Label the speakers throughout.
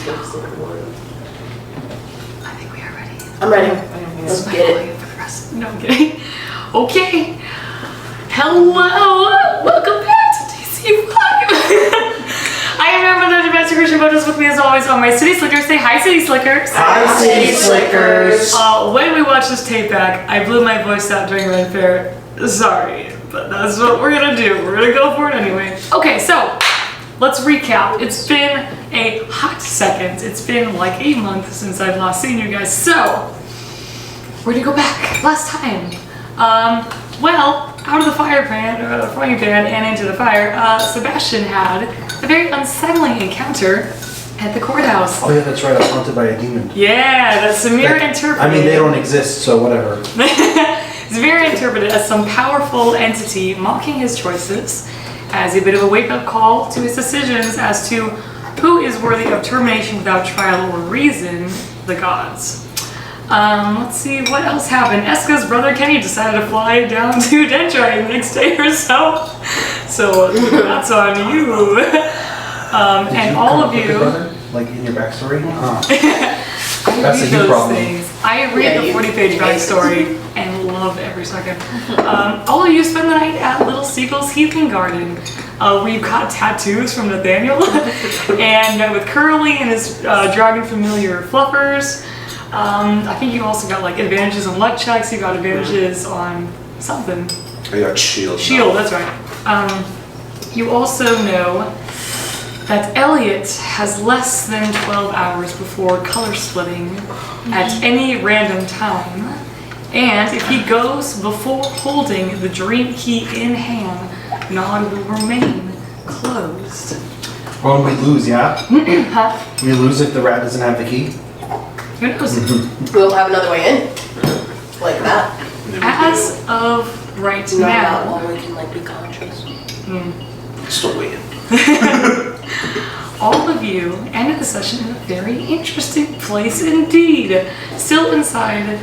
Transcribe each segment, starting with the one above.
Speaker 1: takes the word.
Speaker 2: I think we are ready.
Speaker 1: I'm ready. Let's get it.
Speaker 2: For the rest. No, I'm kidding. Okay. Hello. Welcome back to DC5. I am your mother, Domestic Christian Botas, with me as always on my City Slickers. Say hi, City Slickers.
Speaker 1: Hi, City Slickers.
Speaker 2: When we watch this tape back, I blew my voice out during Red Fair. Sorry, but that's what we're gonna do. We're gonna go for it anyway. Okay, so let's recap. It's been a hot second. It's been like a month since I've last seen you guys. So we're gonna go back. Last time, well, out of the frying pan and into the fire, Sebastian had a very unsettling encounter at the courthouse.
Speaker 3: Oh yeah, that's right. I was haunted by a demon.
Speaker 2: Yeah, that Samir interpreted.
Speaker 3: I mean, they don't exist, so whatever.
Speaker 2: Samir interpreted as some powerful entity mocking his choices as a bit of a wake-up call to his decisions as to who is worthy of termination without trial or reason, the gods. Let's see, what else happened? Eska's brother Kenny decided to fly down to Dendrai the next day or so. So that's on you. And all of you...
Speaker 3: Like in your backstory?
Speaker 2: I
Speaker 3: That's
Speaker 2: read
Speaker 3: a you
Speaker 2: those
Speaker 3: problem.
Speaker 2: things. I read the 40-page backstory and love every second. All of you spend the night at Little Seagull's Healing Garden. We've got tattoos from Nathaniel and met with Curly and his dragon familiar Fluffers. I think you also got like advantages on luck checks. You got advantages on something.
Speaker 4: I got shield.
Speaker 2: Shield, that's right. You also know that Elliot has less than 12 hours before color splitting at any random time. And if he goes before holding the dream key in hand, Nod will remain closed.
Speaker 3: Well, we lose, yeah?
Speaker 2: Huh?
Speaker 3: We lose if the rat doesn't have the key?
Speaker 2: Who knows?
Speaker 1: We'll have another way in. Like that.
Speaker 2: As of right
Speaker 1: Not that
Speaker 2: now,
Speaker 1: while we can like be conscious.
Speaker 4: Still waiting.
Speaker 2: all of you ended the session in a very interesting place indeed. Still inside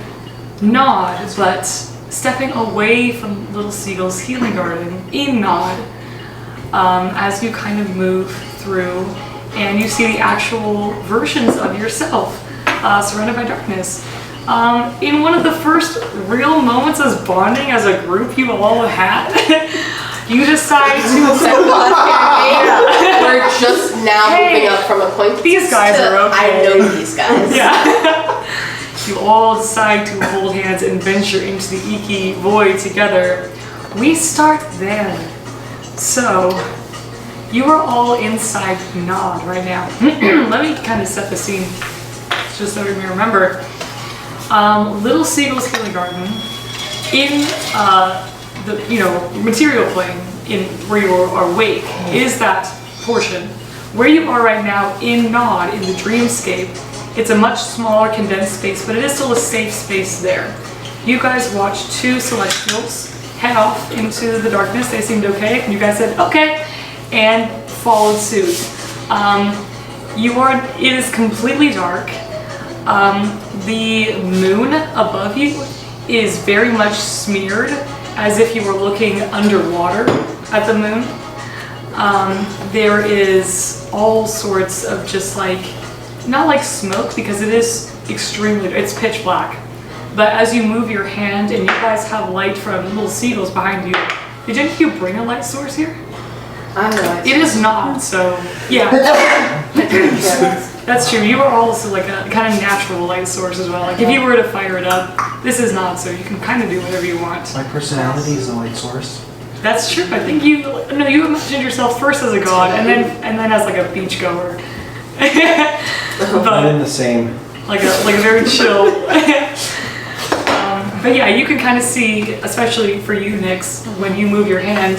Speaker 2: Nod, but stepping away from Little Seagull's Healing Garden in Nod, as you kind of move through and you see the actual versions of yourself surrounded by darkness. In one of the first real moments as bonding as a group you all had, you decide to...
Speaker 1: We're just now moving up from a point.
Speaker 2: These guys are okay.
Speaker 1: I know these guys.
Speaker 2: Yeah. You all decide to hold hands and venture into the icky void together. We start there. So, you are all inside Nod right now. Let me kind of set the scene, just so we remember. Little Seagull's Healing Garden, in the material plane, in where you are awake, is that portion. Where you are right now in Nod, in the dreamscape, it's a much smaller condensed space, but it is still a safe space there. You guys watched two Celestials head off into the darkness. They seemed okay, and you guys said okay, and followed suit. It is completely dark. The moon above you is very much smeared, as if you were looking underwater at the moon. There is all sorts of just like, not like smoke, because it is it's pitch black. But as you move your hand, and you guys have light from Little Seagulls behind you, didn't you bring a light source here?
Speaker 1: I know.
Speaker 2: It is not, so yeah. That's true. You are also like a kind of natural light source as well. Like if you were to fire it up, this is not, so you can kind of do whatever you want.
Speaker 3: My personality is a light source.
Speaker 2: That's true. I think you imagined yourself first as a god, and then as like a beachgoer.
Speaker 3: Not in the same.
Speaker 2: Like a very chill. But yeah, you can kind of see, especially for you, Nyx, when you move your hand,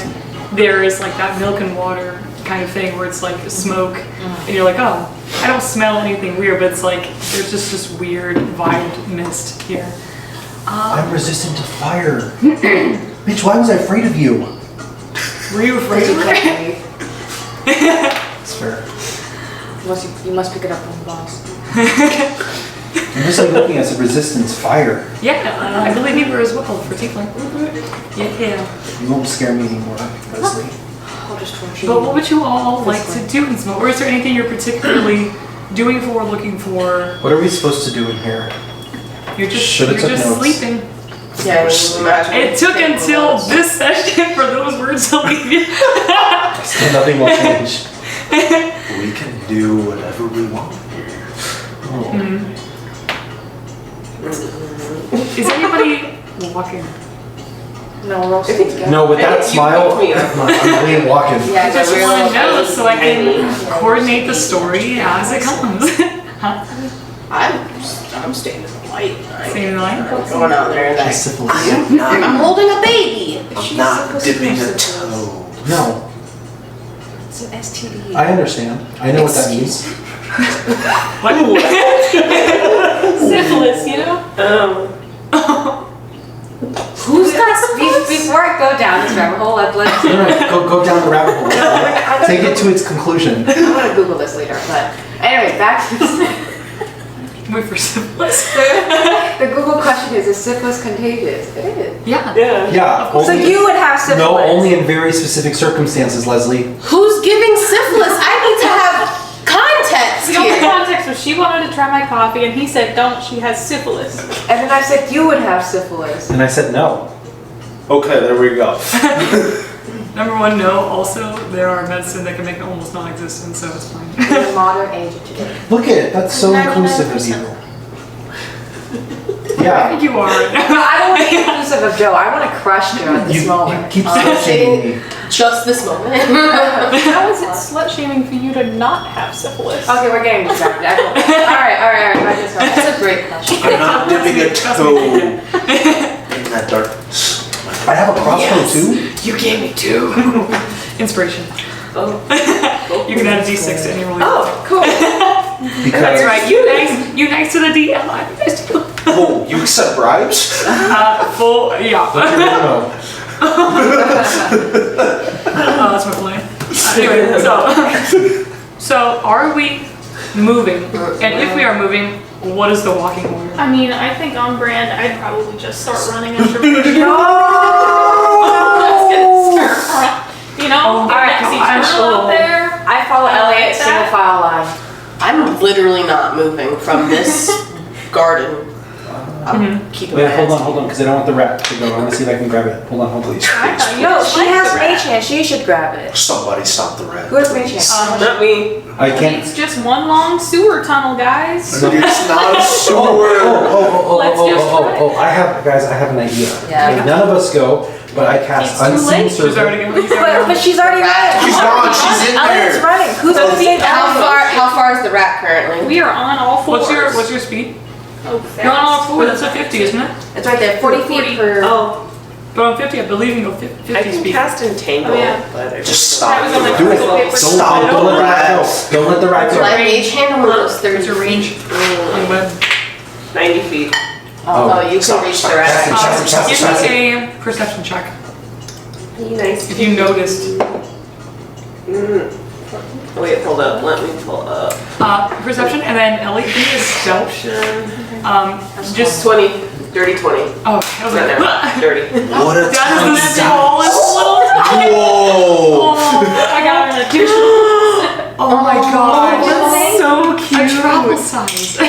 Speaker 2: there is like that milk and water kind of thing where it's like smoke, and you're like, oh, I don't smell anything weird, but it's like there's just this weird vibed mist here.
Speaker 3: I'm resistant to fire. Bitch, why was I afraid of you?
Speaker 2: Were you afraid of me?
Speaker 3: It's fair.
Speaker 5: You must pick it up from the boss.
Speaker 3: I'm just like looking at the resistance fire.
Speaker 2: Yeah, I believe you were as well for Tiefling. Yeah.
Speaker 3: You won't scare me anymore, Leslie.
Speaker 5: I'll just torture you.
Speaker 2: But what would you all like to do in Smoke? Or is there anything you're particularly doing for, looking for.
Speaker 3: What are we supposed to do in here?
Speaker 2: You're
Speaker 3: Should've took
Speaker 2: just
Speaker 3: notes.
Speaker 2: sleeping.
Speaker 1: Yeah, imagine.
Speaker 2: It took until this session for those words to leave you.
Speaker 3: Still nothing will change.
Speaker 4: We can do whatever we want here.
Speaker 2: Is anybody walking?
Speaker 5: No, we're all staying together.
Speaker 3: No, with that
Speaker 1: You
Speaker 3: smile,
Speaker 1: woke me up.
Speaker 3: I'm really walking.
Speaker 1: Yeah,
Speaker 2: I just want to know so I can coordinate the story as it comes. Huh?
Speaker 1: I'm staying in the light.
Speaker 2: Staying in the light?
Speaker 1: I'm going out there and
Speaker 3: Just syphilis.
Speaker 1: I'm holding a baby.
Speaker 4: I'm not dipping a toe.
Speaker 3: No,
Speaker 5: It's an STD.
Speaker 3: I understand. I know what that means.
Speaker 6: Syphilis, you know?
Speaker 5: Who's got before I go down this rabbit hole, let's
Speaker 3: No, go down the rabbit hole. Take it to its conclusion.
Speaker 5: I'm gonna Google this later, but anyway, back to
Speaker 2: Wait for syphilis.
Speaker 5: the Google question is syphilis contagious? It is.
Speaker 2: Yeah.
Speaker 3: Yeah.
Speaker 5: So you would have syphilis.
Speaker 3: No, only in very specific circumstances, Leslie.
Speaker 1: Who's giving syphilis? I need to have context
Speaker 6: The only
Speaker 1: here.
Speaker 6: context was she wanted to try my coffee and he said, don't, she has syphilis.
Speaker 5: And then I said you would have syphilis.
Speaker 3: And I said no.
Speaker 4: Okay, there we go.
Speaker 2: Number one, no. Also, there are medicine that can make it almost non-existent, so it's fine.
Speaker 5: In the modern age of today.
Speaker 3: Look at it. That's so inclusive of you.
Speaker 2: I
Speaker 3: Yeah.
Speaker 2: think you are right now.
Speaker 5: I don't want to be inclusive of Joe. I want to crush Joe at this
Speaker 3: You
Speaker 5: moment.
Speaker 3: keep shaming me.
Speaker 1: Just this moment.
Speaker 6: How is it slut shaming for you to not have syphilis?
Speaker 5: Okay, we're getting distracted. Alright. Back to this one.
Speaker 1: That's a great question.
Speaker 4: I'm not dipping a toe in that darkness.
Speaker 3: I have a crossbow too.
Speaker 2: You gave me 2. Inspiration.
Speaker 1: Oh.
Speaker 2: You can add a d6 to any roll.
Speaker 5: Oh, cool.
Speaker 3: Because
Speaker 2: That's right. You nice to the DM. I'm nice to you.
Speaker 4: Oh, you accept bribes?
Speaker 2: Full. Yeah.
Speaker 3: Look at Bruno.
Speaker 2: Oh, that's my plan. Anyway, so are we moving? And if we are moving, what is the walking order?
Speaker 6: I mean, I think on brand, I'd probably just start running after You know,
Speaker 2: Oh my
Speaker 6: Maxie
Speaker 2: gosh.
Speaker 6: Turtle out there.
Speaker 5: I follow
Speaker 6: I
Speaker 5: Elliot
Speaker 6: like
Speaker 5: single
Speaker 6: that.
Speaker 5: file line.
Speaker 1: I'm literally not moving from this garden. I'm keeping my
Speaker 3: Wait, hold
Speaker 1: head.
Speaker 3: on, because I don't want the rat to go. I want to see if I can grab it. Hold on, please.
Speaker 6: I thought you
Speaker 5: No,
Speaker 6: just
Speaker 5: she
Speaker 6: liked
Speaker 5: has
Speaker 6: the rat.
Speaker 5: mage hand. She should grab it.
Speaker 4: Somebody stop the rat.
Speaker 5: Who has mage hand?
Speaker 1: Not me.
Speaker 3: I can't.
Speaker 6: It's just one long sewer tunnel, guys.
Speaker 4: It's not a sewer.
Speaker 6: Let's just try.
Speaker 3: I have, guys, I have an idea.
Speaker 1: Yeah.
Speaker 3: Okay, none of us go, but I cast
Speaker 6: It's too
Speaker 3: unseen
Speaker 6: late.
Speaker 2: She's already
Speaker 3: servant.
Speaker 2: going.
Speaker 5: But she's already running.
Speaker 4: She's gone, she's in
Speaker 5: Elliot's
Speaker 4: there.
Speaker 5: running. Who's the same
Speaker 1: How far is the rat currently?
Speaker 6: We are on all fours.
Speaker 2: What's your speed?
Speaker 6: Oh,
Speaker 2: You're on all
Speaker 6: fast.
Speaker 2: 4. That's a 50, isn't it?
Speaker 5: It's right there. 40 feet per.
Speaker 7: Oh,
Speaker 2: But on 50, I believe you can go 50
Speaker 7: I can
Speaker 2: speed.
Speaker 7: cast Entangle,
Speaker 6: Oh, yeah.
Speaker 7: but I
Speaker 4: Just
Speaker 6: That
Speaker 4: stop
Speaker 6: was on
Speaker 4: the
Speaker 6: like
Speaker 3: Do it.
Speaker 6: physical paper.
Speaker 3: Don't
Speaker 4: Stop
Speaker 3: let the rat go.
Speaker 4: rat.
Speaker 3: Don't let the rat go.
Speaker 1: My mage hand only goes 30
Speaker 2: What's your range
Speaker 1: feet.
Speaker 2: on the web?
Speaker 7: 90 feet.
Speaker 1: Oh, you can
Speaker 4: Stop,
Speaker 1: reach
Speaker 4: stop.
Speaker 1: the rat.
Speaker 2: Give me a perception check.
Speaker 7: Nice.
Speaker 2: If you noticed.
Speaker 7: Wait, hold up. Let me pull up.
Speaker 2: Perception, and then Ellie, give me a stealth. Just.
Speaker 7: 20. Dirty 20.
Speaker 2: Oh, I was
Speaker 7: Right
Speaker 2: like,
Speaker 7: there. Dirty.
Speaker 4: What a
Speaker 2: that is
Speaker 4: tiny
Speaker 2: the
Speaker 4: dice.
Speaker 2: smallest little.
Speaker 4: Whoa!
Speaker 6: I got an additional.
Speaker 2: Oh my god,
Speaker 5: that's
Speaker 2: so cute. A travel size.
Speaker 3: She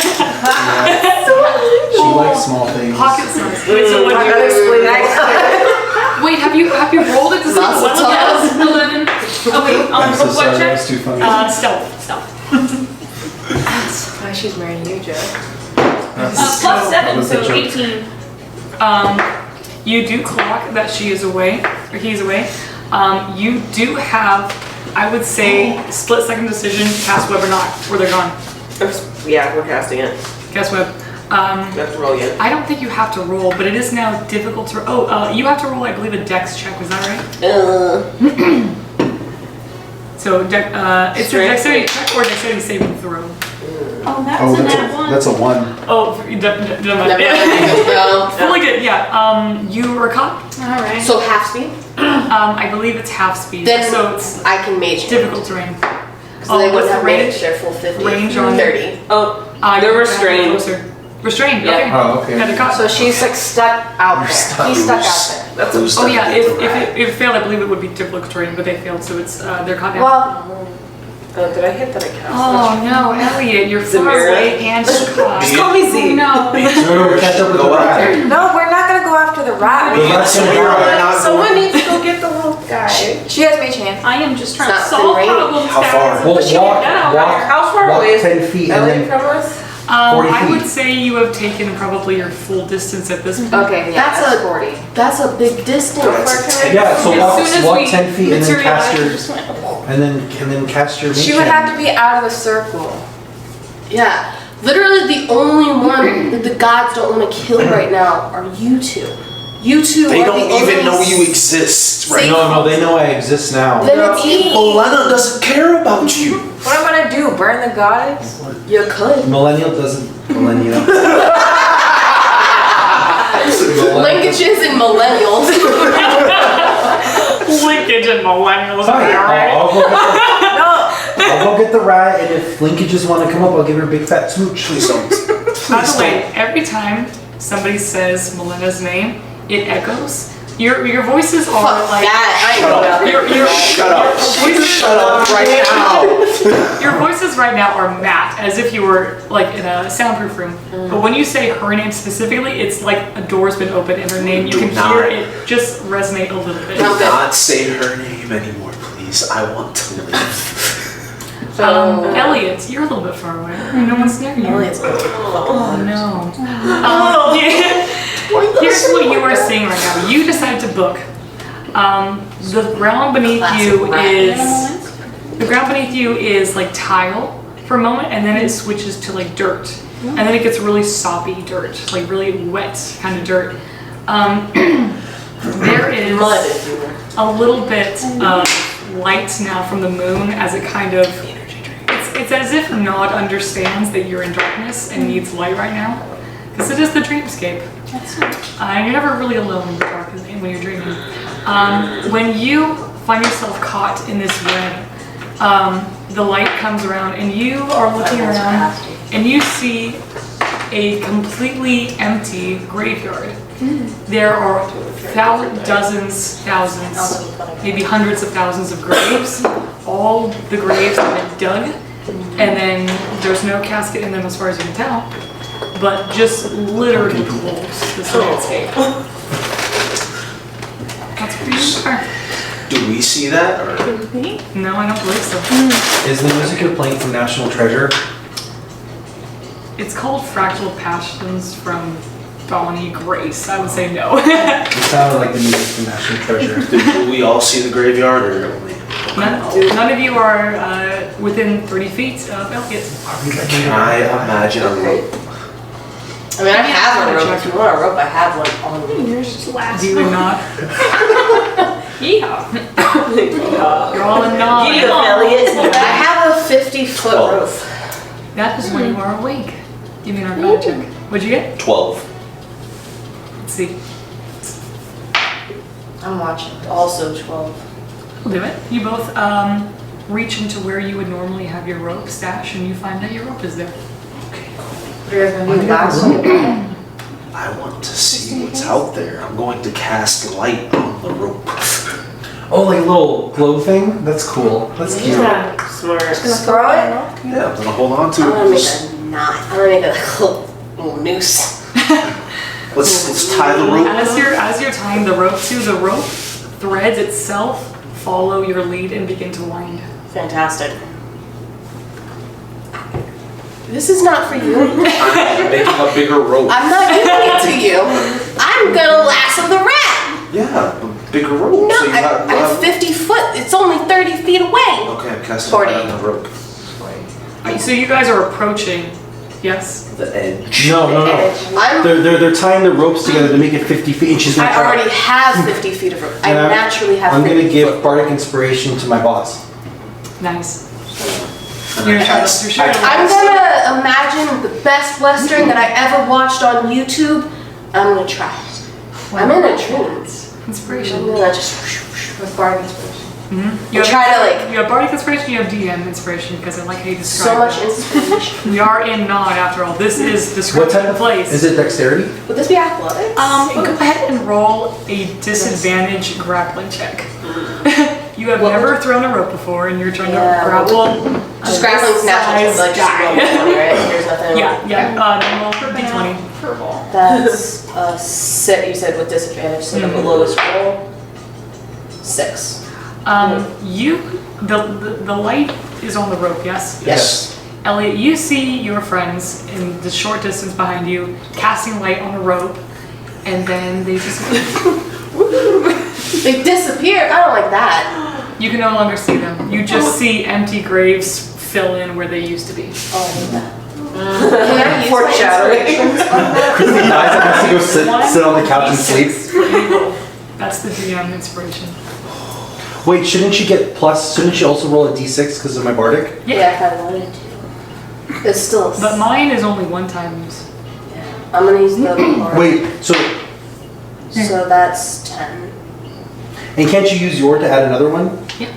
Speaker 3: likes small things.
Speaker 2: Pocket size. Wait, so what?
Speaker 5: I'll explain that.
Speaker 2: Wait, have you rolled it to see
Speaker 1: Lots of
Speaker 2: what
Speaker 1: times.
Speaker 6: 11. Oh, wait.
Speaker 3: I'm so
Speaker 6: What
Speaker 3: sorry, that
Speaker 6: check?
Speaker 3: was too funny.
Speaker 2: Stealth.
Speaker 5: That's why she's marrying you, Joe.
Speaker 6: Plus
Speaker 3: That
Speaker 6: 7,
Speaker 3: was
Speaker 6: so
Speaker 3: a joke.
Speaker 6: 18.
Speaker 2: You do clock that she is away, or he's away. You do have, I would say, split second decision, cast web or not, or they're gone.
Speaker 7: Yeah, we're casting it.
Speaker 2: Cast web.
Speaker 7: You have to roll again.
Speaker 2: I don't think you have to roll, but it is now difficult to. You have to roll, I believe, a dex check. Was that right? So, it's a
Speaker 7: Strength.
Speaker 2: dexterity check or dexterity saving throw.
Speaker 6: Oh, that's
Speaker 3: Oh,
Speaker 6: a nat 1.
Speaker 3: that's a 1.
Speaker 2: Oh,
Speaker 1: Never mind.
Speaker 2: fully good. Yeah. You were caught.
Speaker 6: Alright.
Speaker 1: So half speed?
Speaker 2: I believe it's half speed,
Speaker 1: Then
Speaker 2: so it's
Speaker 1: I can mage hand.
Speaker 2: difficult terrain.
Speaker 1: Because they wouldn't have mage their full 50.
Speaker 2: Range on
Speaker 1: 30.
Speaker 7: Oh,
Speaker 2: You're
Speaker 7: they're
Speaker 2: gonna have to be
Speaker 7: restrained.
Speaker 2: closer. Restrained.
Speaker 7: Yeah.
Speaker 2: Okay.
Speaker 3: Oh, okay.
Speaker 2: Yeah, they're caught.
Speaker 5: So she's like stuck out there.
Speaker 3: stuck.
Speaker 5: He's stuck out there.
Speaker 7: That's
Speaker 4: Who's
Speaker 2: Oh yeah,
Speaker 4: the rat?
Speaker 2: if it failed, I believe it would be difficult terrain, but they failed, so it's they're caught down.
Speaker 5: Well,
Speaker 7: Did I hit that I cast?
Speaker 2: Oh no, Elliot, you're far
Speaker 7: Zamira.
Speaker 2: away and caught.
Speaker 7: Just call me Z.
Speaker 2: No.
Speaker 3: No, we catch up with the rat.
Speaker 5: No, we're not gonna go after the rat.
Speaker 3: The rat's gonna die.
Speaker 7: Someone needs to go get the little guy.
Speaker 5: She has me chance.
Speaker 6: I am just trying to
Speaker 1: It's not
Speaker 6: solve
Speaker 1: been raining.
Speaker 6: problems,
Speaker 4: How
Speaker 6: guys.
Speaker 4: far?
Speaker 3: Well,
Speaker 6: But she
Speaker 3: walk,
Speaker 6: didn't know.
Speaker 3: walk,
Speaker 7: How far
Speaker 3: walk
Speaker 7: away is
Speaker 3: 10 feet and
Speaker 7: Ellie
Speaker 3: then
Speaker 7: from us?
Speaker 3: 40
Speaker 2: I would
Speaker 3: feet.
Speaker 2: say you have taken probably your full distance at this point.
Speaker 5: Okay, yeah,
Speaker 1: That's
Speaker 5: that's
Speaker 1: a-
Speaker 5: 40.
Speaker 1: That's a big distance.
Speaker 3: Yeah, so
Speaker 6: As soon as
Speaker 3: walk
Speaker 6: we
Speaker 3: 10 feet and then cast
Speaker 6: materialized,
Speaker 3: your
Speaker 6: it just went,
Speaker 3: and then cast your
Speaker 5: She
Speaker 3: mage
Speaker 5: would
Speaker 3: hand.
Speaker 5: have to be out of the circle.
Speaker 1: Yeah. Literally the only one that the gods don't want to kill right now are you two. You two
Speaker 4: They
Speaker 1: are
Speaker 4: don't
Speaker 1: the
Speaker 4: even know
Speaker 1: only
Speaker 4: you exist right
Speaker 1: Say-
Speaker 4: now.
Speaker 3: No, they know I exist now.
Speaker 1: Then it's me.
Speaker 4: Melena doesn't care about you.
Speaker 5: What am I gonna do? Burn the goddess?
Speaker 1: You could.
Speaker 3: Millennial doesn't. Millennial.
Speaker 1: Linkages and millennials.
Speaker 2: Linkage and millennials,
Speaker 3: Fine,
Speaker 2: am I right?
Speaker 3: I'll go get the rat, and if linkages want to come up, I'll give her a big fat smooch.
Speaker 4: Please don't.
Speaker 2: By the way, every time somebody says Melena's name, it echoes. Your voices are
Speaker 1: Fuck
Speaker 2: like
Speaker 1: that. I know that.
Speaker 4: Shut up. Shut up right now.
Speaker 2: your voices right now are matte, as if you were like in a soundproof room. But when you say her name specifically, it's like a door's been opened and her name. You
Speaker 4: Do
Speaker 2: can
Speaker 4: not.
Speaker 2: hear it just resonate a little bit.
Speaker 4: Do not say her name anymore, please. I want to live.
Speaker 2: Elliot, you're a little bit far away. No one's near you.
Speaker 1: Elliot's
Speaker 2: Oh no. Here's what you are seeing right now. You decide to book. The ground beneath you is like tile for a moment, and then it switches to like dirt, and then it gets really soppy dirt, like really wet kind of dirt. There is
Speaker 1: mud everywhere.
Speaker 2: a little bit of light now from the moon as it kind of. It's as if Nod understands that you're in darkness and needs light right now, because it is the dreamscape. You're never really alone in the dark when you're dreaming. When you find yourself caught in this web, the light comes around and you are looking around and you see a completely empty graveyard. There are thousands, maybe hundreds of thousands of graves. All the graves have been dug, and then there's no casket in them as far as you can tell, but just literally close this landscape. That's where you are.
Speaker 4: Do we see that? Or?
Speaker 2: No, I don't believe so.
Speaker 3: Is the music you're playing from National Treasure?
Speaker 2: It's called Fractal Passions from Donnie Grace. I would say no.
Speaker 3: It sounded like the music from National Treasure.
Speaker 4: Do we all see the graveyard or only?
Speaker 2: None of you are within 30 feet of Elliot.
Speaker 4: Can I imagine a rope?
Speaker 1: I mean, I have a rope. If you want a rope, I have one on me.
Speaker 6: yours just last.
Speaker 2: Do you not?
Speaker 6: Yeehaw.
Speaker 2: You're all in nod.
Speaker 1: I have a 50-foot
Speaker 4: 12.
Speaker 1: rope.
Speaker 2: That is when you are awake. Give me an Arcana check. What'd you get?
Speaker 4: 12.
Speaker 2: Let's see.
Speaker 1: I'm watching. Also 12.
Speaker 2: We'll do it. You both reach into where you would normally have your rope stash, and you find that your rope is there.
Speaker 4: I want to see what's out there. I'm going to cast light on the rope.
Speaker 3: Oh, like a little glow thing? That's cool. That's cute.
Speaker 7: Smart.
Speaker 1: Just throw it.
Speaker 4: Yeah, I'm gonna hold on to
Speaker 1: I'm gonna make
Speaker 4: it.
Speaker 1: a knot. I'm gonna make a little noose.
Speaker 4: Let's tie the rope.
Speaker 2: As you're tying the rope to, the rope threads itself follow your lead and begin to wind.
Speaker 1: Fantastic. This is not for you.
Speaker 4: I'm making a bigger rope.
Speaker 1: I'm not giving it to you. I'm gonna lasso the rat.
Speaker 4: Yeah, a bigger rope.
Speaker 1: No,
Speaker 4: so you have,
Speaker 1: I'm 50 foot. It's only 30 feet away.
Speaker 4: Okay, I'm casting
Speaker 1: 40.
Speaker 4: light on the rope.
Speaker 2: So you guys are approaching, yes?
Speaker 4: The edge.
Speaker 3: No.
Speaker 1: I'm,
Speaker 3: They're tying the ropes together to make it 50 feet, and she's gonna
Speaker 1: I
Speaker 3: try.
Speaker 1: already have 50 feet of rope. I
Speaker 3: And
Speaker 1: naturally have
Speaker 3: I'm
Speaker 1: 50
Speaker 3: gonna give bardic inspiration to my boss.
Speaker 2: Nice.
Speaker 4: And
Speaker 2: You're
Speaker 4: I cast.
Speaker 2: sure.
Speaker 1: I'm gonna imagine the best Western that I ever watched on YouTube. I'm gonna try. I'm in a dream.
Speaker 2: Inspiration.
Speaker 1: I'm gonna just with bardic inspiration.
Speaker 2: You
Speaker 1: try to, like-
Speaker 2: You have bardic inspiration, you have DM inspiration, because I like how you describe
Speaker 1: So much
Speaker 2: that.
Speaker 1: inspiration.
Speaker 2: We are in Nod after all. This is
Speaker 3: What
Speaker 2: describing
Speaker 3: type
Speaker 2: the
Speaker 3: of
Speaker 2: place.
Speaker 3: Is it dexterity?
Speaker 1: Would this be athletics?
Speaker 2: Go ahead and roll a disadvantage grappling check. You have never thrown a rope before and you're trying to grapple
Speaker 1: Just grappling's natural,
Speaker 2: size
Speaker 1: like just
Speaker 2: guy.
Speaker 1: roll one, right? There's nothing.
Speaker 2: Yeah, then roll for d20.
Speaker 6: Furball.
Speaker 1: That's a sit. You said with disadvantage, so the lowest roll. 6.
Speaker 2: The light is on the rope, yes?
Speaker 4: Yes.
Speaker 2: Elliot, you see your friends in the short distance behind you casting light on the rope, and then they disappear.
Speaker 1: They disappear. I don't like that.
Speaker 2: You can no longer see them. You just see empty graves fill in where they used to be.
Speaker 1: Oh, I hate that. Can I use my
Speaker 7: Foreshadowing.
Speaker 1: inspirations on that?
Speaker 3: Kristen dies and has to go sit on the couch and sleep.
Speaker 2: That's the DM inspiration.
Speaker 3: Wait, shouldn't she also roll a d6 because of my bardic?
Speaker 1: Yeah, if I wanted to. It's still.
Speaker 2: But mine is only one time use.
Speaker 1: Yeah. I'm gonna use the other part.
Speaker 3: Wait, so
Speaker 1: So that's 10.
Speaker 3: and can't you use your to add another one?
Speaker 2: Yeah.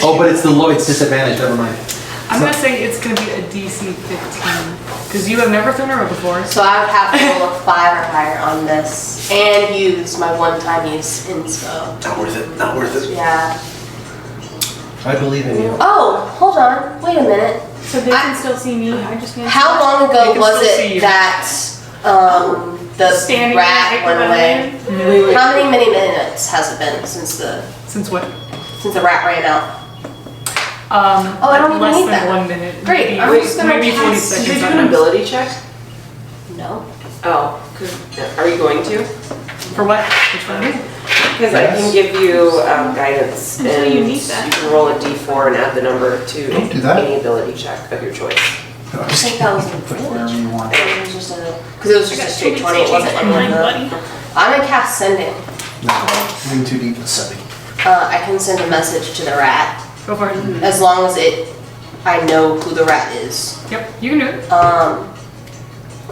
Speaker 3: Oh, but it's it's disadvantage. Never mind.
Speaker 2: I'm gonna say it's gonna be a DC 15 because you have never thrown a rope before.
Speaker 1: So I would have to roll a 5 or higher on this and use my one-time use inspo.
Speaker 4: Not worth it. Not worth it.
Speaker 1: Yeah.
Speaker 3: I believe in you.
Speaker 1: Oh, hold on. Wait a minute.
Speaker 6: So they can still see me. I just can't.
Speaker 1: How long
Speaker 2: They
Speaker 1: ago
Speaker 2: can
Speaker 1: was
Speaker 2: still see
Speaker 1: it
Speaker 2: you.
Speaker 1: that the
Speaker 6: Standing
Speaker 1: rat
Speaker 6: there,
Speaker 1: went away? How many minutes has it been since the
Speaker 2: Since what?
Speaker 1: rat ran out?
Speaker 2: Oh,
Speaker 1: I don't even
Speaker 2: less
Speaker 1: need
Speaker 2: than
Speaker 1: that.
Speaker 2: 1 minute.
Speaker 1: Great,
Speaker 2: Maybe,
Speaker 1: I'm just gonna
Speaker 2: maybe 40
Speaker 1: cast-
Speaker 7: Did you
Speaker 2: seconds.
Speaker 7: do
Speaker 2: I
Speaker 7: an
Speaker 2: don't know.
Speaker 7: ability check?
Speaker 1: No.
Speaker 7: Oh, 'cause are you going to?
Speaker 2: For what? Which one?
Speaker 7: Because I can give you guidance,
Speaker 6: Until
Speaker 7: and
Speaker 6: you need that.
Speaker 7: you can roll a d4 and add the number to
Speaker 3: Don't do that.
Speaker 7: any ability check of your choice.
Speaker 1: I think that was an
Speaker 3: Whatever you want.
Speaker 1: It was just because it was just a straight 20. It wasn't any of
Speaker 6: buddy.
Speaker 1: the. I'm gonna cast sending.
Speaker 3: No, I'm too deep in the setting.
Speaker 1: I can send a message to the rat
Speaker 2: Go for it.
Speaker 1: as long as I know who the rat is.
Speaker 2: Yep, you can do it.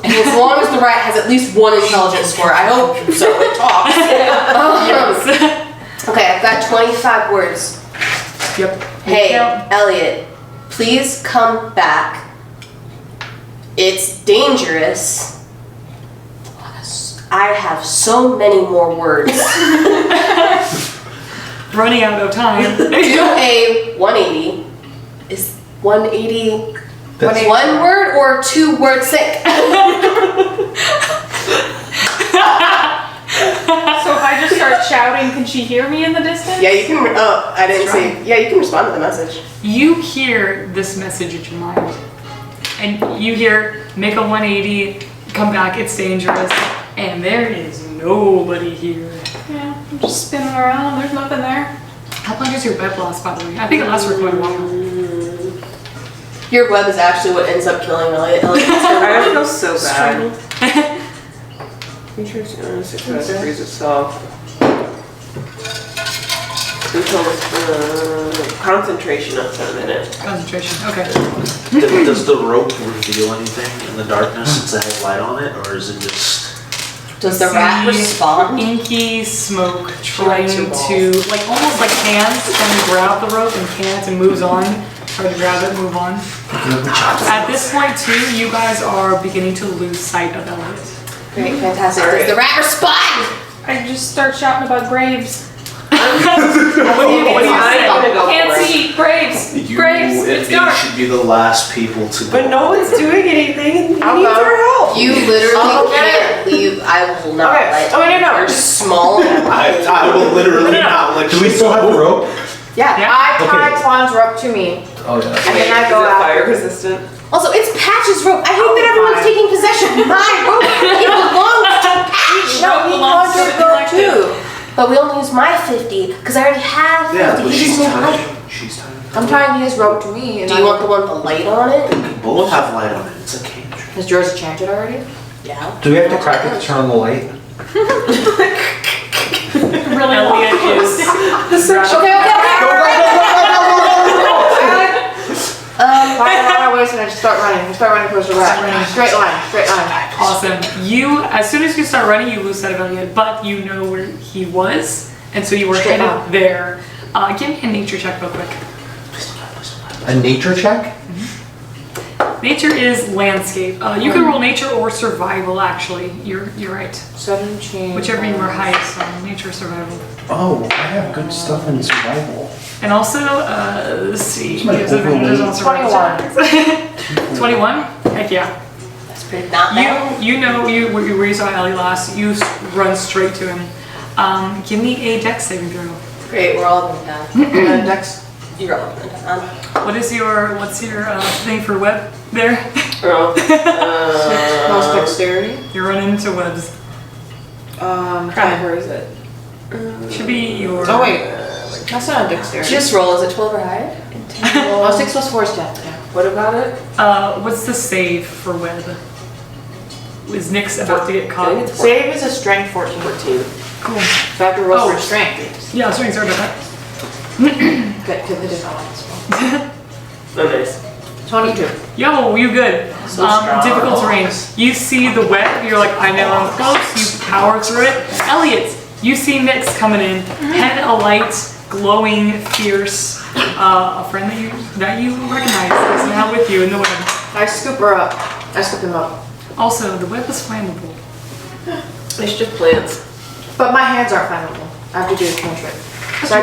Speaker 1: And as long as the rat has at least one intelligence score, I hope so. It talks.
Speaker 2: Yes.
Speaker 1: Okay, I've got 25 words.
Speaker 2: Yep.
Speaker 1: Hey,
Speaker 2: Count.
Speaker 1: Elliot, please come back. It's dangerous. I have so many more words.
Speaker 2: Running out of time.
Speaker 1: Do a 180. Is 180
Speaker 3: That's-
Speaker 1: one word or 2 words thick?
Speaker 6: So if I just start shouting, can she hear me in the distance?
Speaker 1: Yeah, you can. Oh, I didn't see. Yeah, you can respond to the message.
Speaker 2: You hear this message in your mind, and you hear, make a 180, come back, it's dangerous, and there is nobody here.
Speaker 6: Yeah, I'm just spinning around. There's nothing there.
Speaker 2: How long does your bed last, by the way? I think it lasts for quite a while.
Speaker 1: Your web is actually what ends up killing Elliot.
Speaker 7: I feel so bad.
Speaker 2: Strangled.
Speaker 7: Features success frees itself until concentration up to a minute.
Speaker 2: Concentration, okay.
Speaker 4: Does the rope reveal anything in the darkness since it has light on it, or is it just?
Speaker 1: Does the rat
Speaker 2: See
Speaker 1: respond?
Speaker 2: Inky smoke trying
Speaker 7: Lights your balls.
Speaker 2: to, like almost like hands, trying to grab the rope and can't and moves on. Try to grab it, move on. At this point too, you guys are beginning to lose sight of Elliot.
Speaker 1: Great, fantastic.
Speaker 7: Alright.
Speaker 1: Does the rat respond?
Speaker 6: I just start shouting about graves.
Speaker 2: What do you
Speaker 7: I'm gonna go
Speaker 6: Can't
Speaker 7: for it.
Speaker 6: see graves.
Speaker 4: You
Speaker 6: Graves.
Speaker 4: and
Speaker 6: It's
Speaker 4: me
Speaker 6: dark.
Speaker 4: should be the last people to.
Speaker 7: But no one's doing anything, and he
Speaker 1: I'll
Speaker 7: needs
Speaker 1: go.
Speaker 7: our help.
Speaker 1: You literally
Speaker 7: I'll get
Speaker 1: can't leave. I will not
Speaker 7: Okay.
Speaker 1: let
Speaker 7: Oh, no, no.
Speaker 1: You're small.
Speaker 4: I will literally not let
Speaker 3: Do
Speaker 4: you
Speaker 3: we still
Speaker 4: go.
Speaker 3: have the rope?
Speaker 1: Yeah.
Speaker 2: Yeah.
Speaker 5: I tie
Speaker 3: Okay.
Speaker 5: Twan's rope to me,
Speaker 3: Oh yeah.
Speaker 5: and then I go
Speaker 7: Is it fire
Speaker 5: after.
Speaker 7: resistant?
Speaker 1: Also, it's Patch's rope. I hate that everyone's
Speaker 5: fine.
Speaker 1: taking possession of my rope. It belongs to Patch.
Speaker 5: No, he
Speaker 6: belongs to
Speaker 5: wants
Speaker 6: the
Speaker 5: your rope
Speaker 6: collective.
Speaker 5: too.
Speaker 1: But we only use my 50 because I already have 50.
Speaker 4: Yeah, but
Speaker 1: He
Speaker 4: she's
Speaker 1: just made light.
Speaker 4: tying. She's tying.
Speaker 5: I'm tying his rope to me, and
Speaker 1: Do you want the one with the light on it?
Speaker 4: We both have light on it. It's a cantrip.
Speaker 5: Is yours enchanted already?
Speaker 1: Yeah.
Speaker 3: Do we have to crack it to turn on the light?
Speaker 2: Really, Elliot is.
Speaker 1: Okay.
Speaker 5: Fire on my waist, and I just start running. I start running towards the rat. Straight line, straight line.
Speaker 2: Awesome. You, as soon as you start running, you lose sight of Elliot, but you know where he was, and so you were
Speaker 5: Straight
Speaker 2: headed
Speaker 5: on.
Speaker 2: there. Give me a nature check real quick.
Speaker 3: A nature check?
Speaker 2: Nature is landscape. You can roll nature or survival. Actually, you're right.
Speaker 6: 7 change.
Speaker 2: Whichever you were highest on, nature or survival.
Speaker 3: Oh, I have good stuff in survival.
Speaker 2: And also, let's see.
Speaker 3: It's my
Speaker 2: gives advantages on survival
Speaker 6: 21.
Speaker 2: 21? Heck yeah.
Speaker 1: That's pretty not bad.
Speaker 2: You know where you saw Ellie last. You run straight to him. Give me a dex saving throw.
Speaker 1: Great, we're all going down.
Speaker 6: Dex.
Speaker 1: You're all going down.
Speaker 2: What's your thing for web there?
Speaker 6: Plus dexterity.
Speaker 2: You're running into webs.
Speaker 6: Where is it?
Speaker 2: Should be your.
Speaker 6: Oh wait, that's not a dexterity.
Speaker 1: Just roll, is it 12 or higher?
Speaker 6: Oh, 6 plus 4 is death. Yeah.
Speaker 7: What about it?
Speaker 2: What's the save for web? Is Nick's about to get caught?
Speaker 6: Save is a strength 14.
Speaker 2: Cool.
Speaker 6: So I have to roll for strength.
Speaker 2: Yeah, sorry about that.
Speaker 6: Good, because I did not like this one.
Speaker 7: Oh, nice.
Speaker 6: 22.
Speaker 2: Yo, you good. Difficult terrain. You see the web, you're like, I know I'm close, you power through it. Elliot, you see Nick's coming in, head alight, glowing, fierce, a friend that you recognize is now with you in the web.
Speaker 6: I scoop her up. I scoop him up.
Speaker 2: Also, the web is flammable.
Speaker 7: It's just plants.
Speaker 6: But my hands aren't flammable. I have to do a cantrip. So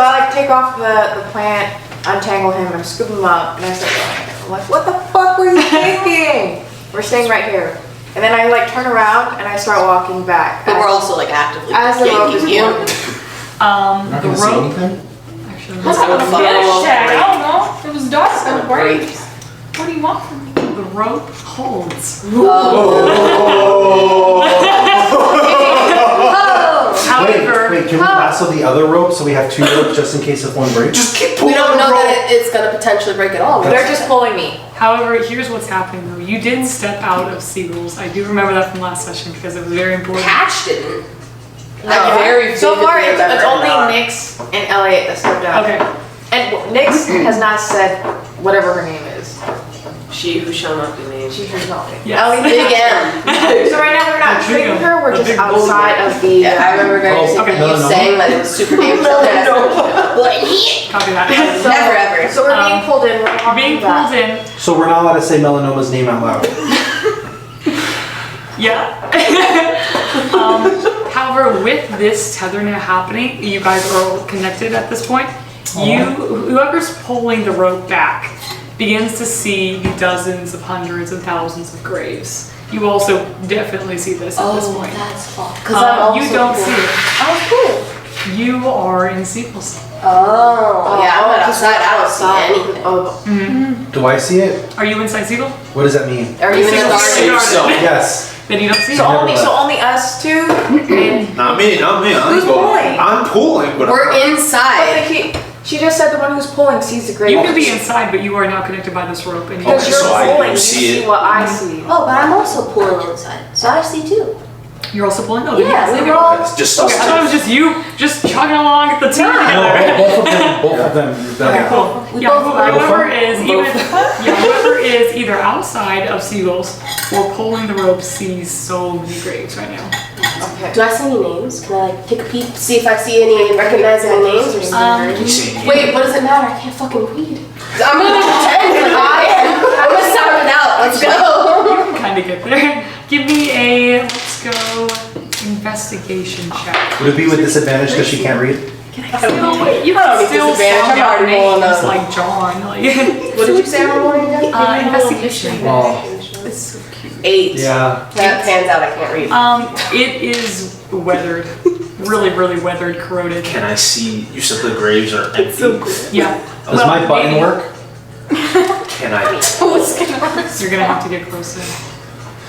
Speaker 6: I like take off the plant, untangle him, and scoop him up, and I start going. I'm like, what the fuck were you thinking? We're staying right here. And then I like turn around and I start walking back.
Speaker 1: But we're also like actively
Speaker 6: as the rope is
Speaker 1: yanking you.
Speaker 6: moving.
Speaker 3: Not
Speaker 2: The
Speaker 3: gonna say
Speaker 2: rope.
Speaker 3: anything?
Speaker 2: Actually,
Speaker 1: That's not a fun
Speaker 6: I don't know. It was dust and
Speaker 1: grapes.
Speaker 6: What do you want from me?
Speaker 2: the rope holds. However,
Speaker 3: Wait, can we lasso the other rope so we have 2 ropes just in case if one breaks?
Speaker 4: Just keep
Speaker 1: We
Speaker 4: pulling
Speaker 1: don't
Speaker 4: the
Speaker 1: know
Speaker 4: rope.
Speaker 1: that it's gonna potentially break it all.
Speaker 6: They're just pulling me.
Speaker 2: However, here's what's happening though. You did step out of seagulls. I do remember that from last session because it was very important.
Speaker 1: Patch didn't.
Speaker 6: No,
Speaker 7: very
Speaker 6: so far
Speaker 7: vividly
Speaker 6: it's
Speaker 7: remember
Speaker 6: only
Speaker 7: that.
Speaker 6: Nyx and Elliot that stepped out.
Speaker 2: Okay.
Speaker 6: And Nyx has not said whatever her name is.
Speaker 7: She who shall not be named.
Speaker 6: She has not.
Speaker 2: Yes.
Speaker 6: Elliot
Speaker 1: Big M.
Speaker 6: So right now we're not
Speaker 2: The big
Speaker 6: treating her, we're
Speaker 2: the
Speaker 6: just
Speaker 2: big
Speaker 6: outside of the.
Speaker 1: Yeah, I remember very
Speaker 3: Oh,
Speaker 1: distinctly
Speaker 2: okay.
Speaker 3: No,
Speaker 1: you
Speaker 3: no.
Speaker 1: saying that it was super dangerous.
Speaker 2: Copy that.
Speaker 6: So-
Speaker 1: Never ever.
Speaker 6: So we're being pulled in, we're
Speaker 2: You're
Speaker 6: walking
Speaker 2: being
Speaker 6: back.
Speaker 2: pulled in.
Speaker 3: So we're not allowed to say Melanoma's name out loud.
Speaker 2: Yeah. However, with this tether now happening, you guys are all connected at this point. Whoever's pulling the rope back begins to see the dozens of hundreds of thousands of graves. You also definitely see this at this point.
Speaker 1: That's fun. Because I'm also
Speaker 2: you don't
Speaker 1: cool.
Speaker 2: see it.
Speaker 1: Oh, cool.
Speaker 2: You are in sequels.
Speaker 1: Oh, yeah, I'm outside. I don't see anything.
Speaker 6: Oh,
Speaker 3: Do I see it?
Speaker 2: Are you inside sequel?
Speaker 3: What does that mean?
Speaker 1: Are you in the
Speaker 2: Sequel.
Speaker 1: garden?
Speaker 4: Safe zone.
Speaker 3: Yes.
Speaker 2: Then you don't see
Speaker 6: so
Speaker 2: it.
Speaker 6: only us two? And
Speaker 4: Not me.
Speaker 6: Who's pulling?
Speaker 4: I'm pulling, but
Speaker 1: We're
Speaker 6: but
Speaker 1: inside.
Speaker 6: she just said the one who's pulling sees the grave.
Speaker 2: You can be inside, but you are now connected by this rope. And you
Speaker 6: Because
Speaker 4: Okay,
Speaker 6: you're
Speaker 4: so I
Speaker 6: pulling, you
Speaker 4: see
Speaker 6: see
Speaker 4: it.
Speaker 6: what I see.
Speaker 1: Oh, but I'm also pulling inside. So I see too.
Speaker 2: You're also pulling? Oh,
Speaker 1: Yeah,
Speaker 2: yes.
Speaker 1: we were all.
Speaker 4: It's just
Speaker 2: Okay, I thought it was just you just chugging along at the team together.
Speaker 3: Both of them.
Speaker 2: Okay, cool.
Speaker 1: We
Speaker 2: Yeah,
Speaker 1: both
Speaker 2: whoever is either outside of seagulls or pulling the rope sees so many graves right now.
Speaker 6: Okay.
Speaker 1: Do I see any names? Can I like take a peek, see if I see any, recognize any names or something? Wait, what does it matter? I can't fucking read. I'm gonna pretend like I am. I'm gonna sound it out. Let's go.
Speaker 2: Kind of get there. Give me a, let's go, investigation check.
Speaker 3: Would it be with disadvantage because she can't read?
Speaker 2: You
Speaker 1: I don't
Speaker 2: can
Speaker 1: need
Speaker 2: still
Speaker 1: disadvantage,
Speaker 2: sound
Speaker 1: I'm
Speaker 2: out
Speaker 1: already rolling
Speaker 2: names
Speaker 1: up.
Speaker 2: like John. Like,
Speaker 1: What did you say I'm rolling again?
Speaker 2: investigation.
Speaker 3: Well,
Speaker 2: It's so cute.
Speaker 1: 8.
Speaker 3: yeah.
Speaker 1: That pans out. I can't read.
Speaker 2: It is weathered. Really, really weathered, corroded.
Speaker 4: Can I see? You said the graves are empty.
Speaker 2: Yeah.
Speaker 3: Does my button
Speaker 2: maybe.
Speaker 3: work?
Speaker 4: Can I?
Speaker 2: You're gonna have to get closer.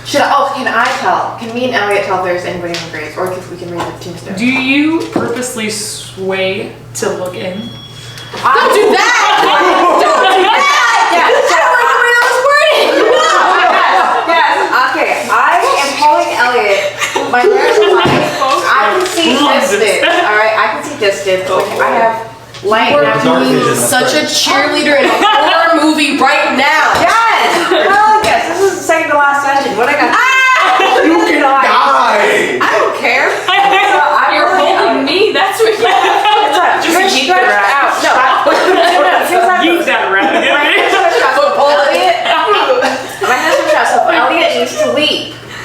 Speaker 6: Can I tell? Can me and Elliot tell if there's anybody in the graves, or if we can read the tombstone?
Speaker 2: Do you purposely sway to look in?
Speaker 1: Don't do that! Don't do that!
Speaker 6: Yeah,
Speaker 1: I don't like the way that was worded!
Speaker 6: Yes. Okay. I am pulling Elliot. My hair is light. I can see distance. All right. I can see distance. I have light.
Speaker 1: We're
Speaker 6: Now.
Speaker 3: dark
Speaker 1: being
Speaker 3: vision, that's
Speaker 1: such a
Speaker 3: right.
Speaker 1: cheerleader in a horror movie right now.
Speaker 6: Yes. Hell yes. This is the second to last session. What I got?
Speaker 4: You can die.
Speaker 6: I don't care. You're holding me. That's what.
Speaker 2: Just
Speaker 6: You're
Speaker 2: yeet the
Speaker 6: stretched
Speaker 2: rat.
Speaker 6: out. No.
Speaker 2: Yeet that rat.
Speaker 6: Elliot,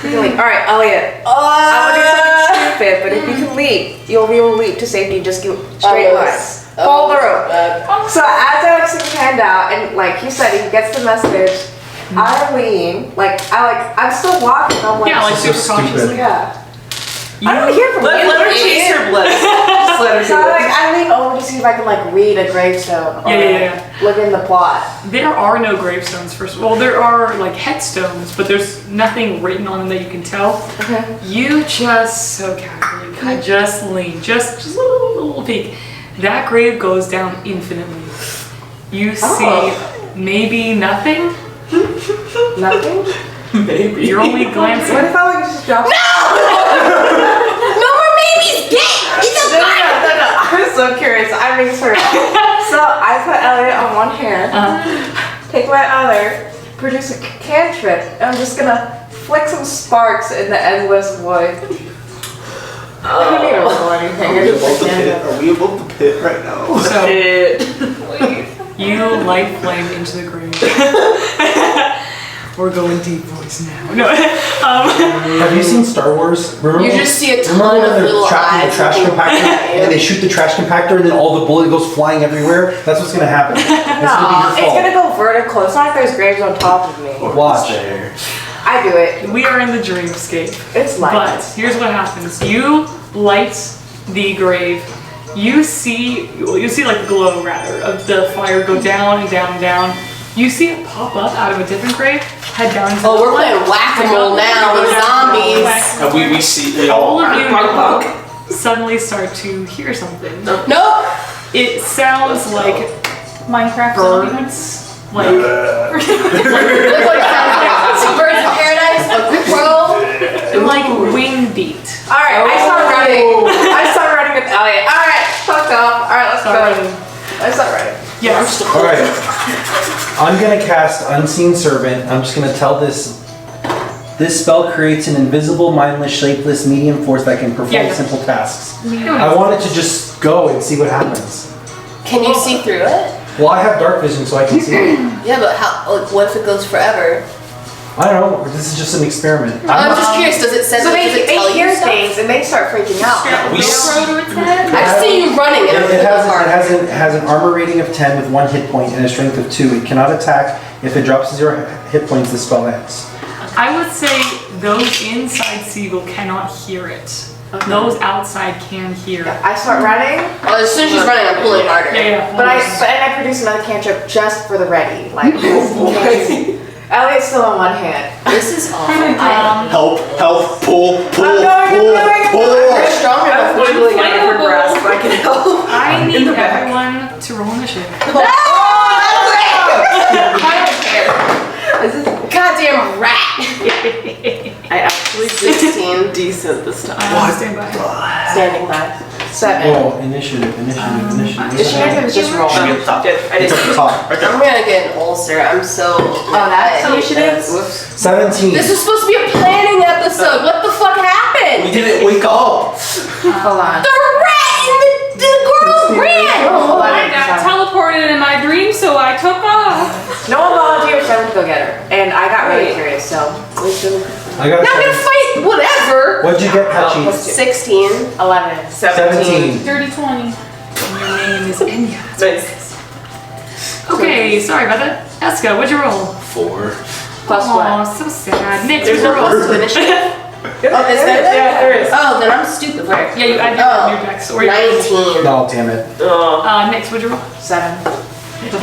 Speaker 6: Alright, Elliot. I will do something stupid, but if you can leap, you'll be able to leap to safety. Just go straight line. Follow the rope. So as I like stick my hand out, and like he said, he gets the message. I lean, I'm still walking. I'm like,
Speaker 2: Yeah, like
Speaker 3: so
Speaker 2: super cautiously.
Speaker 6: yeah. I don't hear from you.
Speaker 7: Let her chase her blood. Just let her
Speaker 6: So
Speaker 7: do it.
Speaker 6: I lean over to see if I can like read a gravestone or
Speaker 2: Yeah.
Speaker 6: look in the plot.
Speaker 2: There are no gravestones, first of all. There are like headstones, but there's nothing written on them that you can tell.
Speaker 6: Okay.
Speaker 2: You just so casually, just lean, just a little peek. That grave goes down infinitely. You see maybe nothing.
Speaker 6: Nothing?
Speaker 7: Maybe.
Speaker 2: You're only glancing.
Speaker 6: What if I like just drop?
Speaker 1: No more babies! Get! It's a
Speaker 6: No. I'm so curious. I'm being sort of. So I put Elliot on one hand, take my other, produce a cantrip, and I'm just gonna flick some sparks in the endless void. I don't need to roll anything. I just like stand up.
Speaker 4: Are we above the pit right now?
Speaker 2: So
Speaker 7: It.
Speaker 2: you light flame into the grave. We're going deep voice now. No.
Speaker 3: Have you seen Star Wars? Remember?
Speaker 1: You just see a ton
Speaker 3: remember when
Speaker 1: of
Speaker 3: they're
Speaker 1: little
Speaker 3: trapped in
Speaker 1: eyes
Speaker 3: the trash
Speaker 1: looking
Speaker 3: compactor
Speaker 1: at you.
Speaker 3: and they shoot the trash compactor and then all the bullet goes flying everywhere? That's what's gonna happen. It's gonna be
Speaker 6: It's
Speaker 3: your
Speaker 6: gonna go vertical. It's not like there's graves on top of me.
Speaker 3: fault. Watch.
Speaker 4: There.
Speaker 6: I do it.
Speaker 2: We are in the dreamscape.
Speaker 6: It's like
Speaker 2: But here's what happens. You light the grave. You see like the glow rather of the fire go down and down and down. You see it pop up out of a different grave, head down into
Speaker 1: Oh,
Speaker 2: the
Speaker 1: we're
Speaker 2: flood.
Speaker 1: playing whack-a-mole now with zombies.
Speaker 4: And we see
Speaker 2: All of you suddenly start to hear something.
Speaker 1: Nope.
Speaker 2: It sounds like
Speaker 5: Minecraft
Speaker 2: birds, like
Speaker 1: Look what it sounds like. Some birds of paradise, a quick roll.
Speaker 2: like wing beat.
Speaker 6: Alright, I start running. I start running with Elliot. Alright, fuck off. Alright, let's go. I start running.
Speaker 2: Yes.
Speaker 3: All right. I'm gonna cast Unseen Servant. I'm just gonna tell this spell creates an invisible, mindless, shapeless, medium force that can perform simple tasks. I want it to just go and see what happens.
Speaker 1: Can you see through it?
Speaker 3: Well, I have dark vision, so I can see it.
Speaker 1: Yeah, but how? Like, what if it goes forever?
Speaker 3: I don't know. This is just an experiment.
Speaker 1: I'm just curious. Does it sense?
Speaker 6: So
Speaker 1: Does it tell
Speaker 6: they hear
Speaker 1: you stuff?
Speaker 6: things and they start freaking out.
Speaker 1: I've seen you running in
Speaker 3: It
Speaker 1: it.
Speaker 3: has an armor rating of 10 with 1 hit point and a strength of 2. It cannot attack. If it drops to 0 hit points, the spell ends.
Speaker 2: I would say those inside Siegel cannot hear it. Those outside can hear.
Speaker 6: I start running,
Speaker 1: Well, as soon as she's running, I'm pulling harder.
Speaker 2: Yeah.
Speaker 6: but I produce another cantrip just for the ready. Like, Elliot's still on one hand.
Speaker 1: This is awful.
Speaker 4: Help, pull,
Speaker 6: I'm
Speaker 1: You're strong enough.
Speaker 7: I'm wiggling out of her grasp. I can help.
Speaker 2: I need everyone to roll initiative.
Speaker 1: Goddamn rat.
Speaker 7: I actually
Speaker 1: 16.
Speaker 7: decent this time.
Speaker 2: Stand by.
Speaker 1: Standing by.
Speaker 6: 7.
Speaker 3: Oh, initiative.
Speaker 6: Initiative is just roll.
Speaker 4: Should be up top.
Speaker 7: I
Speaker 3: It's
Speaker 7: didn't.
Speaker 3: up top.
Speaker 1: I'm gonna get an ulcer. I'm so.
Speaker 6: Oh, that's initiative?
Speaker 1: Whoops.
Speaker 3: 17.
Speaker 1: This was supposed to be a planning episode. What the fuck happened?
Speaker 4: We didn't wake up.
Speaker 6: Hold on.
Speaker 1: The rat and the girl ran.
Speaker 6: Hold on.
Speaker 5: I got teleported in my dream, so I took off.
Speaker 6: No one volunteered, so I went to go get her. And I got really curious, so.
Speaker 3: I got
Speaker 1: Not gonna fight whatever.
Speaker 3: What'd you get, Patchy?
Speaker 1: 16.
Speaker 6: 11.
Speaker 3: 17.
Speaker 5: Dirty 20.
Speaker 2: Your name is Enya.
Speaker 7: Nice.
Speaker 2: Okay, sorry about that. Eska, what'd you roll?
Speaker 4: 4.
Speaker 6: Plus
Speaker 2: Aw,
Speaker 6: what?
Speaker 2: so sad. Nick,
Speaker 1: There's no
Speaker 2: what'd you roll?
Speaker 1: plus to initiative. Oh, is there?
Speaker 7: Yeah, there is.
Speaker 1: Oh, then I'm stupid. Where?
Speaker 2: Yeah, you add your dex. Or your
Speaker 1: 19.
Speaker 3: No, damn it.
Speaker 7: Oh.
Speaker 2: Nick, what'd you roll?
Speaker 6: 7.
Speaker 2: Zero.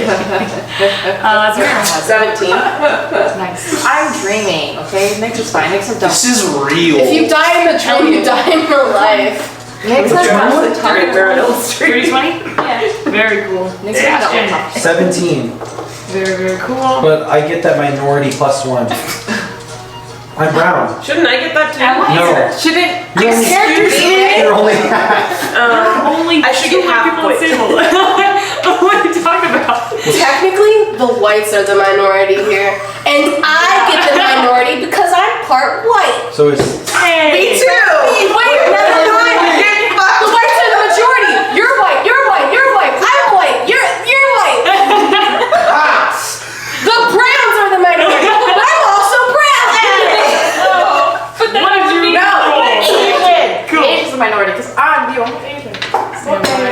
Speaker 1: 17.
Speaker 2: Nice.
Speaker 6: I'm dreaming, okay? Nick's is fine. Nick's a dumb.
Speaker 4: This is real.
Speaker 1: If you die in the dream, you die in real life.
Speaker 6: Nick's a dumb.
Speaker 7: Target where an illustrator.
Speaker 2: 30-20?
Speaker 5: Yeah.
Speaker 2: Very cool.
Speaker 6: Nick's a
Speaker 2: Ashton.
Speaker 6: dumb.
Speaker 3: 17.
Speaker 2: Very, very cool.
Speaker 3: But I get that minority plus 1. I'm brown.
Speaker 7: Shouldn't I get that too?
Speaker 3: No.
Speaker 6: Shouldn't.
Speaker 3: You're only, you're only half.
Speaker 2: Only
Speaker 7: I should get
Speaker 2: two
Speaker 7: half
Speaker 2: people
Speaker 7: point.
Speaker 2: disabled. What are you talking about?
Speaker 1: Technically, the whites are the minority here. And I get the minority because I'm part white.
Speaker 3: So it's
Speaker 2: Hey.
Speaker 1: Me too! Wait, never mind! The whites are the majority! You're white, you're white, you're white, I'm white, you're white! The browns are the minority, but I'm also brown!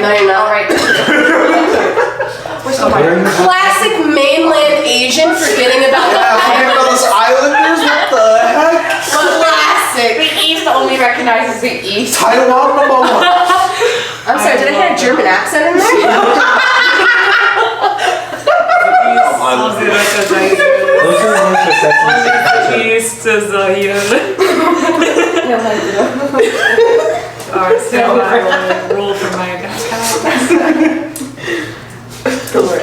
Speaker 1: No, you're not.
Speaker 6: Alright. We're still
Speaker 3: Where are you?
Speaker 1: Classic mainland Asian forgetting about the
Speaker 4: Forgetting about those islanders? What the heck?
Speaker 1: classic.
Speaker 6: The East only recognizes the East.
Speaker 4: Taiwan number 1.
Speaker 1: I'm sorry, did I have a German accent in there?
Speaker 3: Those are the ones that Sesame
Speaker 2: East is here. Alright, so I will roll for my backpack.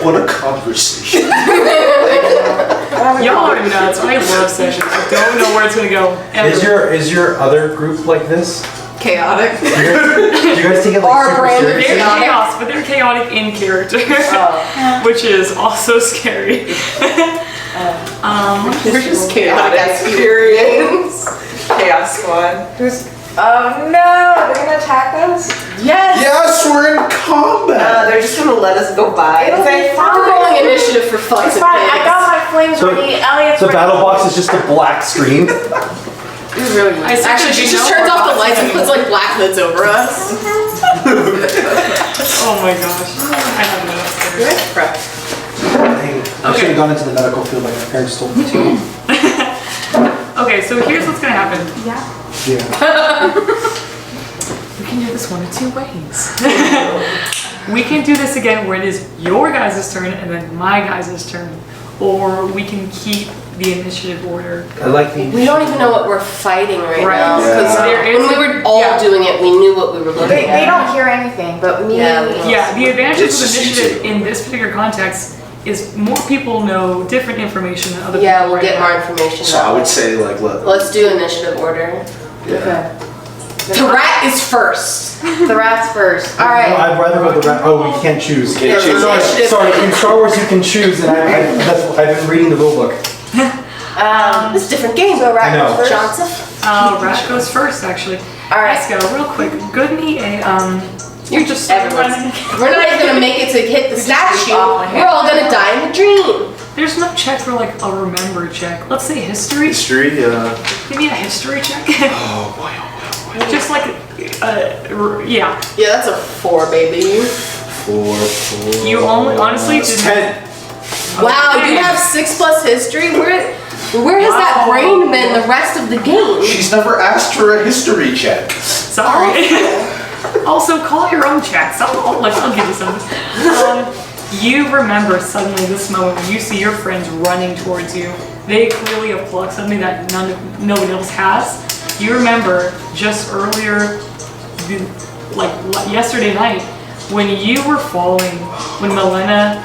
Speaker 4: What a conversation.
Speaker 2: Y'all are nuts. I love sessions. I don't know where it's gonna go. Ever.
Speaker 3: Is your other group like this?
Speaker 6: Chaotic.
Speaker 3: Do you guys take it like
Speaker 1: Our
Speaker 3: super
Speaker 1: brand of
Speaker 3: seriously?
Speaker 2: They're chaos, but they're chaotic in character, which is also scary.
Speaker 1: We're just chaotic experience.
Speaker 7: Chaos Squad.
Speaker 6: Oh no, they're gonna attack us?
Speaker 1: Yes.
Speaker 4: Yes, we're in combat.
Speaker 7: They're just gonna let us go by.
Speaker 6: It'll be
Speaker 1: We're
Speaker 6: fine.
Speaker 1: going initiative for fucks
Speaker 6: It's
Speaker 1: and
Speaker 6: fine, I
Speaker 1: pigs.
Speaker 6: got my flames
Speaker 3: So-
Speaker 6: ready. Elliot's
Speaker 3: The
Speaker 6: ready.
Speaker 3: battle box is just a black screen.
Speaker 2: I
Speaker 1: Actually, she just turns off the lights and puts like black hoods over us.
Speaker 2: Oh my gosh. I have no upstairs.
Speaker 3: Dang, I should have gone into the medical field like my parents told me to.
Speaker 2: Okay, so here's what's gonna happen.
Speaker 3: Yeah.
Speaker 2: We can do this one of two ways. We can do this again where it is your guys' turn and then my guys' turn. Or we can keep the initiative order.
Speaker 3: I like the.
Speaker 1: We don't even know what we're fighting right
Speaker 2: Right.
Speaker 1: now. Because
Speaker 2: Yeah.
Speaker 1: when we were all doing it, we knew what we were looking
Speaker 6: They
Speaker 1: at.
Speaker 6: don't hear anything, but me.
Speaker 1: Yeah, we-
Speaker 2: Yeah, the advantage
Speaker 4: It's
Speaker 2: of
Speaker 4: just you
Speaker 2: initiative
Speaker 4: two.
Speaker 2: in this particular context is more people know different information than other
Speaker 1: Yeah,
Speaker 2: people
Speaker 1: we'll
Speaker 2: right
Speaker 1: get
Speaker 2: now.
Speaker 1: more information.
Speaker 4: So I would say like
Speaker 1: Let's do initiative order.
Speaker 4: yeah.
Speaker 1: The rat is first.
Speaker 6: The rat's first.
Speaker 1: All right.
Speaker 3: I'd rather go the rat. Oh, we can't choose.
Speaker 1: Yeah,
Speaker 4: choose.
Speaker 3: Sorry, in Star Wars you can choose, and I've been reading the rule book.
Speaker 1: It's a different game.
Speaker 6: So rat
Speaker 3: I know.
Speaker 6: goes first.
Speaker 1: Johnson.
Speaker 2: Rat goes first, actually.
Speaker 6: All right.
Speaker 2: Let's go real quick. Good me a
Speaker 1: You're just
Speaker 2: everyone's-
Speaker 1: We're not even gonna make it to hit the statue.
Speaker 6: off my
Speaker 1: We're all gonna die in a dream.
Speaker 2: There's no check for like a remember check. Let's say history.
Speaker 4: History,
Speaker 2: Give me a history check.
Speaker 4: oh boy, oh boy,
Speaker 2: Just like, yeah.
Speaker 1: Yeah, that's a 4, baby.
Speaker 4: 4.
Speaker 2: You only honestly
Speaker 4: That's
Speaker 2: didn't.
Speaker 4: 10.
Speaker 1: Wow, you have 6 plus history. Where has that brain been the rest of the game?
Speaker 4: She's never asked for a history check.
Speaker 2: Sorry. Also, call your own checks. I'll give you some. You remember suddenly this moment when you see your friends running towards you. They clearly have plucked something that nobody else has. You remember just earlier, like yesterday night, when you were falling, when Melena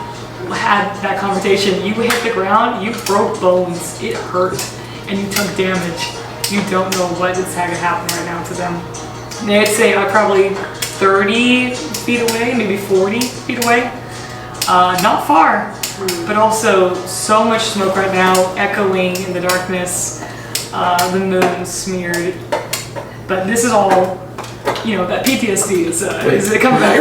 Speaker 2: had that confrontation, you hit the ground, you broke bones, it hurt, and you took damage. You don't know what is happening right now to them. They'd say probably 30 feet away, maybe 40 feet away. Not far, but also so much smoke right now, echoing in the darkness, the moon smeared. But this is all, that PTSD is coming back.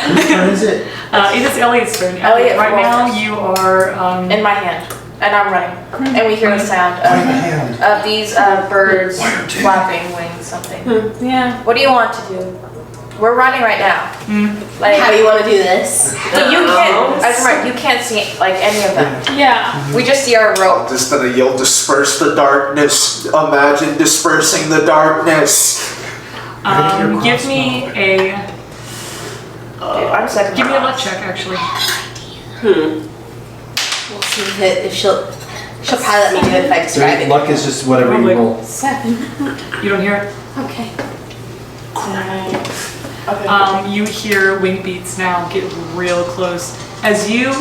Speaker 3: Whose turn is it?
Speaker 2: It is Elliot's turn.
Speaker 6: Elliot,
Speaker 2: right
Speaker 6: roll
Speaker 2: now
Speaker 6: first.
Speaker 2: you are,
Speaker 6: In my hand. And I'm running. And we hear the sound
Speaker 3: My hand.
Speaker 6: of these birds flapping wings, something.
Speaker 2: yeah.
Speaker 6: What do you want to do? We're running right now. Like,
Speaker 1: How do you want to do this?
Speaker 6: but you can't. I was right. You can't see like any of them.
Speaker 2: Yeah.
Speaker 6: We just see our rope.
Speaker 4: Just that you'll disperse the darkness. Imagine dispersing the darkness.
Speaker 2: Give me a,
Speaker 6: I'm second.
Speaker 2: give me a luck check actually.
Speaker 1: We'll see if she'll pilot me good if I describe it.
Speaker 3: Luck is just whatever you
Speaker 2: Probably.
Speaker 3: roll.
Speaker 1: 7.
Speaker 2: You don't hear it?
Speaker 1: Okay.
Speaker 2: You hear wing beats now get real close. As you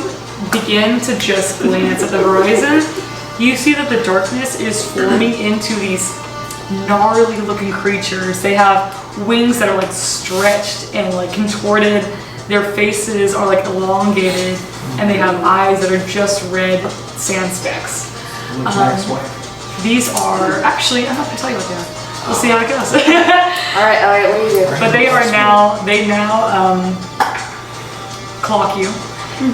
Speaker 2: begin to just glance at the horizon, you see that the darkness is forming into these gnarly looking creatures. They have wings that are like stretched and like contorted. Their faces are like elongated and they have eyes that are just red sand specks.
Speaker 3: What's my ex-wife?
Speaker 2: These are actually, I'm not gonna tell you what they are. We'll see how it goes.
Speaker 6: Alright, what do you do?
Speaker 2: But they now clock you,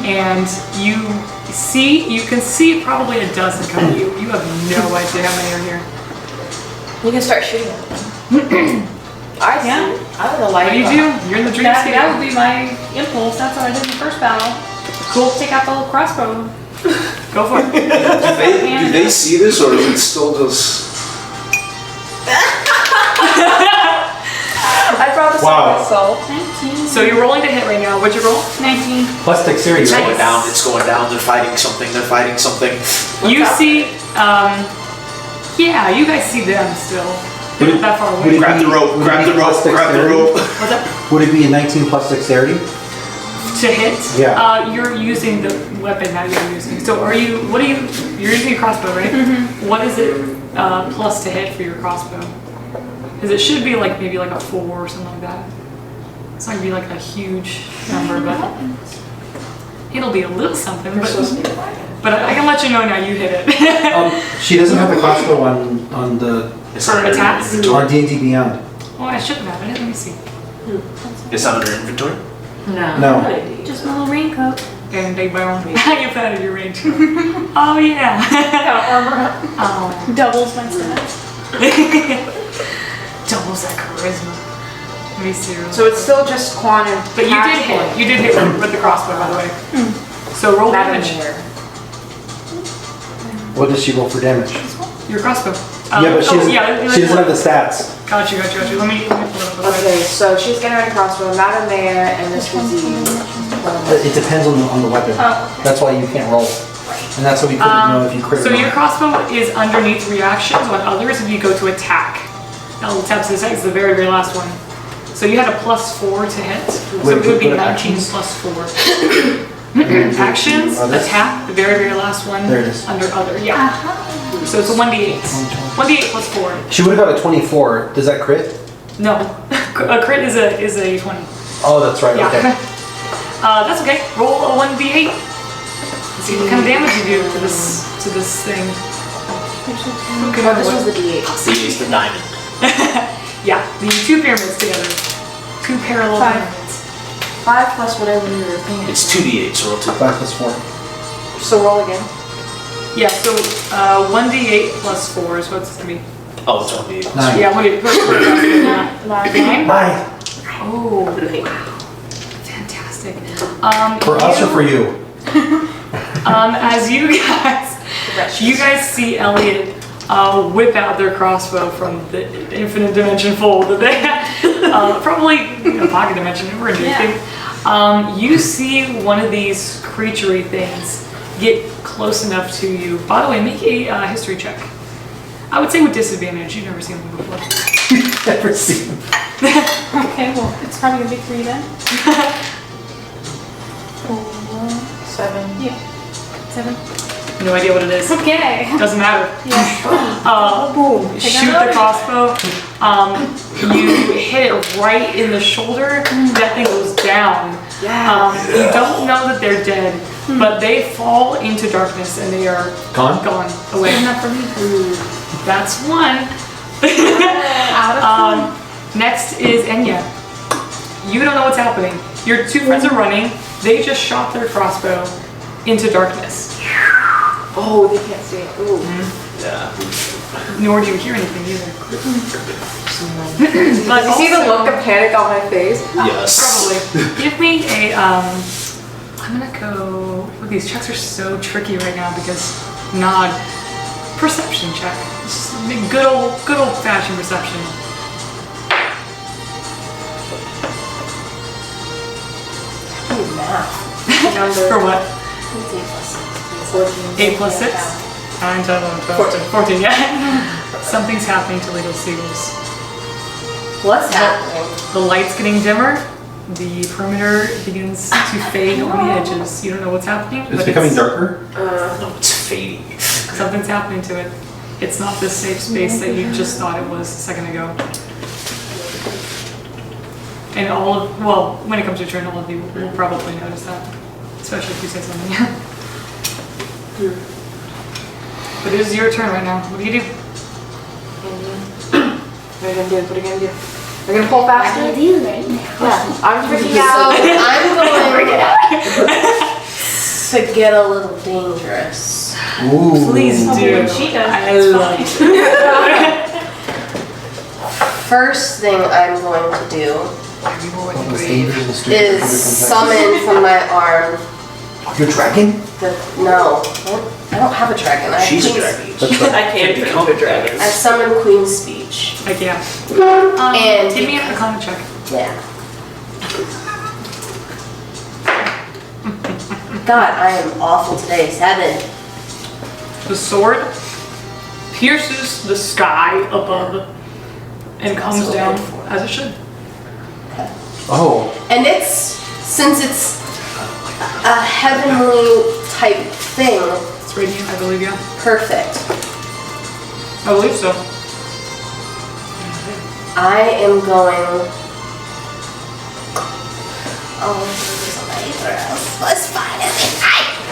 Speaker 2: and you can see probably a dozen come at you. You have no idea how many are here.
Speaker 6: You can start shooting at them. I see.
Speaker 2: Yeah.
Speaker 6: I would have liked
Speaker 2: What do you do? You're in the dream
Speaker 5: That,
Speaker 2: state.
Speaker 5: that would be my impulse. That's what I did in the first battle.
Speaker 2: Cool.
Speaker 5: Take out the little crossbow.
Speaker 2: Go for it.
Speaker 4: Do they see this or is it still just...
Speaker 6: I brought this
Speaker 3: Wow.
Speaker 6: on myself.
Speaker 5: 19.
Speaker 2: So you're rolling to hit right now. What'd you roll?
Speaker 5: 19.
Speaker 3: Plus dexterity.
Speaker 4: It's
Speaker 3: right?
Speaker 4: going down, it's going down, they're fighting something, they're fighting something.
Speaker 2: You see, yeah, you guys see them still. They're not that far
Speaker 3: would
Speaker 2: away.
Speaker 3: it
Speaker 4: Grab the
Speaker 3: be-
Speaker 4: rope,
Speaker 3: would it
Speaker 4: grab
Speaker 3: be
Speaker 4: the rope,
Speaker 3: plus
Speaker 4: grab the
Speaker 3: dexterity?
Speaker 4: rope.
Speaker 2: What's up?
Speaker 3: Would it be a 19 plus dexterity?
Speaker 2: To hit?
Speaker 3: Yeah.
Speaker 2: You're using the weapon that you're using. So are you, what are you, you're using a crossbow, right? Mm-hmm. What is it plus to hit for your crossbow? Because it should be like maybe like a 4 or something like that. It's not gonna be like a huge number, but it'll be a little something. But I can let you know now you hit it.
Speaker 3: She doesn't have the crossbow on the
Speaker 4: It's
Speaker 2: For
Speaker 4: under
Speaker 2: attacks?
Speaker 4: inventory.
Speaker 3: on D&D Beyond.
Speaker 2: Oh, I should have it. Let me see.
Speaker 4: It's not under inventory?
Speaker 3: No.
Speaker 5: Just my little raincoat.
Speaker 2: And they bound me. You found it, your range. Oh yeah.
Speaker 5: Got armor up.
Speaker 2: Oh.
Speaker 5: Doubles my stats.
Speaker 2: Doubles that charisma. Let me see.
Speaker 6: So it's still just quantum.
Speaker 2: But you did hit. You did hit with the crossbow, by the way. So roll damage.
Speaker 3: What does she roll for damage?
Speaker 2: Your crossbow.
Speaker 3: Yeah, but she doesn't have the stats.
Speaker 2: Got you. Let me pull it up.
Speaker 6: Okay, so she's getting ready to crossbow, Madame Mayor, and this disease.
Speaker 3: It depends on the weapon. That's why you can't roll. And that's why we couldn't know if you crit or
Speaker 2: So your
Speaker 3: not.
Speaker 2: crossbow is underneath reactions on others if you go to attack. Now the tab says it's the very, very last one. So you had a +4 to hit. So
Speaker 3: Wait,
Speaker 2: it would be
Speaker 3: what
Speaker 2: 19
Speaker 3: actions?
Speaker 2: plus 4. Actions,
Speaker 3: Other?
Speaker 2: attack, the very, very last one.
Speaker 3: There it is.
Speaker 2: Under other, yeah. So it's a 1d8. 1d8 plus 4.
Speaker 3: She would have got a 24. Does that crit?
Speaker 2: No, a crit is a 20.
Speaker 3: Oh, that's right.
Speaker 2: Yeah.
Speaker 3: Okay.
Speaker 2: That's okay. Roll a 1d8. Let's see what kind of damage you do to this thing. Okay,
Speaker 6: Oh, this was the D8.
Speaker 4: See, it's the diamond.
Speaker 2: Yeah, the 2 pyramids together. 2 parallel
Speaker 5: 5.
Speaker 2: pyramids.
Speaker 6: 5 plus whatever you were paying.
Speaker 4: It's 2d8, so roll 2.
Speaker 3: 5 plus 4.
Speaker 6: So roll again.
Speaker 2: Yeah, so 1d8 plus 4 is what's it gonna be?
Speaker 4: Oh, it's 1d8.
Speaker 3: 9.
Speaker 2: Yeah, what do you? 9.
Speaker 3: 9.
Speaker 2: Oh, fantastic.
Speaker 3: For us or for you?
Speaker 2: As you guys see Elliot whip out their crossbow from the infinite dimension fold that they had, probably pocket dimension, we're in anything. You see one of these creaturey things get close enough to you. By the way, make a history check. I would say with disadvantage. You've never seen them before.
Speaker 3: Never seen them.
Speaker 5: Okay, well, it's probably gonna be 3 then.
Speaker 6: 7.
Speaker 5: Yeah. 7.
Speaker 2: No idea what it is.
Speaker 5: Okay.
Speaker 2: Doesn't matter.
Speaker 6: Boom.
Speaker 2: Shoot the crossbow. You hit it right in the shoulder. That thing goes down. You don't know that they're dead, but they fall into darkness and they are
Speaker 3: Gone?
Speaker 2: away.
Speaker 5: Enough for me.
Speaker 2: That's one.
Speaker 5: Out of
Speaker 2: Next is Enya. You don't know what's happening. Your 2 friends are running. They just shot their crossbow into darkness.
Speaker 6: Oh, they can't see it. Ooh.
Speaker 4: Yeah.
Speaker 2: Nor do you hear anything either.
Speaker 6: Did you see the look of panic on my face?
Speaker 4: Yes.
Speaker 2: Probably. Give me a, I'm gonna go, these checks are so tricky right now because nod. Perception check. Just a good old fashioned perception.
Speaker 1: Ooh, math.
Speaker 2: For what?
Speaker 1: What's
Speaker 2: 8 plus 6? 9, 10, 11, 12, 14, yeah. Something's happening to little seagulls.
Speaker 1: What's happening?
Speaker 2: The light's getting dimmer. The perimeter begins to fade on the edges. You don't know what's happening.
Speaker 3: It's
Speaker 2: but
Speaker 3: becoming darker?
Speaker 4: No, it's fading.
Speaker 2: Something's happening to it. It's not the safe space that you just thought it was a second ago. And when it comes to your turn, all of you will probably notice that. Especially if you say something. But it is your turn right now. What do you do?
Speaker 6: What are you gonna do? What are you gonna do? We're gonna pull faster?
Speaker 1: What do you do right now?
Speaker 6: Yeah. I'm freaking
Speaker 1: So
Speaker 6: out.
Speaker 1: I'm going to get a little dangerous.
Speaker 3: Ooh.
Speaker 2: Please do.
Speaker 5: She does.
Speaker 2: I love it.
Speaker 1: first thing I'm going to do
Speaker 3: It's dangerous and stupid
Speaker 1: is
Speaker 3: to contact.
Speaker 1: summon from my arm
Speaker 3: Your dragon?
Speaker 1: no. I don't have a dragon. I have
Speaker 4: She's a
Speaker 1: Queen's
Speaker 4: dragon.
Speaker 1: Speech.
Speaker 3: That's right.
Speaker 7: I can't
Speaker 4: Become
Speaker 7: become a dragon.
Speaker 1: I summon Queen's Speech.
Speaker 2: Like, yeah.
Speaker 1: And-
Speaker 2: Give me a Arcana check.
Speaker 1: Yeah. God, I am awful today. 7.
Speaker 2: The sword pierces the sky above and comes
Speaker 1: also
Speaker 2: down
Speaker 1: good.
Speaker 2: as it should.
Speaker 3: Oh,
Speaker 1: And since it's a heavenly type thing,
Speaker 2: It's radiant, I believe, yeah.
Speaker 1: perfect.
Speaker 2: I believe so.
Speaker 1: I am going. Oh, this is my let's find it.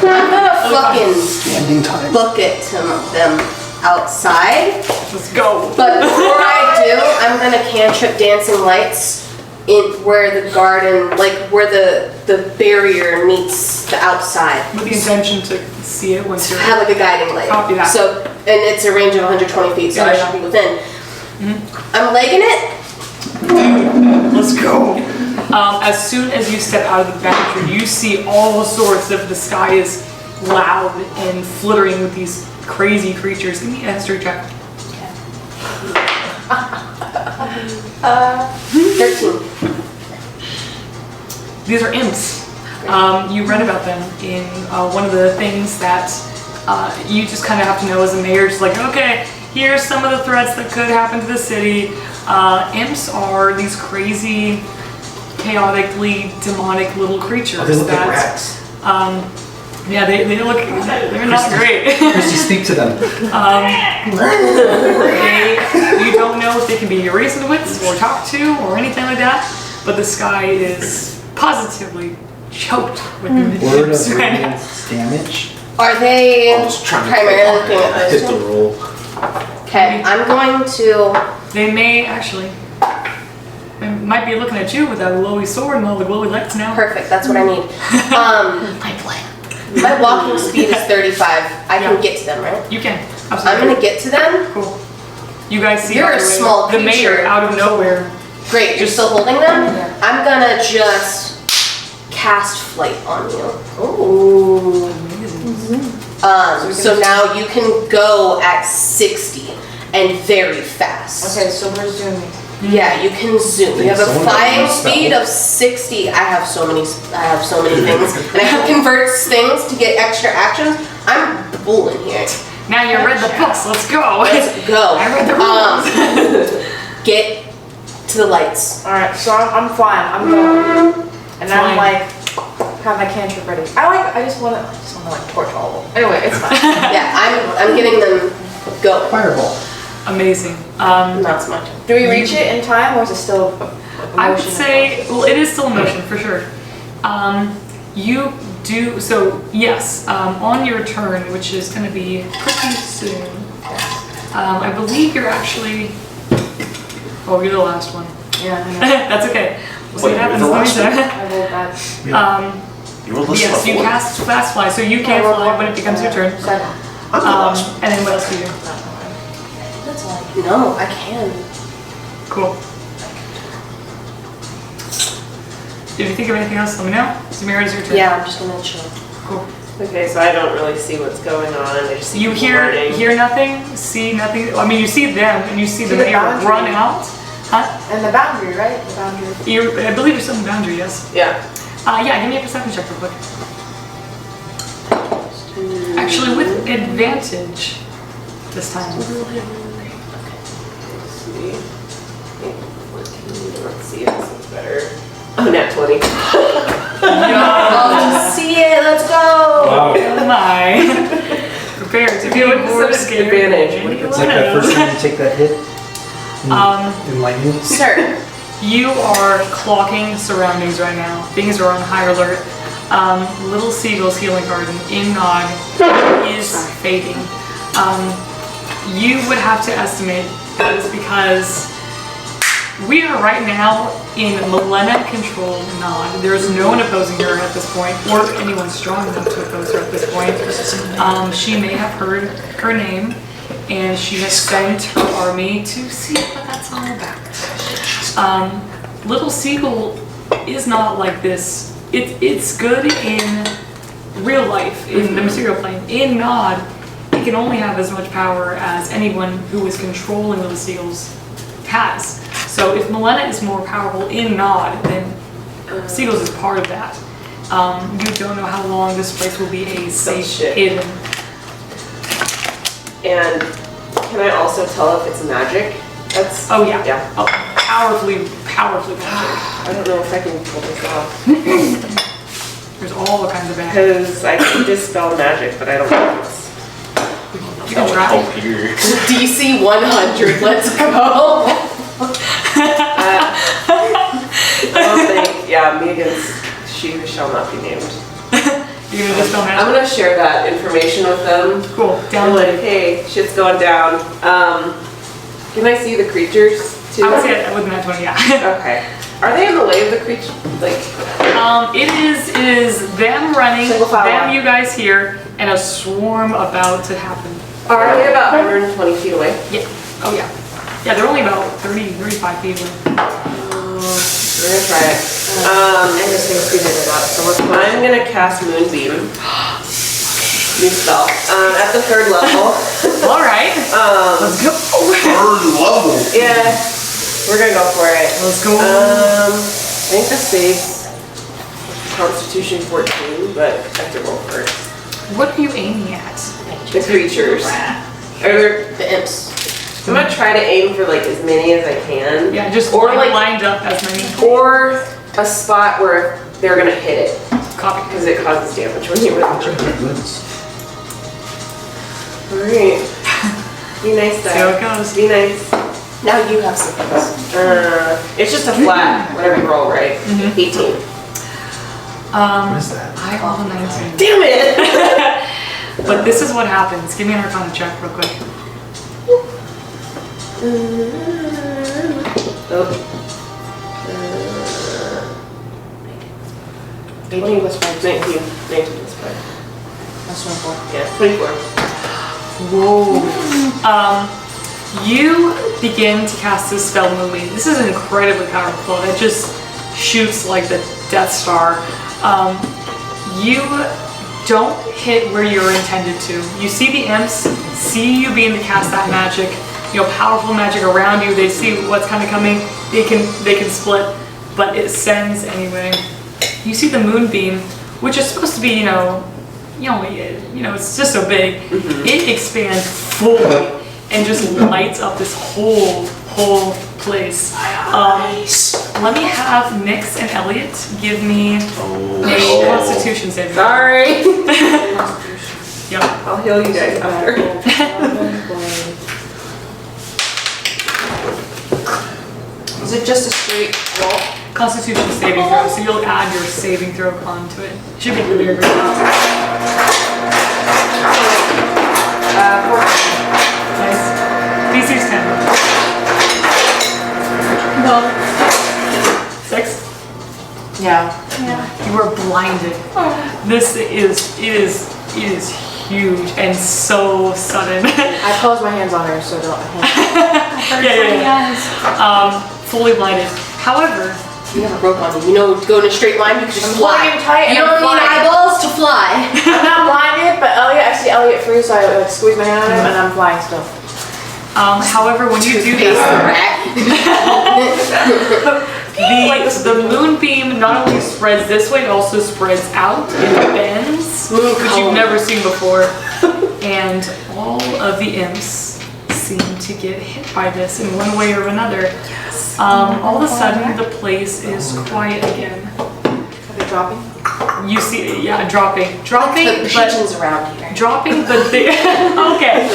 Speaker 1: I'm gonna fucking
Speaker 3: standing time.
Speaker 1: book it to them outside.
Speaker 2: Let's go.
Speaker 1: But before I do, I'm gonna cantrip dancing lights in where the garden, like where the barrier meets the outside.
Speaker 2: With the intention to see it once you're...
Speaker 1: Have like a guiding light.
Speaker 2: Copy that.
Speaker 1: So, and it's a range of 120 feet, so
Speaker 2: Yeah,
Speaker 1: I
Speaker 2: yeah.
Speaker 1: should be within. I'm legging it.
Speaker 2: Let's go. As soon as you step out of the boundary, you see all sorts of the sky is loud and flittering with these crazy creatures. Give me a history check.
Speaker 1: 13.
Speaker 2: These are imps. You read about them in one of the things that you just kind of have to know as a mayor. Just like, okay, here's some of the threats that could happen to the city. Imps are these crazy, chaotically demonic little creatures
Speaker 3: They look
Speaker 2: that
Speaker 3: like rats.
Speaker 2: yeah, they're not great.
Speaker 3: Christy, speak to them.
Speaker 2: You don't know if they can be reasoned with or talked to or anything like that, but the sky is positively choked with
Speaker 3: Word
Speaker 2: imps
Speaker 3: of
Speaker 2: right now.
Speaker 3: radiance damage.
Speaker 1: Are they
Speaker 4: I'm just trying to
Speaker 1: primarily looking at
Speaker 4: hit
Speaker 1: those
Speaker 4: the
Speaker 1: two?
Speaker 4: roll.
Speaker 1: Okay, I'm going to.
Speaker 2: They may actually. They might be looking at you with that glowy sword and all the glowy lights now.
Speaker 1: Perfect, that's what I need.
Speaker 7: My plan.
Speaker 1: My walking speed is 35. I can get to them, right?
Speaker 2: You can.
Speaker 1: I'm
Speaker 2: Absolutely.
Speaker 1: gonna get to them.
Speaker 2: Cool. You guys see
Speaker 1: You're
Speaker 2: by
Speaker 1: a
Speaker 2: the way,
Speaker 1: small
Speaker 2: the mayor
Speaker 1: creature.
Speaker 2: out of nowhere.
Speaker 1: Great, you're still holding them? I'm gonna just cast flight on you. Ooh. So now you can go at 60 and very fast.
Speaker 6: Okay, so we're zooming.
Speaker 1: Yeah, you can zoom. You have a
Speaker 3: Someone
Speaker 1: flying
Speaker 3: got one
Speaker 1: speed
Speaker 3: spell.
Speaker 1: of 60. I have so many things, and I can convert things to get extra actions. I'm bulling here.
Speaker 2: Now you read the books. Let's go.
Speaker 1: Let's go.
Speaker 2: I read the rules.
Speaker 1: Get to the lights.
Speaker 6: Alright, so I'm flying. I'm going. And
Speaker 2: Flying.
Speaker 6: I'm like, have my cantrip ready. I just wanna like torch all of them. Anyway, it's fine.
Speaker 1: Yeah, I'm getting them going.
Speaker 3: Fireball.
Speaker 2: Amazing.
Speaker 1: Not so much.
Speaker 6: Do we reach it in time or is it still a
Speaker 2: I would
Speaker 6: motion?
Speaker 2: say, well, it is still in motion for sure. You do, so yes, on your turn, which is going to be pretty soon, I believe you're actually, oh, you're the last one.
Speaker 6: Yeah, I know.
Speaker 2: That's okay. We'll see
Speaker 4: Wait,
Speaker 2: what happens.
Speaker 4: you're the
Speaker 2: Let me
Speaker 4: last
Speaker 2: check.
Speaker 6: I rolled that.
Speaker 4: You were listening
Speaker 2: Yes, you
Speaker 4: before.
Speaker 2: cast fast fly, so you can't fly when it becomes your turn.
Speaker 6: 7.
Speaker 4: I'm the last one.
Speaker 2: And then what else do you do?
Speaker 1: That's all. No, I can.
Speaker 2: Cool. If you think of anything else, let me know. Samira, it's your turn.
Speaker 1: Yeah, I'm just gonna chill.
Speaker 2: Cool.
Speaker 7: Okay, so I don't really see what's going on. I just see
Speaker 2: You
Speaker 7: people
Speaker 2: hear
Speaker 7: running.
Speaker 2: nothing, see nothing. I mean, you see them, and you see the
Speaker 6: See the
Speaker 2: mayor
Speaker 6: boundary.
Speaker 2: run out. Huh?
Speaker 6: And the boundary, right? The boundary.
Speaker 2: I believe you're still in the boundary, yes.
Speaker 7: Yeah.
Speaker 2: Yeah, give me a perception check real quick. Actually, with advantage this time.
Speaker 7: Let's see. 14. Let's see if this one's better. Oh, nat 20.
Speaker 1: Love to see it. Let's go.
Speaker 3: Wow.
Speaker 2: Oh my. Prepare to be
Speaker 7: Doing
Speaker 2: more
Speaker 7: some
Speaker 2: scared.
Speaker 7: advantage.
Speaker 2: than
Speaker 3: It's like that first time you take that hit. In lightning.
Speaker 1: Sir.
Speaker 2: You are clocking surroundings right now. Things are on high alert. Little Seagull's healing garden in Nog is fading. You would have to estimate that is because we are right now in Melena controlled Nog. There's no one opposing her at this point, or anyone strong enough to oppose her at this point. She may have heard her name, and she has sent her army to see what that's all about. Little Seagull is not like this. It's good in real life, in the material plane. In Nod, it can only have as much power as anyone who is controlling Little Seagulls has. So if Melena is more powerful in Nod, then Seagulls is part of that. You don't know how long this place will be a safe haven.
Speaker 7: And can I also tell if it's magic? That's
Speaker 2: Oh yeah.
Speaker 7: Yeah.
Speaker 2: Oh, powerfully magic.
Speaker 7: I don't know if I can pull this off.
Speaker 2: There's all kinds of magic.
Speaker 7: Because I can dispel magic, but I don't know if it's.
Speaker 2: You can try.
Speaker 4: Oh, here.
Speaker 1: DC 100, let's go.
Speaker 7: I don't think. Yeah, Megan's. She who shall not be named.
Speaker 2: You're gonna dispel magic?
Speaker 7: I'm gonna share that information with them.
Speaker 2: Cool.
Speaker 7: I'm
Speaker 2: Download
Speaker 7: like, hey, shit's going down. Can I see the creatures too?
Speaker 2: I would say it with an 20, yeah.
Speaker 7: Okay. Are they in the way of the creature? Like.
Speaker 2: It is them running,
Speaker 6: Single file
Speaker 2: them
Speaker 6: line.
Speaker 2: you guys here, and a swarm about to happen.
Speaker 7: Are they about 120 feet away?
Speaker 2: Yeah. Oh yeah. Yeah, they're only about 35 feet away.
Speaker 7: We're gonna try it.
Speaker 6: And this thing's speeding it up, so what's mine?
Speaker 7: I'm gonna cast Moonbeam. New spell. At the 3rd level.
Speaker 2: All right. Let's go.
Speaker 4: Third level.
Speaker 7: Yeah. We're gonna go for it.
Speaker 2: Let's go.
Speaker 7: I think the save's Constitution 14, but I have to roll first.
Speaker 2: What are you aiming at?
Speaker 7: The creatures. Are there,
Speaker 1: The imps.
Speaker 7: I'm gonna try to aim for like as many as I can.
Speaker 2: Yeah, just
Speaker 7: Or like-
Speaker 2: lined up as many.
Speaker 7: Or a spot where they're gonna hit it.
Speaker 2: Copy.
Speaker 7: Because it causes damage when you hit it. Alright. Be nice,
Speaker 2: See how it
Speaker 7: Dad.
Speaker 2: goes.
Speaker 7: Be nice.
Speaker 1: Now you have some things.
Speaker 7: It's just a flat, whatever you roll, right? 18.
Speaker 3: What is that?
Speaker 2: I rolled a 19.
Speaker 7: Damn it!
Speaker 2: But this is what happens. Give me an Arcana check real quick.
Speaker 7: Oh. 18 plus 5. 19. 19 plus 5.
Speaker 6: That's 24.
Speaker 7: Yeah, 24.
Speaker 2: Whoa. You begin to cast this spell, Moonbeam. This is incredibly powerful. It just shoots like the Death Star. You don't hit where you're intended to. You see the imps, see you begin to cast that magic, powerful magic around you. They see what's kind of coming. They can split, but it sends anyway. You see the Moonbeam, which is supposed to be, it's just so big. It expands fully and just lights up this whole place. Let me have Nyx and Elliot give me a Constitution saving.
Speaker 7: Sorry.
Speaker 2: Yep.
Speaker 7: I'll heal you guys after.
Speaker 6: Is it just a straight roll?
Speaker 2: Constitution saving throw, so you'll add your saving throw onto it. Should be really good.
Speaker 6: 14.
Speaker 2: Nice. DC's 10.
Speaker 6: No.
Speaker 2: 6.
Speaker 6: Yeah.
Speaker 2: You are blinded. This is huge and so sudden.
Speaker 6: I close my hands on her so don't.
Speaker 2: Yeah. Fully blinded. However,
Speaker 1: You have a rope on you. Go in a straight line, you can just fly.
Speaker 6: holding tight
Speaker 1: You
Speaker 6: and
Speaker 1: don't need
Speaker 6: flying.
Speaker 1: eyeballs to fly.
Speaker 6: I'm not blinded, but I see Elliot free, so I squeeze my hand on him and I'm flying still.
Speaker 2: however, when you do
Speaker 1: Face the
Speaker 2: that,
Speaker 1: rat.
Speaker 2: the moonbeam not only spreads this way, it also spreads out and bends,
Speaker 1: Moon
Speaker 2: which
Speaker 1: color.
Speaker 2: you've never seen before. And all of the imps seem to get hit by this in one way or another. All of a sudden, the place is quiet again.
Speaker 6: Are they dropping?
Speaker 2: You see, yeah, dropping,
Speaker 1: The
Speaker 2: but
Speaker 1: pigeons around here.
Speaker 2: dropping, but they okay,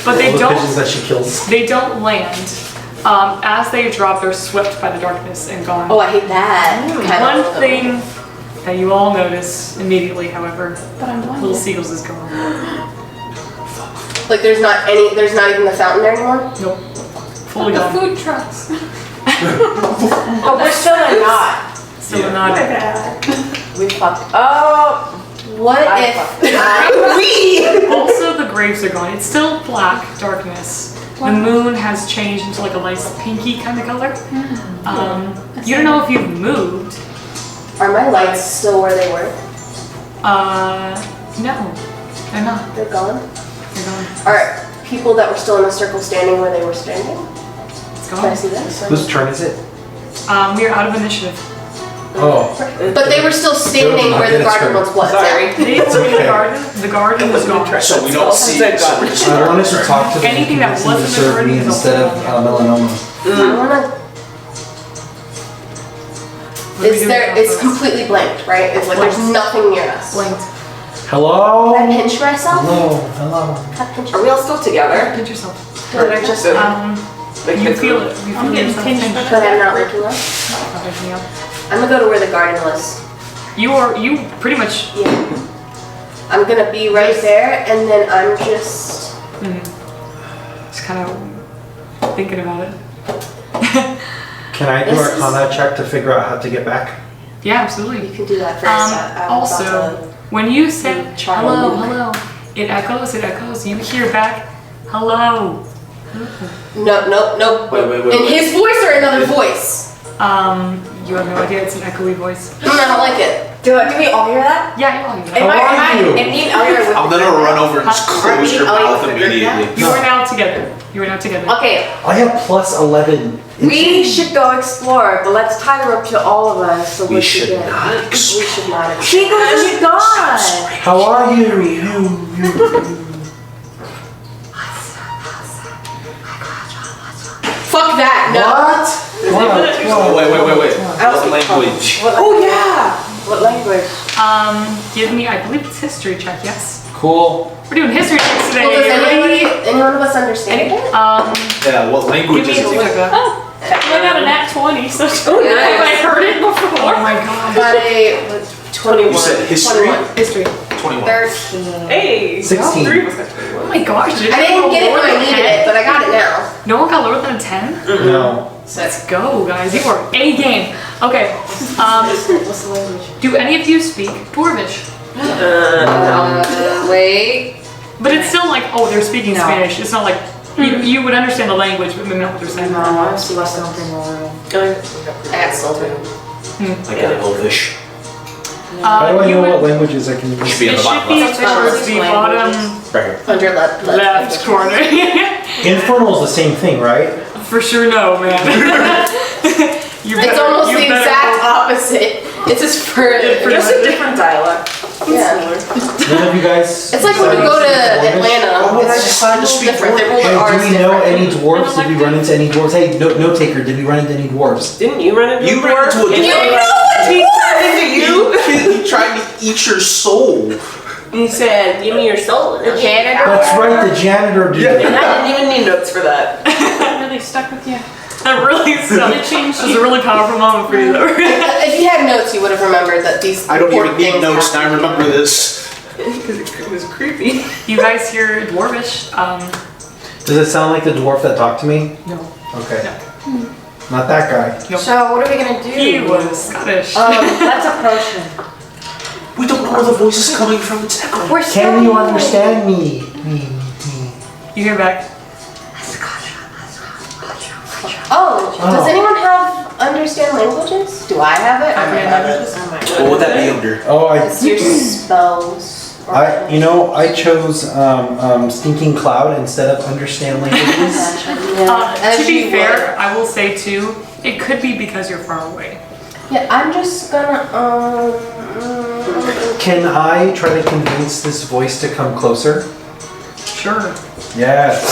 Speaker 2: but they
Speaker 3: All the
Speaker 2: don't.
Speaker 3: pigeons that she kills.
Speaker 2: They don't land. As they drop, they're swept by the darkness and gone.
Speaker 1: Oh, I hate that.
Speaker 2: One thing that you all notice immediately, however, Little Seagulls is gone.
Speaker 1: Like there's not even the fountain there anymore?
Speaker 2: Nope. Fully gone.
Speaker 5: Food trucks.
Speaker 6: Oh, we're still in knot.
Speaker 2: Still not.
Speaker 6: We fucked. Oh!
Speaker 1: What
Speaker 6: I
Speaker 1: if
Speaker 6: fucked.
Speaker 1: we?
Speaker 2: Also, the graves are gone. It's still black darkness, The moon has changed into like a nice pinky kind of color. You don't know if you've moved.
Speaker 1: Are my lights still where they were?
Speaker 2: No, they're not.
Speaker 1: They're gone?
Speaker 2: They're gone.
Speaker 1: Are people that were still in the circle standing where they were standing?
Speaker 2: It's
Speaker 1: Can I
Speaker 2: gone.
Speaker 1: see this?
Speaker 3: Whose turn is it?
Speaker 2: We are out of initiative.
Speaker 3: Oh,
Speaker 1: But they were still standing where the garden once was.
Speaker 7: Sorry.
Speaker 2: They didn't see the garden. The garden was gone.
Speaker 4: So we don't see. So we're just
Speaker 3: I wanted to talk to the
Speaker 2: Anything that
Speaker 3: people who
Speaker 2: wasn't
Speaker 3: serve
Speaker 2: already
Speaker 3: me
Speaker 2: is a
Speaker 3: instead of
Speaker 2: whole-
Speaker 3: melanoma.
Speaker 1: I wanna.
Speaker 2: What are we
Speaker 1: Is
Speaker 2: doing
Speaker 1: there?
Speaker 2: about
Speaker 1: It's
Speaker 2: this?
Speaker 1: completely blanked, right? It's like there's
Speaker 2: Blanked.
Speaker 1: nothing near us.
Speaker 2: Blinked.
Speaker 3: Hello?
Speaker 1: Can I pinch myself?
Speaker 3: Hello, hello.
Speaker 1: Can I pinch
Speaker 7: Are we all still together?
Speaker 2: Pinch yourself.
Speaker 1: Or just,
Speaker 7: So,
Speaker 2: You feel it. You feel yourself pinched.
Speaker 1: but I'm not waking up.
Speaker 2: Not waking up.
Speaker 1: I'm gonna go to where the garden was.
Speaker 2: You pretty much.
Speaker 1: Yeah. I'm gonna be right there, and then I'm just.
Speaker 2: Just kind of thinking about it.
Speaker 3: Can I do
Speaker 1: This
Speaker 3: a
Speaker 1: is-
Speaker 3: combat check to figure out how to get back?
Speaker 2: Yeah, absolutely.
Speaker 1: You can do that first. I'm
Speaker 2: Also,
Speaker 1: about
Speaker 2: when you said
Speaker 1: try
Speaker 2: hello,
Speaker 1: and-
Speaker 2: hello, it echoes. You hear back, hello.
Speaker 1: to. No.
Speaker 4: Wait.
Speaker 1: In his voice or another voice?
Speaker 2: You have no idea. It's an echoey voice.
Speaker 1: I don't like it.
Speaker 6: Do we all hear that?
Speaker 2: Yeah, you all hear
Speaker 6: Am
Speaker 2: that.
Speaker 6: I,
Speaker 3: are you?
Speaker 6: and me and Elliot are with
Speaker 4: I'm
Speaker 6: the
Speaker 4: gonna
Speaker 6: group
Speaker 4: run
Speaker 6: now?
Speaker 4: over and just
Speaker 6: Are
Speaker 4: close
Speaker 6: me
Speaker 4: your
Speaker 6: and Elliot
Speaker 4: mouth
Speaker 6: with the group now?
Speaker 4: immediately.
Speaker 2: You are now together. You are now together.
Speaker 6: Okay,
Speaker 3: I have plus 11.
Speaker 6: we should go explore, but let's tie the rope to all of us so
Speaker 4: We
Speaker 6: we
Speaker 4: should
Speaker 6: get.
Speaker 4: not
Speaker 1: We should not have.
Speaker 6: She goes, she's gone.
Speaker 3: How are you? You.
Speaker 1: Fuck that. No.
Speaker 3: What?
Speaker 4: Wait. What language?
Speaker 6: Oh yeah. What language?
Speaker 2: Give me. I believe it's history check. Yes.
Speaker 3: Cool.
Speaker 2: We're doing history checks today.
Speaker 1: Well, does
Speaker 2: everybody.
Speaker 1: any one of us understand it?
Speaker 4: Yeah, what language
Speaker 2: Give
Speaker 4: is
Speaker 2: me a
Speaker 4: it?
Speaker 2: history check. I got a nat 20, so
Speaker 7: nice.
Speaker 2: have I heard it before? Oh my god.
Speaker 1: Got a 21.
Speaker 4: You said history?
Speaker 1: 21.
Speaker 2: History.
Speaker 4: 21.
Speaker 6: 13.
Speaker 7: Hey.
Speaker 3: 16.
Speaker 7: Three of us got 21.
Speaker 2: Oh my gosh.
Speaker 1: I didn't get it when I needed it, but I got it now.
Speaker 2: No one got lower than a 10?
Speaker 3: No.
Speaker 2: Let's go, guys. You are A game. Okay.
Speaker 6: What's the language?
Speaker 2: Do any of you speak Dwarvish?
Speaker 1: Wait.
Speaker 2: But it's still like, oh, they're speaking
Speaker 6: No.
Speaker 2: Spanish. It's not like you would understand the language, but maybe not what they're saying.
Speaker 6: No, I'm Celeste Memorial.
Speaker 1: I got Sultan.
Speaker 4: I got Elvish.
Speaker 3: How do I
Speaker 2: you
Speaker 3: know
Speaker 2: would-
Speaker 3: what languages I can
Speaker 4: Should
Speaker 3: use?
Speaker 4: be on
Speaker 2: It
Speaker 4: the
Speaker 2: should
Speaker 4: bottom
Speaker 2: be
Speaker 4: left.
Speaker 2: towards the bottom
Speaker 4: Right here.
Speaker 1: Under left.
Speaker 2: left corner.
Speaker 3: Infernal's the same thing, right?
Speaker 2: For sure, no, man. You
Speaker 1: It's
Speaker 2: better-
Speaker 1: almost
Speaker 2: you
Speaker 1: the
Speaker 2: better-
Speaker 1: exact opposite. It's just further.
Speaker 7: Just a different dialect.
Speaker 1: Yeah.
Speaker 3: None of you guys.
Speaker 1: It's like when you go to Atlanta.
Speaker 4: Well, I
Speaker 1: It's
Speaker 4: decided to
Speaker 1: just
Speaker 4: speak
Speaker 1: different. They're
Speaker 4: Dwarvish.
Speaker 1: both
Speaker 3: Hey,
Speaker 1: ours
Speaker 3: do we know
Speaker 1: different.
Speaker 3: any dwarves? Did we run into any dwarves? Hey, note taker, did we run into any dwarves?
Speaker 7: Didn't you run into
Speaker 4: You
Speaker 7: a
Speaker 4: ran
Speaker 7: dwarf?
Speaker 4: into a
Speaker 7: You
Speaker 4: dwarf.
Speaker 7: He turned into you.
Speaker 4: He tried to eat your soul.
Speaker 7: He said, "Give me your soul."
Speaker 6: The janitor?
Speaker 3: That's right, the janitor dude.
Speaker 7: And I didn't even need notes for that.
Speaker 5: That really stuck with you.
Speaker 2: That really sucked.
Speaker 5: It changed
Speaker 2: That was a really powerful moment for you, though.
Speaker 1: If you had notes, you would have remembered that these.
Speaker 4: I don't even
Speaker 1: important
Speaker 4: need
Speaker 1: things
Speaker 4: notes, and I
Speaker 1: happened.
Speaker 4: remember this.
Speaker 7: Because it was creepy.
Speaker 2: You guys hear Dwarvish?
Speaker 3: Does it sound like the dwarf that talked to me?
Speaker 2: No.
Speaker 3: Okay. Not that guy.
Speaker 6: So what are we gonna do?
Speaker 2: He was Scottish.
Speaker 6: Let's approach him.
Speaker 4: We don't know where the voice is coming from. It's echoing.
Speaker 6: We're
Speaker 3: Can you
Speaker 6: stuck.
Speaker 3: understand me?
Speaker 2: You hear back.
Speaker 1: Oh, does anyone have understand languages? Do I have it? I might have it.
Speaker 4: What would that be under?
Speaker 3: Oh,
Speaker 1: It's your spells.
Speaker 3: I chose Stinking Cloud instead of understand languages.
Speaker 1: As
Speaker 2: To be
Speaker 1: you
Speaker 2: fair,
Speaker 1: would.
Speaker 2: I will say too, it could be because you're far away.
Speaker 1: Yeah, I'm just gonna
Speaker 3: Can I try to convince this voice to come closer?
Speaker 2: Sure.
Speaker 3: Yes.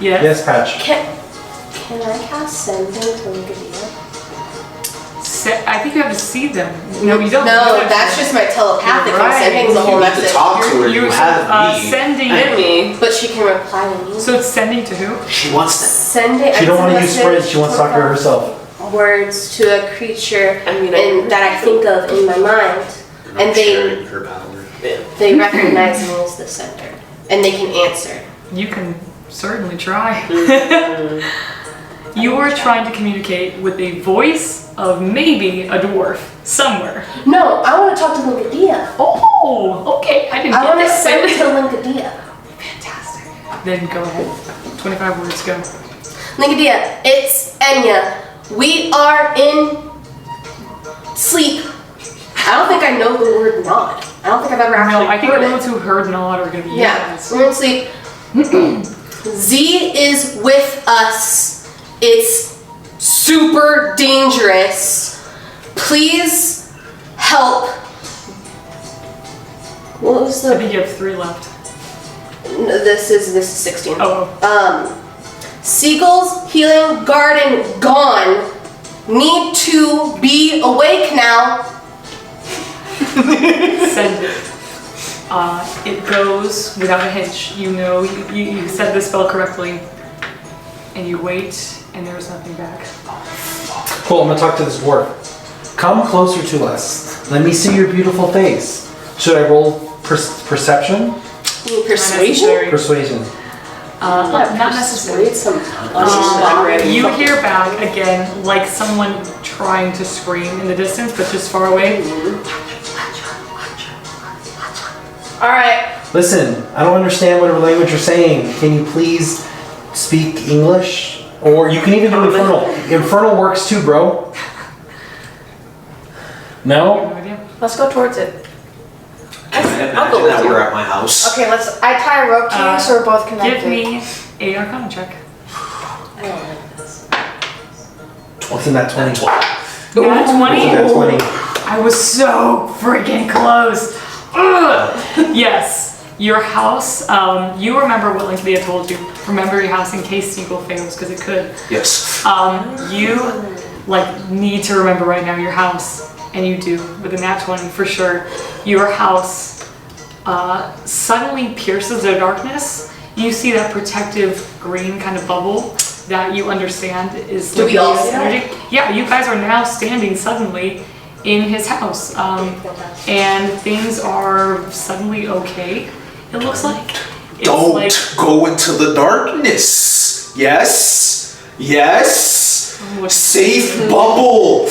Speaker 2: Yes.
Speaker 3: Yes, Patch.
Speaker 1: Can I cast sending to Ligadia?
Speaker 2: I think you have to see them. No, you don't.
Speaker 1: No,
Speaker 2: You have
Speaker 1: that's
Speaker 2: to-
Speaker 1: just my telepathic.
Speaker 2: You're right.
Speaker 1: Sending's the whole
Speaker 4: You need to
Speaker 1: message.
Speaker 4: talk to her. You
Speaker 2: You're
Speaker 4: have me.
Speaker 2: sending
Speaker 7: And
Speaker 2: it.
Speaker 7: me.
Speaker 1: But she can reply to me.
Speaker 2: So it's sending to who?
Speaker 4: She wants to.
Speaker 1: Sending.
Speaker 3: She don't want to use spreads, she wants to talk to her herself.
Speaker 1: Words to a creature
Speaker 7: I mean,
Speaker 1: and that I think of in my mind, and
Speaker 4: sharing her power.
Speaker 1: they recognize me as the sender, and they can answer.
Speaker 2: You can certainly try. You are trying to communicate with a voice of maybe a dwarf somewhere.
Speaker 1: No, I want to talk to Ligadia.
Speaker 2: Oh, okay. I didn't
Speaker 1: I
Speaker 2: get
Speaker 1: want to
Speaker 2: that.
Speaker 1: send to Ligadia.
Speaker 2: Then go ahead. 25 words, go.
Speaker 1: Linkadia, it's Enya. We are in sleep. I don't think I know the word nod. I don't think I've ever actually
Speaker 2: No, I think
Speaker 1: heard
Speaker 2: the
Speaker 1: it.
Speaker 2: ones who heard nod are gonna be you
Speaker 1: Yeah,
Speaker 2: guys.
Speaker 1: we're in sleep. Z is with us. It's super dangerous. Please help. What was
Speaker 2: I
Speaker 1: the?
Speaker 2: think you have 3 left.
Speaker 1: No, this is 16.
Speaker 2: Oh,
Speaker 1: Seagull's healing garden gone. Need to be awake now.
Speaker 2: send it. It goes without a hitch. You know, you said the spell correctly. And you wait, and there's nothing back.
Speaker 3: Cool, I'm gonna talk to this dwarf. Come closer to us. Let me see your beautiful face. Should I roll perception?
Speaker 1: Persuasion?
Speaker 3: Persuasion.
Speaker 2: Not necessarily. You hear back again, like someone trying to scream in the distance, but just far away.
Speaker 1: Alright.
Speaker 3: Listen, I don't understand whatever language you're saying. Can you please speak English? Or you can even do Infernal. Infernal works too, bro. No?
Speaker 2: No idea.
Speaker 6: Let's go towards it.
Speaker 4: Can I
Speaker 1: I'll go
Speaker 4: imagine
Speaker 1: with
Speaker 4: that
Speaker 1: you.
Speaker 4: we're at my house?
Speaker 6: Okay, I tie a rope to you so we're both connected.
Speaker 2: Give me a Arcana check.
Speaker 3: What's in that 20?
Speaker 2: Nat 20?
Speaker 3: What's in that 20?
Speaker 2: I was so freaking close. Ugh. Yes, your house. You remember what Linkley had told you. Remember your house in case Sneakle fails, because it could.
Speaker 4: Yes.
Speaker 2: You need to remember right now your house, and you do with a nat 20 for sure. Your house suddenly pierces the darkness. You see that protective green kind of bubble that you understand is.
Speaker 1: Do we all see
Speaker 2: energy. Yeah, you guys are now standing suddenly in his house, and things are suddenly okay. It looks like. It's
Speaker 4: Don't
Speaker 2: like,
Speaker 4: go into the darkness. Yes. Yes. Safe bubble.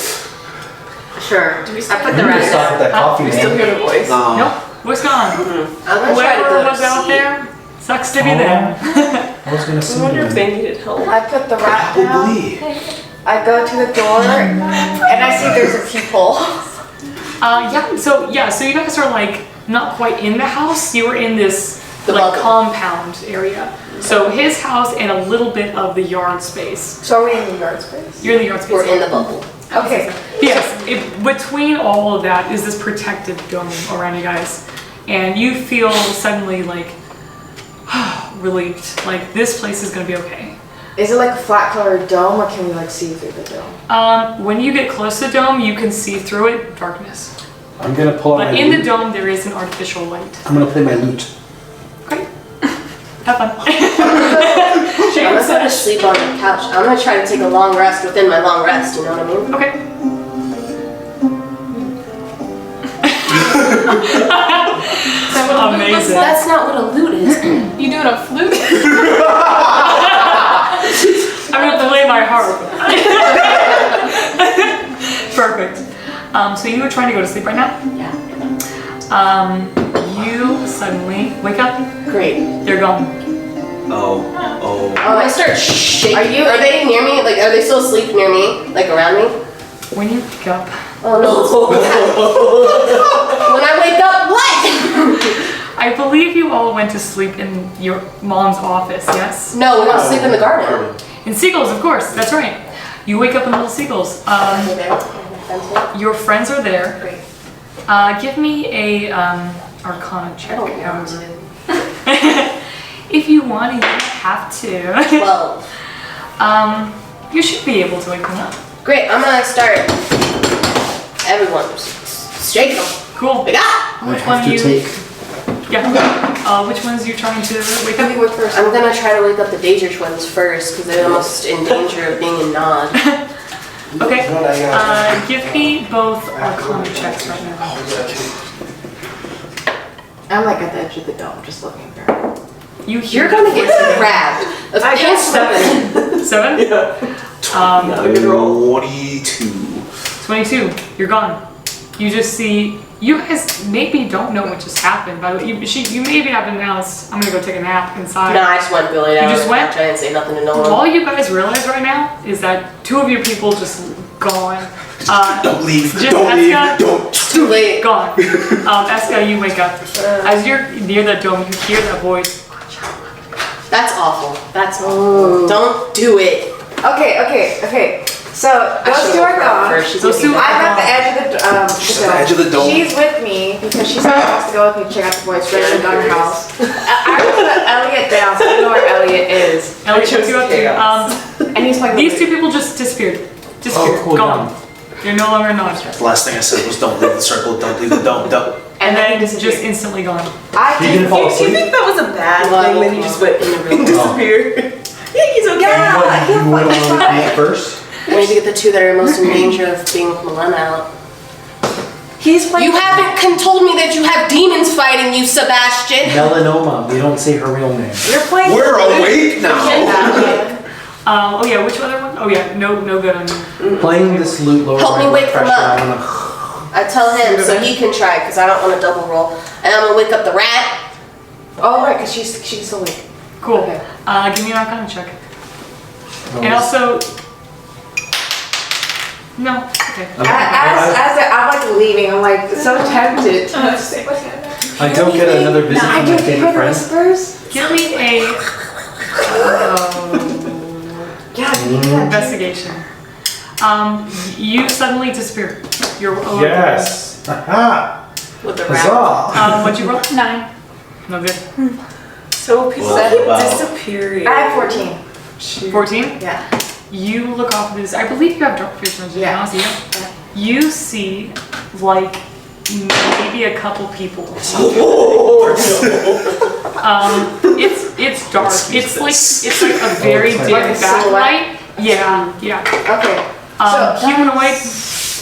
Speaker 6: Sure. I put the
Speaker 3: You need to stop
Speaker 6: rat.
Speaker 3: with that coffee,
Speaker 7: Still
Speaker 3: man.
Speaker 7: hear the voice.
Speaker 2: Nope, what's gone?
Speaker 1: I'm gonna try to
Speaker 2: Whoever
Speaker 1: go
Speaker 2: was out
Speaker 1: sleep.
Speaker 2: there, sucks to be
Speaker 3: Oh.
Speaker 2: there.
Speaker 3: I was gonna
Speaker 7: I
Speaker 3: sue
Speaker 7: wonder if
Speaker 3: you.
Speaker 7: they needed help.
Speaker 6: I put the rat down.
Speaker 4: Probably.
Speaker 6: I go to the door and I see there's a peephole.
Speaker 2: So you guys are like not quite in the house. You were in this
Speaker 1: The
Speaker 2: like
Speaker 1: bubble.
Speaker 2: compound area. So his house and a little bit of the yard space.
Speaker 6: So are we in the yard space?
Speaker 2: You're in the yard space.
Speaker 1: We're in the bubble.
Speaker 6: Okay.
Speaker 2: Yes. Between all of that is this protective dome around you guys, and you feel suddenly like relieved. Like this place is gonna be okay.
Speaker 6: Is it like a flat colored dome or can we like see through the dome?
Speaker 2: When you get close to the dome, you can see through it, darkness.
Speaker 3: I'm gonna pull out
Speaker 2: But
Speaker 3: my
Speaker 2: in the
Speaker 3: lute.
Speaker 2: dome, there is an artificial light.
Speaker 3: I'm gonna play my lute.
Speaker 2: Great. Have fun.
Speaker 1: I'm gonna go to sleep on the couch. I'm gonna try to take a long rest within my long rest, you know what I mean?
Speaker 2: Okay. Amazing.
Speaker 1: That's not what a lute is.
Speaker 5: You doing a flute?
Speaker 2: I'm gonna play my harp. Perfect. So you were trying to go to sleep right now?
Speaker 1: Yeah.
Speaker 2: You suddenly wake up.
Speaker 1: Great.
Speaker 2: They're gone.
Speaker 4: Oh.
Speaker 1: I start shaking.
Speaker 6: Are
Speaker 1: they near me? Like, are they still asleep near me? Like, around me?
Speaker 2: When you wake up,
Speaker 1: Oh no. When I wake up, what?
Speaker 2: I believe you all went to sleep in your mom's office, yes?
Speaker 1: No, we're gonna sleep in the garden.
Speaker 2: In Seagulls, of course, that's right. You wake up in Little Seagulls.
Speaker 1: Are they there?
Speaker 2: Your friends are there.
Speaker 1: Great.
Speaker 2: Give me a Arcana check.
Speaker 1: I don't want to.
Speaker 2: If you want to, you don't have to.
Speaker 1: 12.
Speaker 2: You should be able to wake them up.
Speaker 1: Great, I'm gonna start. Everyone, shaking them.
Speaker 2: Cool.
Speaker 1: Wake up!
Speaker 2: Which one you? Yeah. Which ones you trying to wake up?
Speaker 6: first.
Speaker 1: I'm gonna try to wake up the Danger twins first because they're almost in danger of being a nod.
Speaker 2: Okay. Give me both Arcana checks right now.
Speaker 6: I'm like at the edge of the dome, just looking for her.
Speaker 2: You're
Speaker 1: gonna get grabbed.
Speaker 6: I got
Speaker 2: 7. 7?
Speaker 7: Yeah. Not a good roll.
Speaker 4: 22.
Speaker 2: 22. You're gone. You just see You guys maybe don't know what just happened. By the way, you maybe have announced, I'm gonna go take a nap inside.
Speaker 1: No, I just went Billy down.
Speaker 2: You just went?
Speaker 1: I didn't say nothing to no one.
Speaker 2: All you guys realize right now is that 2 of your people just gone.
Speaker 4: Don't leave.
Speaker 2: Just
Speaker 4: Don't leave.
Speaker 2: Eska,
Speaker 4: Don't.
Speaker 1: Too late.
Speaker 2: gone. Eska, you wake up. As you're near that dome, you hear that voice.
Speaker 1: That's awful. That's awful. Don't do it.
Speaker 6: Okay. So
Speaker 1: I
Speaker 6: those
Speaker 1: should've
Speaker 6: two are
Speaker 1: looked around
Speaker 6: gone.
Speaker 1: first. She's
Speaker 2: Those
Speaker 1: looking
Speaker 2: two
Speaker 1: back.
Speaker 6: I'm at the edge of the
Speaker 4: She's at the edge of the dome.
Speaker 6: She's with me because she said she wants to go with me to check out the boys' friend on her house. I put Elliot down, so I know where Elliot is.
Speaker 2: Elliot, what you up to?
Speaker 6: And he's playing
Speaker 2: These 2 people just disappeared.
Speaker 3: cool,
Speaker 2: Gone. You're no longer in object.
Speaker 4: The last thing I said was don't leave the circle, don't leave the dome, don't.
Speaker 2: And then
Speaker 6: he
Speaker 2: just
Speaker 6: disappeared.
Speaker 2: instantly gone.
Speaker 3: He didn't fall
Speaker 7: Do you
Speaker 3: asleep.
Speaker 7: think that was a bad thing that he just went and disappeared? Yeah, he's okay.
Speaker 6: Yeah.
Speaker 3: You went on with me first?
Speaker 1: We need to get the 2 that are most in danger of being with Melena out.
Speaker 6: He's playing.
Speaker 1: You haven't told me that you have demons fighting you, Sebastian.
Speaker 3: Melanoma. We don't say her real name.
Speaker 6: You're playing.
Speaker 4: We're awake now.
Speaker 2: Oh yeah, which other one? Oh yeah, no good on you.
Speaker 3: Playing this loot lowers
Speaker 1: Help
Speaker 3: my
Speaker 1: me
Speaker 3: blood
Speaker 1: wake them
Speaker 3: pressure.
Speaker 1: up.
Speaker 3: I wanna-
Speaker 1: I tell him so he can try because I don't want to double roll. And I'm gonna wake up the rat.
Speaker 6: Oh right, because she's awake.
Speaker 2: Cool.
Speaker 6: Okay.
Speaker 2: Give me an Arcana check. And also, no. Okay.
Speaker 6: As I'm like leaving, I'm like so tempted to say what's happening.
Speaker 3: I don't get another visit from my favorite friend.
Speaker 6: Whispers.
Speaker 2: Give me a
Speaker 6: Yeah.
Speaker 2: investigation. You suddenly disappear. You're alone.
Speaker 3: Yes. Aha.
Speaker 1: With the rat.
Speaker 3: Huzzah.
Speaker 2: What'd you roll?
Speaker 5: 9.
Speaker 2: No good.
Speaker 7: So people
Speaker 4: What
Speaker 7: keep
Speaker 4: about-
Speaker 7: disappearing.
Speaker 6: I have 14.
Speaker 2: 14?
Speaker 6: Yeah.
Speaker 2: You look off of this. I believe you have dark vision.
Speaker 6: Yeah.
Speaker 2: Yeah. You see, like, maybe a couple people. It's dark. It's like a very dim
Speaker 6: Like a
Speaker 2: backlight. Yeah.
Speaker 6: Okay.
Speaker 2: Humanoid.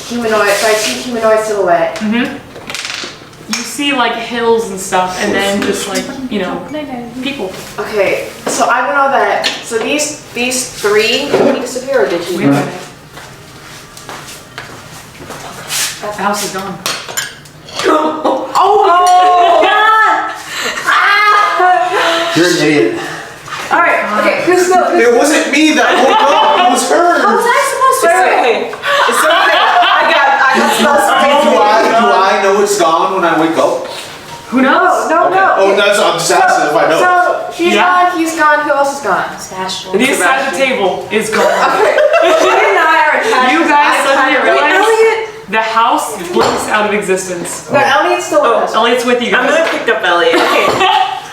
Speaker 6: Humanoid. So I see humanoid silhouette.
Speaker 2: You see like hills and stuff, and then just like people.
Speaker 6: Okay. So I don't know that. So these 3 did he disappear or did he?
Speaker 2: Wait a minute. The house is gone.
Speaker 3: You're an idiot.
Speaker 6: All right. Okay. Who's still?
Speaker 4: It wasn't me that woke up, it was her.
Speaker 6: How was I supposed to say?
Speaker 7: It's okay. I got
Speaker 4: Do I know it's gone when I wake up?
Speaker 2: Who knows?
Speaker 6: No.
Speaker 4: Oh, that's, I'm just asking if I know.
Speaker 6: So she's
Speaker 2: Yeah.
Speaker 6: gone. He's gone. Who else is gone?
Speaker 1: Sebastian.
Speaker 2: This side of the table is gone.
Speaker 6: She and I are attached.
Speaker 2: You guys suddenly realize
Speaker 6: Elliot.
Speaker 2: the house blinks out of existence.
Speaker 6: No, Elliot's still with us.
Speaker 2: Elliot's with you
Speaker 7: I'm
Speaker 2: guys.
Speaker 7: gonna pick up Elliot. Okay.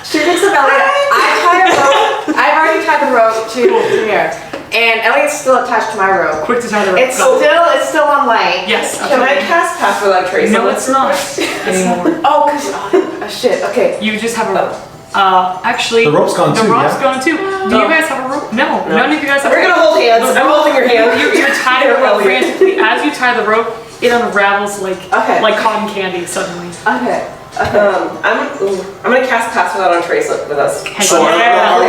Speaker 6: She picks up Elliot. I tie a rope. I've already tied the rope to here, and Elliot's still attached to my rope.
Speaker 2: Quick to tie the rope.
Speaker 6: It's still on light.
Speaker 2: Yes.
Speaker 7: Can I cast Pass Without Trace?
Speaker 2: No,
Speaker 7: on
Speaker 2: it's
Speaker 7: this
Speaker 2: not
Speaker 7: request?
Speaker 2: anymore.
Speaker 6: Oh, shit. Okay.
Speaker 2: You just have a rope. Actually,
Speaker 3: The rope's gone
Speaker 2: the
Speaker 3: too,
Speaker 2: rope's
Speaker 3: yeah?
Speaker 2: gone too. Do you guys have a rope? No, none of you guys have.
Speaker 7: We're gonna hold hands.
Speaker 2: No,
Speaker 7: I'm holding your hand.
Speaker 2: You're tying the rope frantically. As you tie the rope, it unravels like
Speaker 6: Okay.
Speaker 2: cotton candy suddenly.
Speaker 6: Okay.
Speaker 7: I'm gonna cast Pass Without Trace with us.
Speaker 4: So are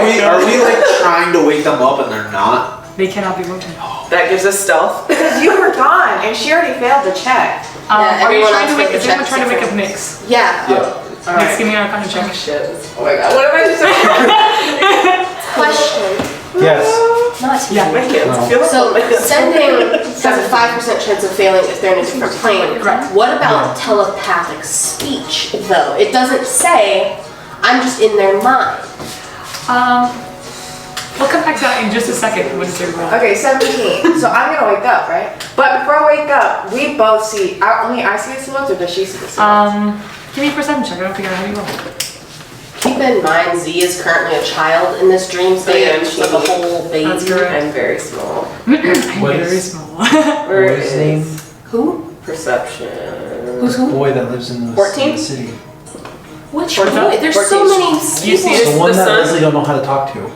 Speaker 4: we like trying to wake them up and they're not?
Speaker 2: They cannot be woken.
Speaker 7: That gives us stealth.
Speaker 6: Because you were gone, and she already failed the check.
Speaker 2: Are you
Speaker 1: everyone
Speaker 2: trying to
Speaker 1: else
Speaker 2: make?
Speaker 1: made the
Speaker 2: Is anyone
Speaker 1: check
Speaker 2: trying to make a
Speaker 1: except
Speaker 2: mix?
Speaker 1: Yeah.
Speaker 2: Mix, give me an Arcana check.
Speaker 7: Shit. Oh my god. What am I just
Speaker 1: Question.
Speaker 3: Yes.
Speaker 1: Not
Speaker 2: Yeah.
Speaker 7: My hands feel like
Speaker 1: So
Speaker 7: my hands.
Speaker 1: sending has a 5% chance of failing if they're in a different plane.
Speaker 2: Correct.
Speaker 1: What about telepathic speech though? It doesn't say. I'm just in their mind.
Speaker 2: We'll come back to that in just a second. What is your roll?
Speaker 6: Okay, 17. So I'm gonna wake up, right? But before I wake up, we both see. Only I see the silhouettes, or does she see the silhouettes?
Speaker 2: Give me a perception check. I don't figure out how you roll.
Speaker 1: Keep in mind, Z is currently a child in this dream state.
Speaker 7: Yeah,
Speaker 1: She's like a whole baby.
Speaker 2: That's correct.
Speaker 7: I'm very small.
Speaker 3: What
Speaker 2: Very
Speaker 3: is-
Speaker 2: small.
Speaker 7: Where
Speaker 3: What is his name?
Speaker 1: Who?
Speaker 7: Perception.
Speaker 1: Who's who?
Speaker 3: Boy that lives in the
Speaker 7: 14?
Speaker 3: city.
Speaker 1: Which
Speaker 2: What's
Speaker 1: boy?
Speaker 2: up?
Speaker 1: There's so
Speaker 7: 14.
Speaker 1: many
Speaker 2: You see
Speaker 1: people.
Speaker 2: it?
Speaker 3: The one
Speaker 7: the
Speaker 3: that
Speaker 7: sun?
Speaker 3: Leslie don't know how to talk to.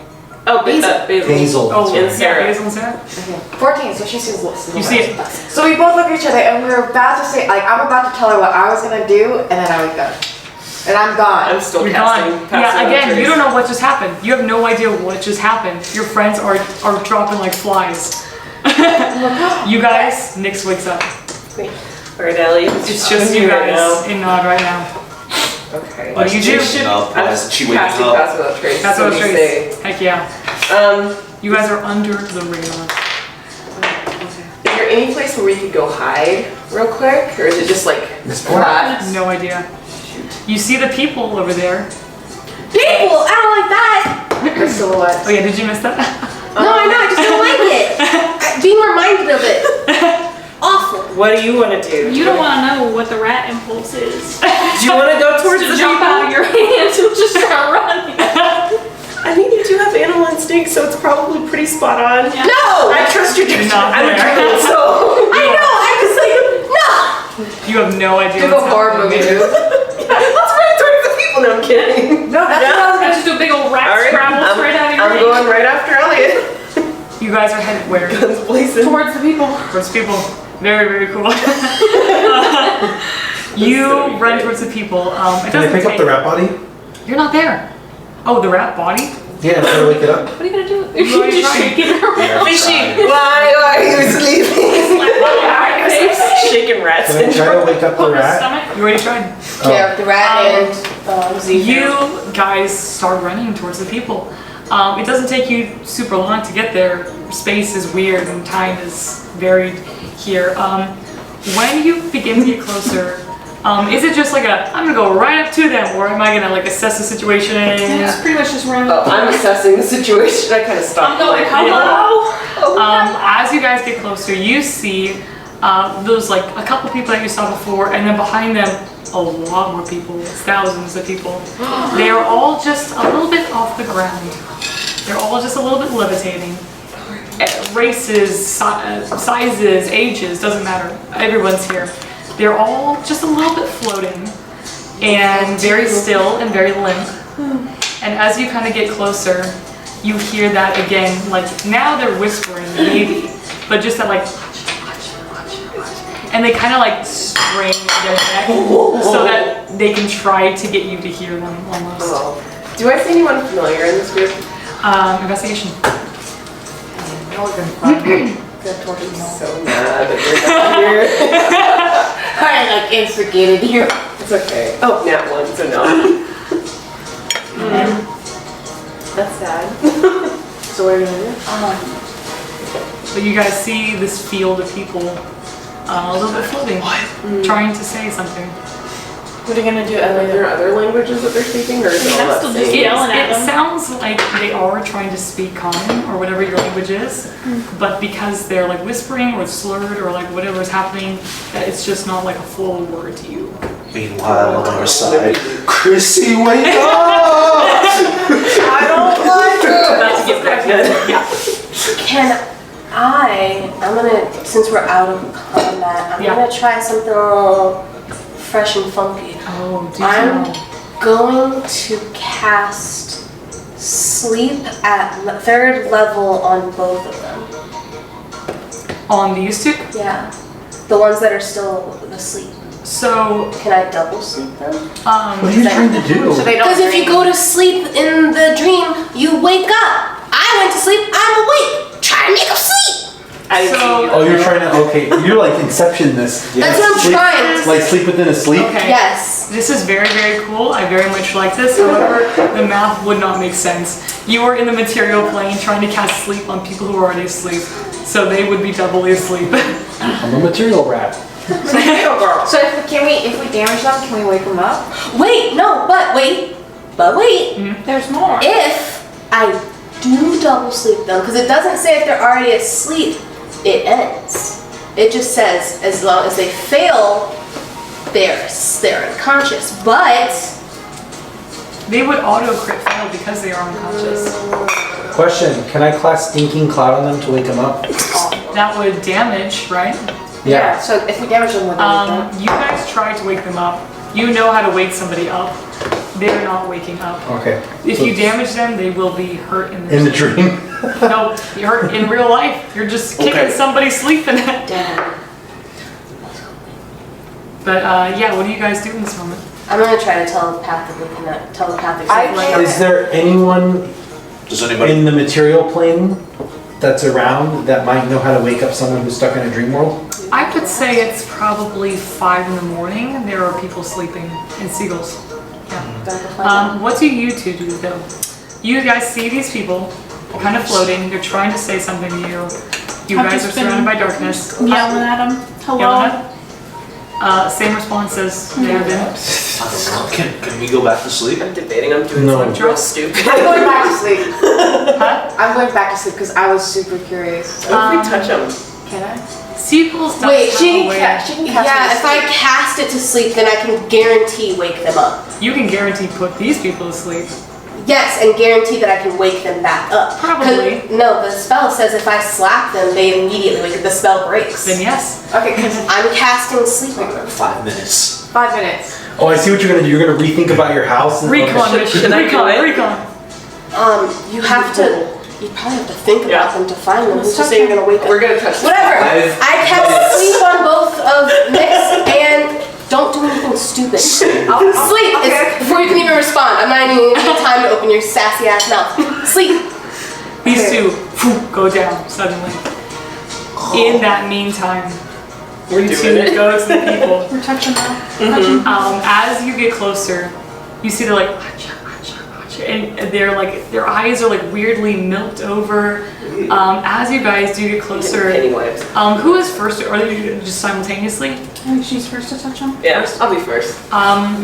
Speaker 7: Oh, Basil.
Speaker 3: Basil.
Speaker 2: Oh,
Speaker 7: And
Speaker 2: yeah,
Speaker 7: Sarah.
Speaker 2: Basil and Sarah.
Speaker 6: Okay. 14. So she sees silhouettes.
Speaker 2: You see it.
Speaker 6: So we both look at each other, and we're about to say, like, I'm about to tell her what I was gonna do, and then I wake up, and I'm gone.
Speaker 7: I'm still
Speaker 2: You're
Speaker 7: casting.
Speaker 2: gone.
Speaker 7: Pass
Speaker 2: Yeah,
Speaker 7: Without
Speaker 2: again,
Speaker 7: Trace.
Speaker 2: you don't know what just happened. You have no idea what just happened. Your friends are dropping like flies. You guys, Nyx wakes up.
Speaker 1: Great.
Speaker 7: Alright, Ellie.
Speaker 2: It's just you guys in Nod right now.
Speaker 7: Okay.
Speaker 2: What do you do?
Speaker 4: Why isn't she waking
Speaker 7: Casting
Speaker 4: up?
Speaker 7: Pass Without Trace.
Speaker 2: That's what I was
Speaker 7: do you
Speaker 2: trying to
Speaker 7: say?
Speaker 2: say. Heck yeah. You guys are under the radar.
Speaker 7: Is there any place where we could go hide real quick? Or is it just like flat?
Speaker 2: No idea. You see the people over there.
Speaker 1: People, I don't like that.
Speaker 6: The silhouette.
Speaker 2: Oh yeah, did you miss that?
Speaker 1: No, I know, I just don't like it. Being reminded of it. Awful.
Speaker 7: What do you want to do?
Speaker 8: You don't want to know what the rat impulse is.
Speaker 7: Do you want to go towards
Speaker 8: to
Speaker 7: the
Speaker 8: jump
Speaker 7: people?
Speaker 8: out of your hands and just start running.
Speaker 7: I mean, you do have animal instinct, so it's probably pretty spot on.
Speaker 8: Yeah.
Speaker 1: No!
Speaker 7: I trust your judgment.
Speaker 2: not
Speaker 7: I'm a
Speaker 2: there.
Speaker 7: druid, so.
Speaker 1: I know, I was like, no!
Speaker 2: You have no idea
Speaker 6: Do a
Speaker 2: what's
Speaker 6: horror
Speaker 2: happening.
Speaker 6: movie.
Speaker 7: Let's run towards the people. No, I'm kidding.
Speaker 6: No, that's what I was
Speaker 8: I just do a big old rat
Speaker 7: All right,
Speaker 8: scramble straight out of your
Speaker 7: I'm
Speaker 8: hands.
Speaker 7: going right after Elliot.
Speaker 2: You guys are headed where?
Speaker 7: Guns blazing.
Speaker 8: Towards the people.
Speaker 2: Towards people. Very, very cool. You run towards the people. It
Speaker 3: Can I
Speaker 2: doesn't
Speaker 3: pick up
Speaker 2: take-
Speaker 3: the rat body?
Speaker 2: You're not there. Oh, the rat body?
Speaker 3: Yeah, try to wake it up.
Speaker 8: What are you gonna do?
Speaker 2: You already
Speaker 8: Just
Speaker 2: tried.
Speaker 8: shake it around.
Speaker 7: Fishy, why are you sleeping? Shaking rats.
Speaker 3: Can I try to wake up the
Speaker 8: Open his
Speaker 3: rat?
Speaker 8: stomach.
Speaker 2: You already tried.
Speaker 1: Yeah, the rat and Zephyr.
Speaker 2: You guys start running towards the people. It doesn't take you super long to get there. Space is weird and time is varied here. When you begin to get closer, is it just like I'm gonna go right up to them, or am I gonna like assess the situation?
Speaker 8: It's pretty much just run.
Speaker 7: Oh, I'm assessing the situation. I kind of stopped.
Speaker 8: I'm going,
Speaker 7: hello.
Speaker 2: As you guys get closer, you see those like a couple people that you saw before, and then behind them, a lot more people, thousands of people. They are all just a little bit off the ground. They're all just a little bit levitating. Races, sizes, ages, doesn't matter. Everyone's here. They're all just a little bit floating and very still and very limp. And as you kind of get closer, you hear that again, like now they're whispering maybe, but just that like, and they kind of like strain their neck so that they can try to get you to hear them almost.
Speaker 7: Oh. Do I see anyone familiar in this group?
Speaker 2: Investigation.
Speaker 6: That would have been fun. That torture me.
Speaker 7: So mad that you're not here.
Speaker 6: I like instigated you.
Speaker 7: It's okay. Oh, nat one, so no.
Speaker 6: That's sad. So what are you gonna do?
Speaker 2: But you guys see this field of people a little bit floating, trying to say something.
Speaker 6: What are you gonna do,
Speaker 7: Are
Speaker 6: Elliot?
Speaker 7: there other languages that they're speaking, or is it all
Speaker 8: That's
Speaker 7: that
Speaker 8: still just
Speaker 7: same?
Speaker 8: yelling at
Speaker 2: It
Speaker 8: them.
Speaker 2: sounds like they are trying to speak common or whatever your language is, but because they're like whispering or slurred or like whatever is happening, that it's just not like a full word to you.
Speaker 4: Meanwhile, on our side, Chrissy, wake up!
Speaker 7: I don't like it! Not to get back in.
Speaker 1: Can I'm gonna, since we're out of combat, I'm
Speaker 2: Yeah.
Speaker 1: gonna try something a little fresh and funky.
Speaker 2: Oh, do
Speaker 1: I'm going to cast sleep at 3rd level on both of them.
Speaker 2: on these two?
Speaker 1: Yeah. The ones that are still asleep.
Speaker 2: So,
Speaker 1: Can I double sleep them?
Speaker 3: What are you trying to do?
Speaker 6: So they don't
Speaker 1: Because if you
Speaker 6: dream.
Speaker 1: go to sleep in the dream, you wake up. I went to sleep, I'm awake. Try to make them sleep.
Speaker 3: Oh, you're trying to, okay, you're like Inception this.
Speaker 1: That's what I'm
Speaker 3: Sleep-
Speaker 1: trying to
Speaker 3: Like sleep within a sleep?
Speaker 2: okay.
Speaker 1: Yes.
Speaker 2: This is very, very cool. I very much like this. However, the math would not make sense. You are in the material plane trying to cast sleep on people who are already asleep. So they would be doubly asleep.
Speaker 3: I'm a material rat.
Speaker 6: So if we damage them, can we wake them up?
Speaker 1: Wait, no, but wait.
Speaker 8: There's more.
Speaker 1: If I do double sleep them, because it doesn't say if they're already asleep, it ends. It just says as long as they fail, they're unconscious. But
Speaker 2: They would auto crit fail because they are unconscious.
Speaker 3: Question, can I cast Stinking Cloud on them to wake them up?
Speaker 2: That would damage, right?
Speaker 6: Yeah. So if we damage them with
Speaker 2: You guys try to wake them up. You know how to wake somebody up. They're not waking up.
Speaker 3: Okay.
Speaker 2: If
Speaker 3: So
Speaker 2: you damage them, they will be hurt in
Speaker 3: in the dream?
Speaker 2: No, you're hurt in real life. You're just kicking
Speaker 4: Okay.
Speaker 2: somebody sleeping.
Speaker 1: damn,
Speaker 2: But yeah, what do you guys do in this moment?
Speaker 1: I'm gonna try to telepathically connect. Telepathic.
Speaker 6: I
Speaker 1: like,
Speaker 6: can't-
Speaker 3: Is there anyone
Speaker 4: Does anybody?
Speaker 3: in the material plane that's around that might know how to wake up someone who's stuck in a dream world?
Speaker 2: I would say it's probably 5 in the morning. And there are people sleeping and seagulls. Yeah. What do you two do though? You guys see these people kind of floating. They're trying to say something to you. You
Speaker 8: I've
Speaker 2: guys
Speaker 8: just
Speaker 2: are surrounded by
Speaker 8: been
Speaker 2: darkness.
Speaker 8: Yelling at him. Hello.
Speaker 2: Yelling at? Same response as they have been.
Speaker 4: I don't know. Can we go back to sleep?
Speaker 7: I'm debating. I'm doing
Speaker 3: No.
Speaker 7: something real stupid.
Speaker 6: I'm going back to sleep.
Speaker 2: Huh?
Speaker 6: I'm going back to sleep because I was super curious.
Speaker 7: What if we touch them?
Speaker 6: Can I?
Speaker 2: Seagulls don't
Speaker 1: Wait,
Speaker 2: have
Speaker 6: She
Speaker 2: a
Speaker 6: can
Speaker 2: way-
Speaker 6: cast me
Speaker 1: Yeah,
Speaker 6: to
Speaker 1: if I
Speaker 6: sleep.
Speaker 1: cast it to sleep, then I can guarantee wake them up.
Speaker 2: You can guarantee put these people to sleep.
Speaker 1: Yes, and guarantee that I can wake them back up.
Speaker 2: Probably.
Speaker 1: 'Cause- No, the spell says if I slap them, they immediately wake up. The spell breaks.
Speaker 2: Then yes.
Speaker 6: Okay, because
Speaker 1: I'm casting sleep on them.
Speaker 4: 5 minutes.
Speaker 6: 5 minutes.
Speaker 3: Oh, I see what you're gonna do. You're gonna rethink about your house and
Speaker 2: Recon
Speaker 7: Should
Speaker 2: mission.
Speaker 7: I do
Speaker 2: Recon.
Speaker 7: it?
Speaker 2: Recon.
Speaker 1: You have to. You probably have to think
Speaker 7: Yeah.
Speaker 1: about them to find them. Who's to say you're gonna wake up?
Speaker 7: We're gonna touch them.
Speaker 1: Whatever.
Speaker 4: 5
Speaker 1: I cast sleep on both of Nyx and don't do anything stupid. Sleep. It's before you can even respond. I'm not even gonna give you time to open your sassy ass mouth. Sleep.
Speaker 2: These two go down suddenly. In that meantime,
Speaker 7: We're
Speaker 2: you
Speaker 7: doing
Speaker 2: two
Speaker 7: it.
Speaker 2: go to the people.
Speaker 8: We're touching them.
Speaker 2: As you get closer, you see they're like, "Acha, acha, acha," and they're like, their eyes are like weirdly milked over. As you guys do get closer,
Speaker 7: Anyway.
Speaker 2: who is first, or are you just simultaneously?
Speaker 8: I think she's first to touch them.
Speaker 7: Yeah, I'll be first.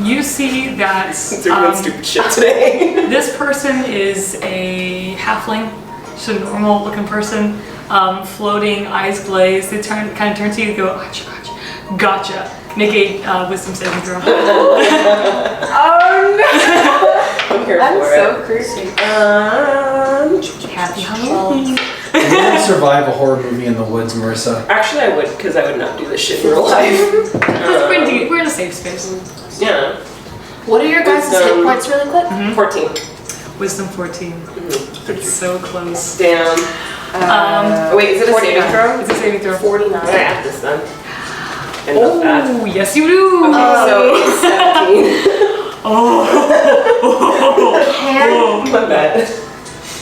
Speaker 2: You see that
Speaker 7: Since we're doing stupid shit today.
Speaker 2: this person is a halfling, just a normal looking person, floating, eyes glazed. They kind of turn to you and go, "Acha, acha, gotcha." Make a wisdom saving throw.
Speaker 6: Oh no!
Speaker 7: I'm here
Speaker 6: I'm
Speaker 7: for
Speaker 6: so
Speaker 7: it.
Speaker 6: creepy.
Speaker 2: Happy Halloween.
Speaker 3: You wouldn't survive a horror movie in the woods, Marissa.
Speaker 7: Actually, I would, because I would not do this shit in real life.
Speaker 2: We're in a safe space.
Speaker 7: Yeah.
Speaker 1: What are your guys' hit points really quick?
Speaker 7: 14.
Speaker 2: Wisdom 14. It's so close.
Speaker 7: Damn. Wait, is it a saving throw?
Speaker 2: It's a saving throw.
Speaker 1: 49.
Speaker 7: I'm gonna add this then. And not that.
Speaker 2: Oh, yes you do.
Speaker 7: So it's 17.
Speaker 1: Can
Speaker 7: My bad.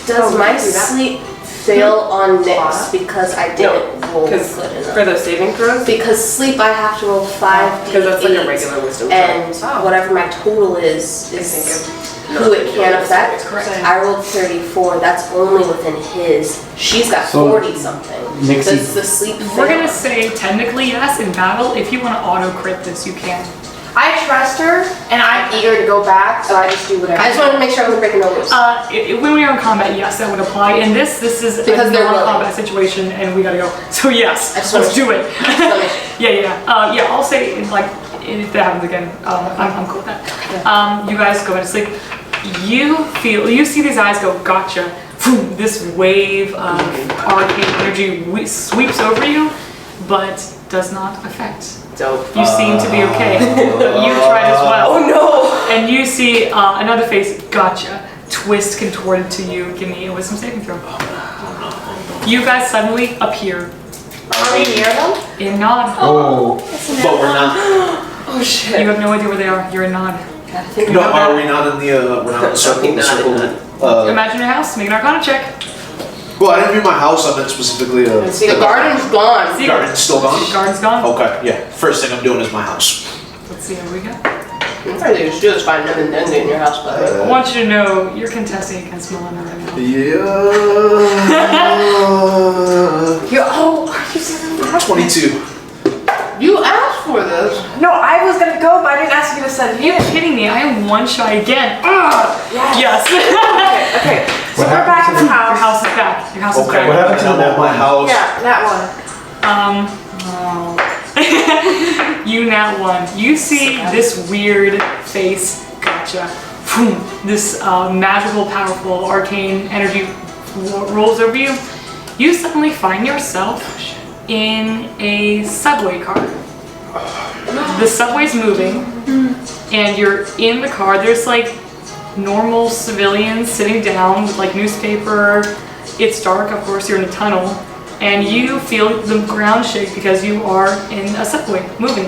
Speaker 1: does
Speaker 6: Oh,
Speaker 1: my
Speaker 6: we can do that.
Speaker 1: sleep fail on Nyx because I didn't roll
Speaker 7: Because
Speaker 1: good enough?
Speaker 7: for those saving throws?
Speaker 1: Because sleep I have to roll 5
Speaker 7: Because that's like a
Speaker 1: d8,
Speaker 7: regular wisdom throw.
Speaker 1: and whatever my total is who it can affect.
Speaker 2: Correct.
Speaker 1: I rolled 34. That's only within his. She's got
Speaker 3: So,
Speaker 1: 40 something.
Speaker 3: Nixie-
Speaker 1: Does the sleep fail?
Speaker 2: We're gonna say technically yes in battle. If you want to auto crit this, you can.
Speaker 6: I trust her, and I'm eager to go back, so I just do whatever.
Speaker 1: I just wanted to make sure I wasn't breaking no rules.
Speaker 2: When we are in combat, yes, that would apply. In this is
Speaker 1: Because
Speaker 2: a
Speaker 1: they're
Speaker 2: non-combat situation, and we gotta go. So yes,
Speaker 1: I just
Speaker 2: let's
Speaker 1: wanna-
Speaker 2: do it.
Speaker 1: Let me-
Speaker 2: Yeah. I'll say like if that happens again, I'm cool with that. You guys go to sleep. You see these eyes go, gotcha. Boom, this wave of arcane energy sweeps over you, but does not affect.
Speaker 7: Dope.
Speaker 2: You seem to be okay. You tried as well.
Speaker 7: Oh no!
Speaker 2: And you see another face, gotcha, twist contorted to you. Give me a wisdom saving throw. You guys suddenly appear
Speaker 6: Are we near them?
Speaker 2: in Nod.
Speaker 3: Oh,
Speaker 4: But we're not.
Speaker 7: Oh shit.
Speaker 2: You have no idea where they are. You're in Nod.
Speaker 4: No, are we not in the? We're not in the circle. The circle.
Speaker 2: Imagine your house. Make an Arcana check.
Speaker 4: Well, I didn't mean my house. I meant specifically
Speaker 1: See, the garden's gone.
Speaker 2: See,
Speaker 4: garden's still gone.
Speaker 2: Garden's gone.
Speaker 4: Okay, yeah. First thing I'm doing is my house.
Speaker 2: Let's see what we got.
Speaker 1: I'm trying to just do is find them and then get in your house, but
Speaker 2: I want you to know you're contesting against Melena right now.
Speaker 4: Yeah.
Speaker 6: You said
Speaker 4: 22.
Speaker 1: you asked for this.
Speaker 6: no. I was gonna go, but I didn't ask you to send
Speaker 2: Are you
Speaker 6: him.
Speaker 2: kidding me? I am one shot again. Yes.
Speaker 6: Okay. So
Speaker 3: What
Speaker 6: we're back
Speaker 3: happened
Speaker 6: in
Speaker 3: to
Speaker 6: the house.
Speaker 2: Your house is back. Your house is
Speaker 4: Okay.
Speaker 2: back.
Speaker 3: What happened to
Speaker 4: I'm
Speaker 3: that
Speaker 4: at my
Speaker 3: one?
Speaker 4: house.
Speaker 6: Yeah, that one.
Speaker 2: You nat one. You see this weird face, gotcha. Boom. This magical, powerful, arcane energy rolls over you. You suddenly find yourself in a subway car. The subway's moving, and you're in the car. There's like normal civilians sitting down with like newspaper. It's dark, of course, you're in a tunnel. And you feel the ground shake because you are in a subway, moving.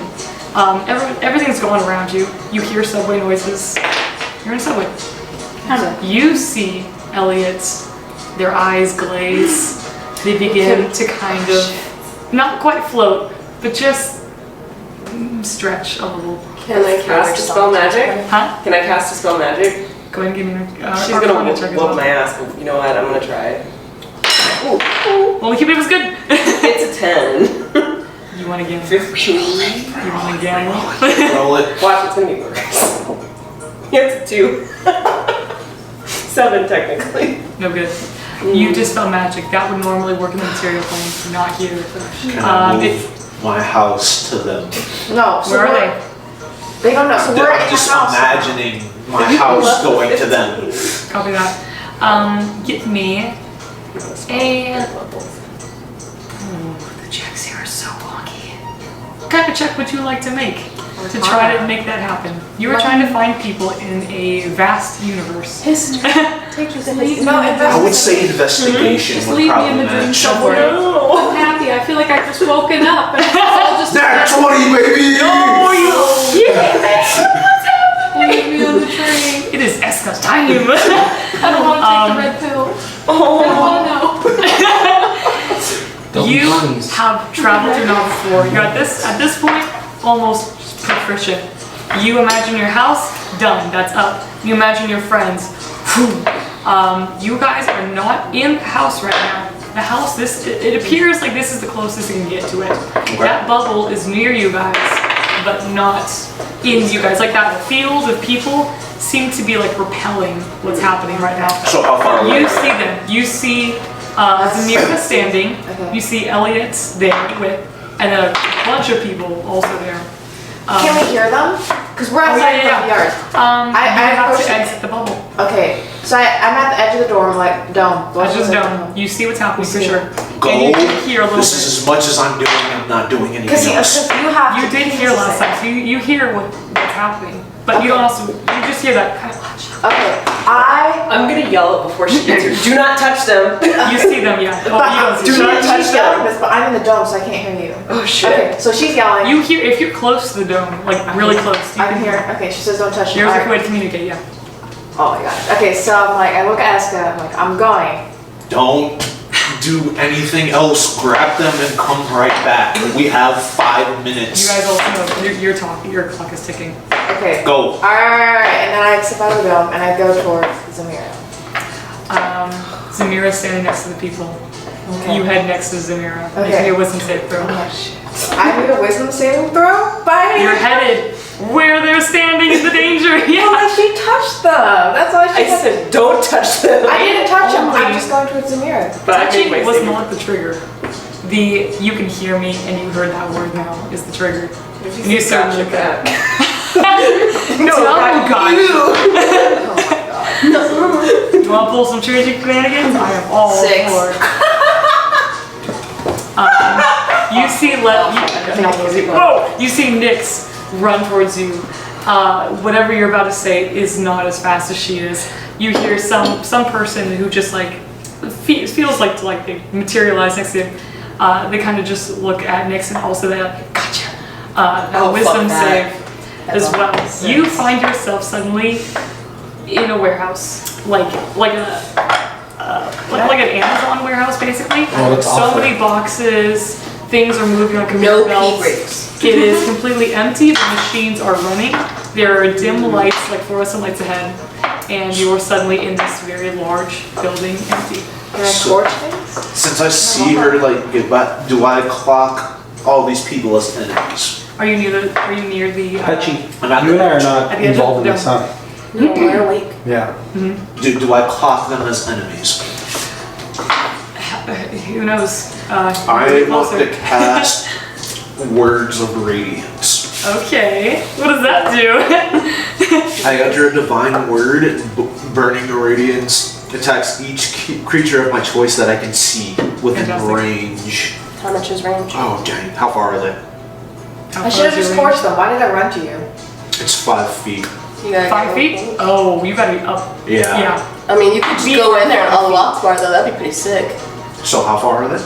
Speaker 2: Everything's going around you. You hear subway noises. You're in a subway. You see Elliot, their eyes glaze. they begin to kind of, not quite float, but just stretch a little.
Speaker 7: Can I cast a spell magic?
Speaker 2: Huh?
Speaker 7: Can I cast a spell magic?
Speaker 2: Go ahead and give me
Speaker 7: She's
Speaker 2: Arcana
Speaker 7: gonna
Speaker 2: check as
Speaker 7: whoop
Speaker 2: well.
Speaker 7: my ass. But you know what? I'm gonna try it.
Speaker 2: Well, keep it was good.
Speaker 7: It's a 10.
Speaker 2: You want to gamble?
Speaker 7: 15.
Speaker 2: You want to gamble?
Speaker 4: Roll it.
Speaker 7: Watch, it's gonna be worse. It's a 2. 7 technically.
Speaker 2: No good. You dispel magic. That would normally work in the material plane, not here.
Speaker 4: Can I move my house to them?
Speaker 6: No. So
Speaker 2: Where are they?
Speaker 6: They don't know. So we're in
Speaker 4: I'm
Speaker 6: the
Speaker 4: just
Speaker 6: house.
Speaker 4: imagining my house going to them.
Speaker 2: Copy that. Get me a. Ooh, the checks here are so wonky. What kind of check would you like to make to try to make that happen? You were trying to find people in a vast universe.
Speaker 8: History. Just leave me
Speaker 6: No,
Speaker 8: in the
Speaker 6: it
Speaker 4: I
Speaker 8: dream.
Speaker 4: would say investigation
Speaker 8: Just
Speaker 4: would
Speaker 8: leave me
Speaker 4: probably
Speaker 8: in the dream
Speaker 4: match.
Speaker 8: somewhere. I'm happy. I feel like I've just woken up and it's all just
Speaker 4: Nat 20, baby!
Speaker 8: leave me on the train.
Speaker 2: It is Esca time.
Speaker 8: I don't want to take the red pill. I don't want to know.
Speaker 2: You have traveled through Nova before. You're at this point almost proficient. You imagine your house, done. That's up. You imagine your friends. Whew. You guys are not in the house right now. The house, it appears like this is the closest you can get to it. That bubble is near you guys, but not in you guys. Like that field of people seem to be like repelling what's happening right now.
Speaker 4: So how far away?
Speaker 2: You see them. You see Zamira standing.
Speaker 6: Okay.
Speaker 2: You see Elliot's there with, and a bunch of people also there.
Speaker 6: Can we hear them? Because we're outside
Speaker 2: yeah.
Speaker 6: the yard.
Speaker 2: I
Speaker 6: I
Speaker 2: have
Speaker 6: approached
Speaker 2: to
Speaker 6: it.
Speaker 2: exit the bubble.
Speaker 6: Okay. So I'm at the edge of the door. I'm like, dome.
Speaker 2: I just don't. You see what's happening for sure.
Speaker 4: Go.
Speaker 2: And you did hear a little
Speaker 4: This is as much as I'm doing. I'm not doing
Speaker 6: Because
Speaker 4: anything else.
Speaker 6: you have.
Speaker 2: You
Speaker 6: to
Speaker 2: did hear last time, so you hear what's happening. But you don't also, you just hear that kind of watch.
Speaker 6: Okay.
Speaker 7: I'm gonna yell it before she answers. Do not touch them.
Speaker 2: You see them, yeah. Oh, you don't see
Speaker 7: Do
Speaker 2: them.
Speaker 7: not touch
Speaker 6: She's
Speaker 7: them.
Speaker 6: yelling this, but I'm in the dome, so I can't hear you.
Speaker 7: Oh shit.
Speaker 6: Okay. So she's yelling.
Speaker 2: You hear, if you're close to the dome, like really close, you
Speaker 6: I'm
Speaker 2: can
Speaker 6: here. Okay. She says don't touch me.
Speaker 2: Here's a
Speaker 6: Alright.
Speaker 2: way to communicate, yeah.
Speaker 6: Oh my god. Okay. So I'm like, I look at Eska. I'm like, I'm going.
Speaker 4: Don't do anything else. Grab them and come right back. We have 5 minutes.
Speaker 2: You guys also know, you're talking, your clock is ticking.
Speaker 6: Okay.
Speaker 4: Go.
Speaker 6: Alright. And then I step out of the dome and I go towards Zamira.
Speaker 2: Zamira's standing next to the people.
Speaker 6: Okay.
Speaker 2: You head next to Zamira.
Speaker 6: Okay.
Speaker 2: Make your wisdom save throw.
Speaker 6: I need a wisdom saving throw? Bye.
Speaker 2: You're headed where they're standing in the danger.
Speaker 6: Well,
Speaker 2: Yeah.
Speaker 6: she touched them. That's why she
Speaker 7: I said don't touch them.
Speaker 6: I didn't touch them.
Speaker 2: Only-
Speaker 6: I'm just going towards Zamira.
Speaker 7: But I made
Speaker 2: Touching
Speaker 7: my
Speaker 2: was
Speaker 7: saving.
Speaker 2: not the trigger. The you can hear me and you heard that word now is the trigger.
Speaker 7: If
Speaker 2: And you
Speaker 7: say
Speaker 2: certainly
Speaker 7: gotcha
Speaker 2: could.
Speaker 7: back.
Speaker 2: No,
Speaker 7: not
Speaker 2: God.
Speaker 6: Oh my god.
Speaker 2: You want to pull some triggering shenanigans? I am all
Speaker 6: 6.
Speaker 2: for it. You see you see Nyx run towards you. Whatever you're about to say is not as fast as she is. You hear some person who just like feels like they materialize next to him. They kind of just look at Nyx and also they're like, gotcha. Wisdom
Speaker 7: fuck that.
Speaker 2: save as well. You find yourself suddenly in a warehouse, like an Amazon warehouse, basically.
Speaker 3: Oh, that's
Speaker 2: So
Speaker 3: awful.
Speaker 2: many boxes, things are moving on conveyor
Speaker 7: No pee
Speaker 2: belts.
Speaker 7: breaks.
Speaker 2: It is completely empty. The machines are running. There are dim lights, like fluorescent lights ahead, and you are suddenly in this very large building, empty.
Speaker 6: Can I torch things?
Speaker 4: Since I see her like get back, do I clock all these people as enemies?
Speaker 2: Are you near the?
Speaker 3: Petchy,
Speaker 4: I'm at
Speaker 3: you and I are
Speaker 4: the
Speaker 3: not
Speaker 2: At the edge of
Speaker 3: involved in
Speaker 2: the
Speaker 3: this, huh?
Speaker 1: No, we're awake.
Speaker 3: Yeah.
Speaker 4: do I clock them as enemies?
Speaker 2: Who knows?
Speaker 4: I want to cast Words of Radiance.
Speaker 2: Okay. What does that do?
Speaker 4: I utter a divine word, burning radiance, attacks each creature of my choice that I can see within
Speaker 2: Fantastic.
Speaker 4: range.
Speaker 1: How much is range?
Speaker 4: Oh dang, how far are they?
Speaker 2: How
Speaker 6: I
Speaker 2: far
Speaker 6: should have
Speaker 2: is
Speaker 6: just
Speaker 2: your range?
Speaker 6: torched them. Why did I run to you?
Speaker 4: It's 5 feet.
Speaker 1: You gotta
Speaker 2: 5
Speaker 1: go.
Speaker 2: feet? Oh, you gotta be up.
Speaker 4: Yeah.
Speaker 2: Yeah.
Speaker 1: I mean, you could just go in there and unlock bar though. That'd be pretty sick.
Speaker 4: So how far are they?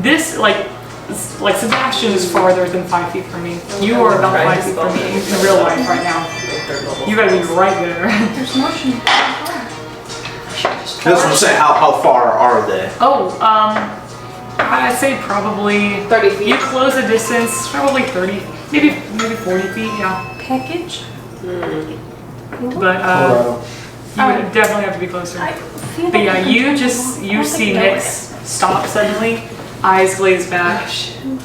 Speaker 2: This, like Sebastian is farther than 5 feet from me. You are about 5 feet from me in real life right now. You gotta be right there.
Speaker 8: There's motion.
Speaker 4: That's what I'm saying. How far are they?
Speaker 2: Oh, I'd say probably
Speaker 6: 30 feet.
Speaker 2: You close the distance, probably 30, maybe 40 feet. Yeah.
Speaker 8: Package.
Speaker 2: But you would definitely have to be closer. But yeah, you see Nick stop suddenly, eyes glaze back,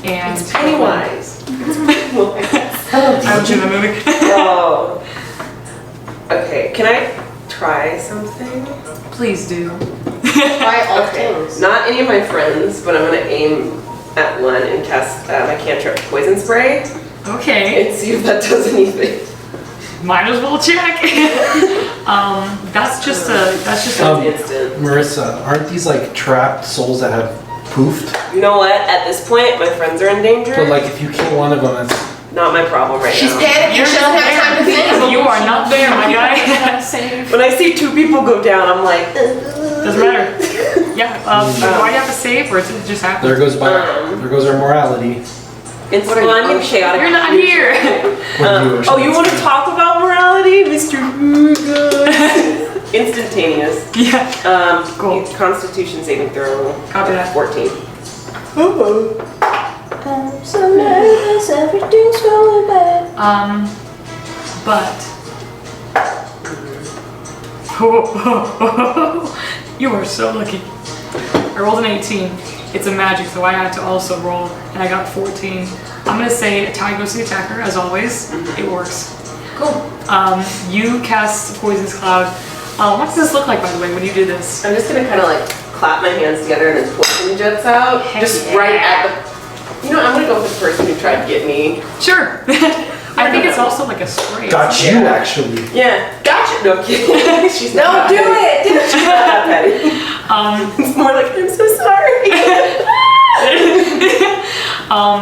Speaker 2: and
Speaker 7: Pennywise.
Speaker 2: I'm in the movie.
Speaker 7: Oh. Okay, can I try something?
Speaker 2: Please do.
Speaker 1: Try all
Speaker 7: Okay.
Speaker 1: things.
Speaker 7: Not any of my friends, but I'm gonna aim at one and cast my cantrip poison spray
Speaker 2: Okay.
Speaker 7: and see if that does anything.
Speaker 2: Might as well check. That's just a
Speaker 7: Instant.
Speaker 3: Marissa, aren't these like trapped souls that have poofed?
Speaker 7: You know what? At this point, my friends are in danger.
Speaker 3: But like if you kill one of them, that's
Speaker 7: Not my problem right
Speaker 1: She's
Speaker 7: now.
Speaker 1: panicking. She doesn't have time to think.
Speaker 2: You are not there, my guy.
Speaker 8: Save.
Speaker 7: When I see two people go down, I'm like,
Speaker 2: Doesn't matter. Yeah. Why do you have to save, or does it just happen?
Speaker 3: there goes our morality.
Speaker 7: it's well, I'm in chaotic.
Speaker 2: You're not here.
Speaker 7: Oh, you want to talk about morality, Mr. Instantaneous.
Speaker 2: Yeah. Cool.
Speaker 7: Constitution saving throw.
Speaker 2: Copy that.
Speaker 7: 14.
Speaker 1: So nervous, everything's going bad.
Speaker 2: But you are so lucky. I rolled an 18. It's a magic, so I had to also roll, and I got 14. I'm gonna say a tie goes to the attacker, as always. It works.
Speaker 7: Cool.
Speaker 2: You cast Poison's Cloud. What does this look like, by the way, when you do this?
Speaker 7: I'm just gonna kind of like clap my hands together and then poison jets out.
Speaker 2: Heck
Speaker 7: just
Speaker 2: yeah.
Speaker 7: right at the. You know, I'm gonna go with the person who tried to get me.
Speaker 2: Sure. I think it's also like a spray.
Speaker 3: Got you actually.
Speaker 7: Yeah. Gotcha. No kidding. She's
Speaker 6: No,
Speaker 7: not
Speaker 6: do
Speaker 7: petty.
Speaker 6: it!
Speaker 7: She's not that petty. It's more like, I'm so sorry.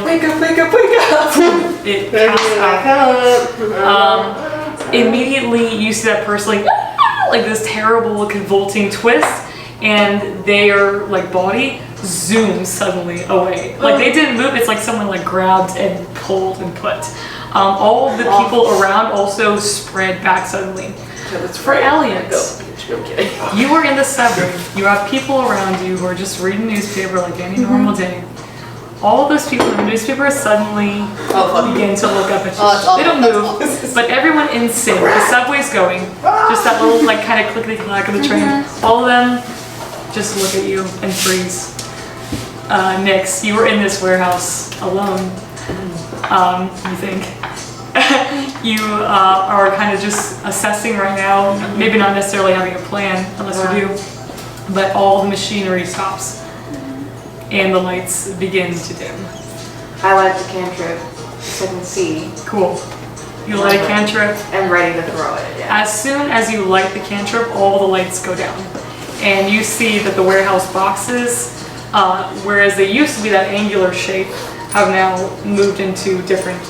Speaker 7: Wake up, wake up, wake up.
Speaker 2: It casts out. Immediately you see that person like this terrible convulsing twist, and their like body zooms suddenly away. Like they didn't move, it's like someone like grabbed and pulled and put. All of the people around also spread back suddenly. For Elliot,
Speaker 7: No, I'm kidding.
Speaker 2: you are in the subway. You have people around you who are just reading newspaper like any normal day. All of those people in the newspaper suddenly begin to look up at you. They don't move, but everyone in sync. The subway's going. Just that little like kind of clickety clack of the train. All of them just look at you and freeze. Nix, you were in this warehouse alone. You think. You are kind of just assessing right now, maybe not necessarily having a plan, unless you do, but all the machinery stops and the lights begin to dim.
Speaker 6: I light the cantrip so I can see.
Speaker 2: Cool. You light a cantrip.
Speaker 6: I'm ready to throw it, yeah.
Speaker 2: As soon as you light the cantrip, all the lights go down. And you see that the warehouse boxes, whereas they used to be that angular shape, have now moved into different,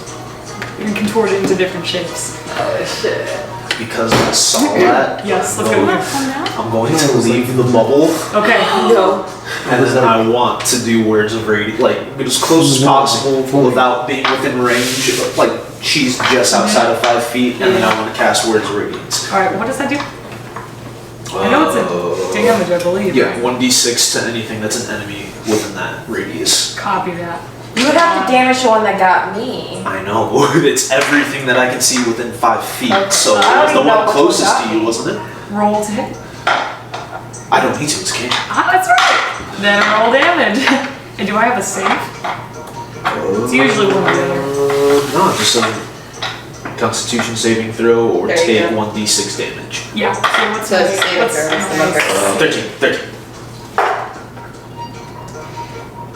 Speaker 2: contorted into different shapes.
Speaker 7: Oh shit.
Speaker 4: Because I saw that.
Speaker 2: Yes, let's go.
Speaker 4: I'm going to leave the bubble,
Speaker 2: Okay.
Speaker 7: No.
Speaker 4: and then I want to do words of radiance, like as close as possible without being within range. Like she's just outside of 5 feet, and then I want to cast words of radiance.
Speaker 2: Alright, what does that do? I know it's a damage, I believe.
Speaker 4: Yeah, 1d6 to anything that's an enemy within that radius.
Speaker 2: Copy that.
Speaker 6: You would have to damage the one that got me.
Speaker 4: I know. It's everything that I can see within 5 feet. So
Speaker 6: I
Speaker 4: it
Speaker 6: don't
Speaker 4: was the
Speaker 6: even know
Speaker 4: one
Speaker 6: what
Speaker 4: closest
Speaker 6: got
Speaker 4: to you,
Speaker 6: me.
Speaker 4: wasn't it?
Speaker 2: Roll to hit.
Speaker 4: I don't need to. It's can't.
Speaker 2: That's right. Then roll damage. And do I have a save? It's usually one or the other.
Speaker 4: No, just a Constitution saving throw or
Speaker 7: There you
Speaker 4: take
Speaker 7: go.
Speaker 4: 1d6 damage.
Speaker 2: Yeah. So what's
Speaker 1: So it's a saving
Speaker 2: what's
Speaker 1: throw, it's the
Speaker 2: my-
Speaker 1: number.
Speaker 4: 13.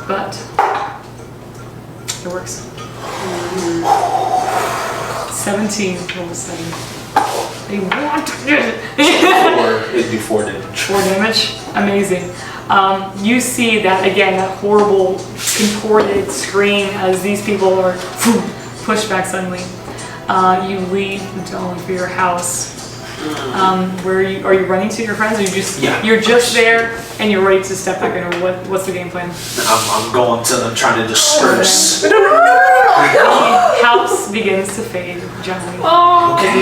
Speaker 2: But it works. 17 roll 7. They want to get it.
Speaker 4: Or it'd do 4 damage.
Speaker 2: 4 damage. Amazing. You see that again, that horrible contorted scream as these people are pushed back suddenly. You leave the dome for your house. Where are you running to your friends, or you're just there and you're ready to step back in, or what's the game plan?
Speaker 4: I'm going to them, trying to disperse.
Speaker 2: The house begins to fade gently.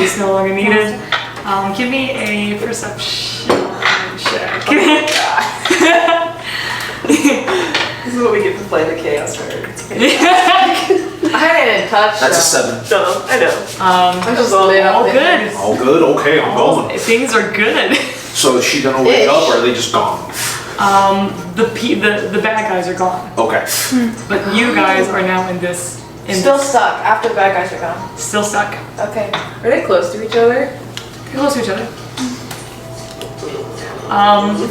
Speaker 2: It's no longer needed. Give me a perception check.
Speaker 7: This is what we get to play the chaos card.
Speaker 6: I didn't touch
Speaker 4: That's a
Speaker 6: them.
Speaker 4: 7.
Speaker 7: No, I know.
Speaker 6: I just
Speaker 2: all
Speaker 6: lit up
Speaker 2: good.
Speaker 4: All good? Okay, I'm going.
Speaker 2: Things are good.
Speaker 4: So is she gonna wake up or are they just gone?
Speaker 2: The bad guys are gone,
Speaker 4: Okay.
Speaker 2: but you guys are now in this.
Speaker 6: Still stuck after the bad guys are gone.
Speaker 2: Still stuck.
Speaker 6: Okay.
Speaker 7: Are they close to each other?
Speaker 2: You're close to each other.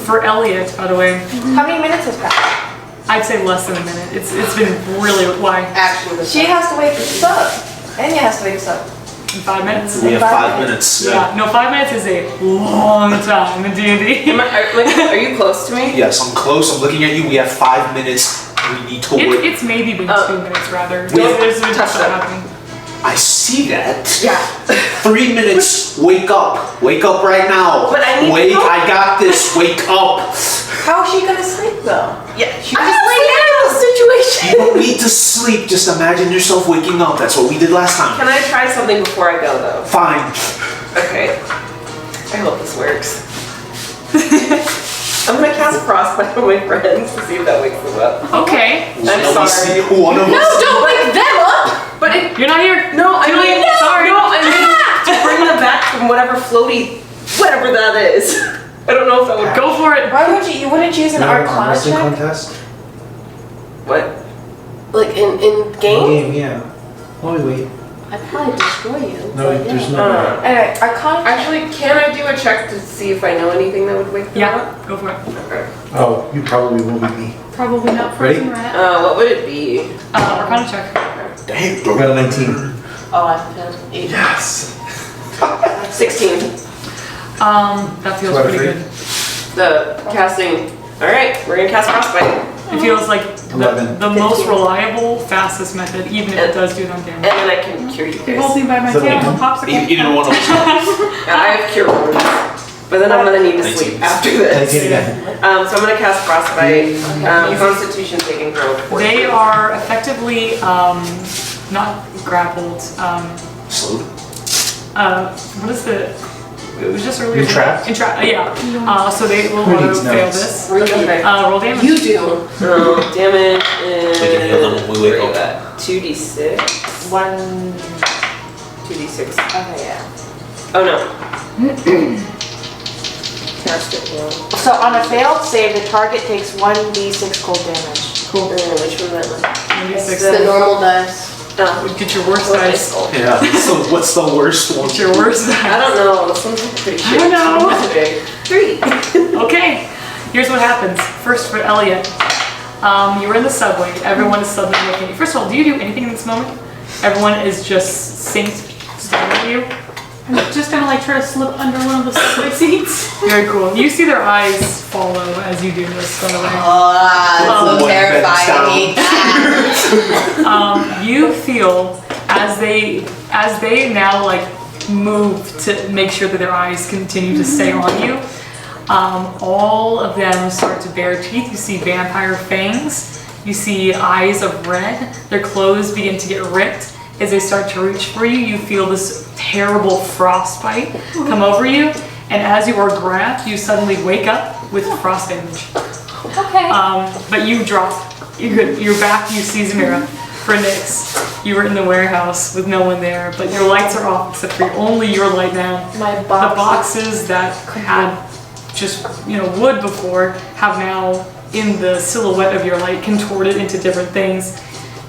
Speaker 2: For Elliot, by the way,
Speaker 6: How many minutes has passed?
Speaker 2: I'd say less than a minute. It's been really why?
Speaker 7: Actually,
Speaker 6: She has to wake us up. Enya has to wake us up.
Speaker 2: In 5 minutes.
Speaker 4: We have 5
Speaker 6: 5
Speaker 4: minutes.
Speaker 2: Yeah. No, 5 minutes is a long time in D&D.
Speaker 7: are you close to me?
Speaker 4: Yes, I'm close. I'm looking at you. We have 5 minutes. We need to wait.
Speaker 2: It's maybe been 2 minutes rather.
Speaker 4: We have-
Speaker 2: There's been
Speaker 7: touch
Speaker 2: stuff
Speaker 7: that.
Speaker 2: happening.
Speaker 4: I see that.
Speaker 7: Yeah.
Speaker 4: 3 minutes. Wake up. Wake up right now.
Speaker 7: But I need to
Speaker 4: Wait,
Speaker 7: know.
Speaker 4: I got this. Wake up.
Speaker 6: How is she gonna sleep though?
Speaker 7: Yeah. She
Speaker 6: I'm
Speaker 7: just
Speaker 6: just
Speaker 7: laid out the situation.
Speaker 4: You don't need to sleep. Just imagine yourself waking up. That's what we did last time.
Speaker 7: Can I try something before I go though?
Speaker 4: Fine.
Speaker 7: Okay. I hope this works. I'm gonna cast Frostbite on my friends to see if that wakes them up.
Speaker 2: Okay.
Speaker 7: I'm sorry.
Speaker 4: One of us.
Speaker 6: Don't wake them up!
Speaker 7: But it,
Speaker 2: You're not here.
Speaker 7: no, I mean,
Speaker 2: Sorry.
Speaker 7: No, I mean to bring them back from whatever floaty, whatever that is. I don't know if that would go.
Speaker 2: Go for it.
Speaker 6: Why would you wouldn't use an Arcana
Speaker 3: wrestling
Speaker 6: check?
Speaker 3: contest?
Speaker 7: What?
Speaker 1: Like in game?
Speaker 3: Game, yeah. While we wait.
Speaker 1: I'd probably destroy you.
Speaker 3: No,
Speaker 1: but
Speaker 3: there's
Speaker 1: yeah.
Speaker 3: no.
Speaker 6: Anyway, Arcana check.
Speaker 7: Actually, can I do a check to see if I know anything that would wake them up?
Speaker 2: Yeah. Go for it.
Speaker 7: Okay.
Speaker 3: Oh, you probably will be me.
Speaker 8: Probably not
Speaker 3: Ready?
Speaker 8: frozen rat.
Speaker 7: What would it be?
Speaker 2: Arcana check.
Speaker 3: I
Speaker 4: Damn.
Speaker 3: got a 19.
Speaker 1: Oh, I failed 8.
Speaker 3: Yes.
Speaker 7: 16.
Speaker 2: That feels
Speaker 3: 2 out of
Speaker 2: pretty
Speaker 3: 3.
Speaker 2: good.
Speaker 7: The casting. All right, we're gonna cast Frostbite,
Speaker 2: It feels like
Speaker 3: 11.
Speaker 2: the most reliable, fastest method, even if it does do them
Speaker 7: and
Speaker 2: damage.
Speaker 7: then I can cure you
Speaker 8: He
Speaker 7: guys.
Speaker 8: holds me by my
Speaker 3: Is that
Speaker 8: tail
Speaker 3: okay?
Speaker 8: and popsicle.
Speaker 4: Either one of us.
Speaker 7: Yeah, I have cure wounds, but then I'm gonna need to
Speaker 4: 19.
Speaker 7: sleep after
Speaker 3: 19
Speaker 7: this.
Speaker 3: again.
Speaker 7: So I'm gonna cast Frostbite. Constitution saving throw. 14.
Speaker 2: They are effectively not grappled.
Speaker 4: Slowed.
Speaker 2: What is the? It was just earlier.
Speaker 3: Entrapped?
Speaker 2: Yeah. So they will
Speaker 3: Who needs
Speaker 2: fail
Speaker 3: notes?
Speaker 2: this.
Speaker 7: Okay.
Speaker 2: Roll damage.
Speaker 1: You do.
Speaker 7: Damage is.
Speaker 4: We can heal them when we wake
Speaker 7: where
Speaker 4: up.
Speaker 7: you at? 2d6. 2d6.
Speaker 6: Okay, yeah.
Speaker 7: Oh no. Cast it well.
Speaker 6: So on a failed save, the target takes 1d6 cold damage.
Speaker 2: Cool.
Speaker 7: Which one was that?
Speaker 2: Maybe
Speaker 6: It's
Speaker 2: six.
Speaker 1: It's the normal dice.
Speaker 7: Oh.
Speaker 2: Get your worst
Speaker 7: What
Speaker 2: dice.
Speaker 4: Yeah. So what's the worst one?
Speaker 2: Get your worst dice.
Speaker 7: I don't know. This one's pretty shit.
Speaker 2: I know.
Speaker 7: Okay. 3.
Speaker 2: Okay, here's what happens. First for Elliot. You were in the subway. Everyone is suddenly looking at you. First of all, do you do anything in this moment? Everyone is just staring at you.
Speaker 8: I'm just gonna like try to slip under one of the subway seats.
Speaker 2: Very cool. You see their eyes follow as you do this, by the way.
Speaker 1: Oh, that's so
Speaker 4: One
Speaker 1: terrifying. I hate that.
Speaker 2: You feel as they now like move to make sure that their eyes continue to stay on you. All of them start to bare teeth. You see vampire fangs. You see eyes of red. Their clothes begin to get ripped. As they start to reach for you, you feel this terrible frostbite come over you. And as you are grabbed, you suddenly wake up with frost damage.
Speaker 8: Okay.
Speaker 2: But you drop. You're back. You see Zamira. For Nyx, you were in the warehouse with no one there, but your lights are off except for only your light now.
Speaker 6: My
Speaker 2: The
Speaker 6: box.
Speaker 2: boxes that had just wood before have now, in the silhouette of your light, contorted into different things.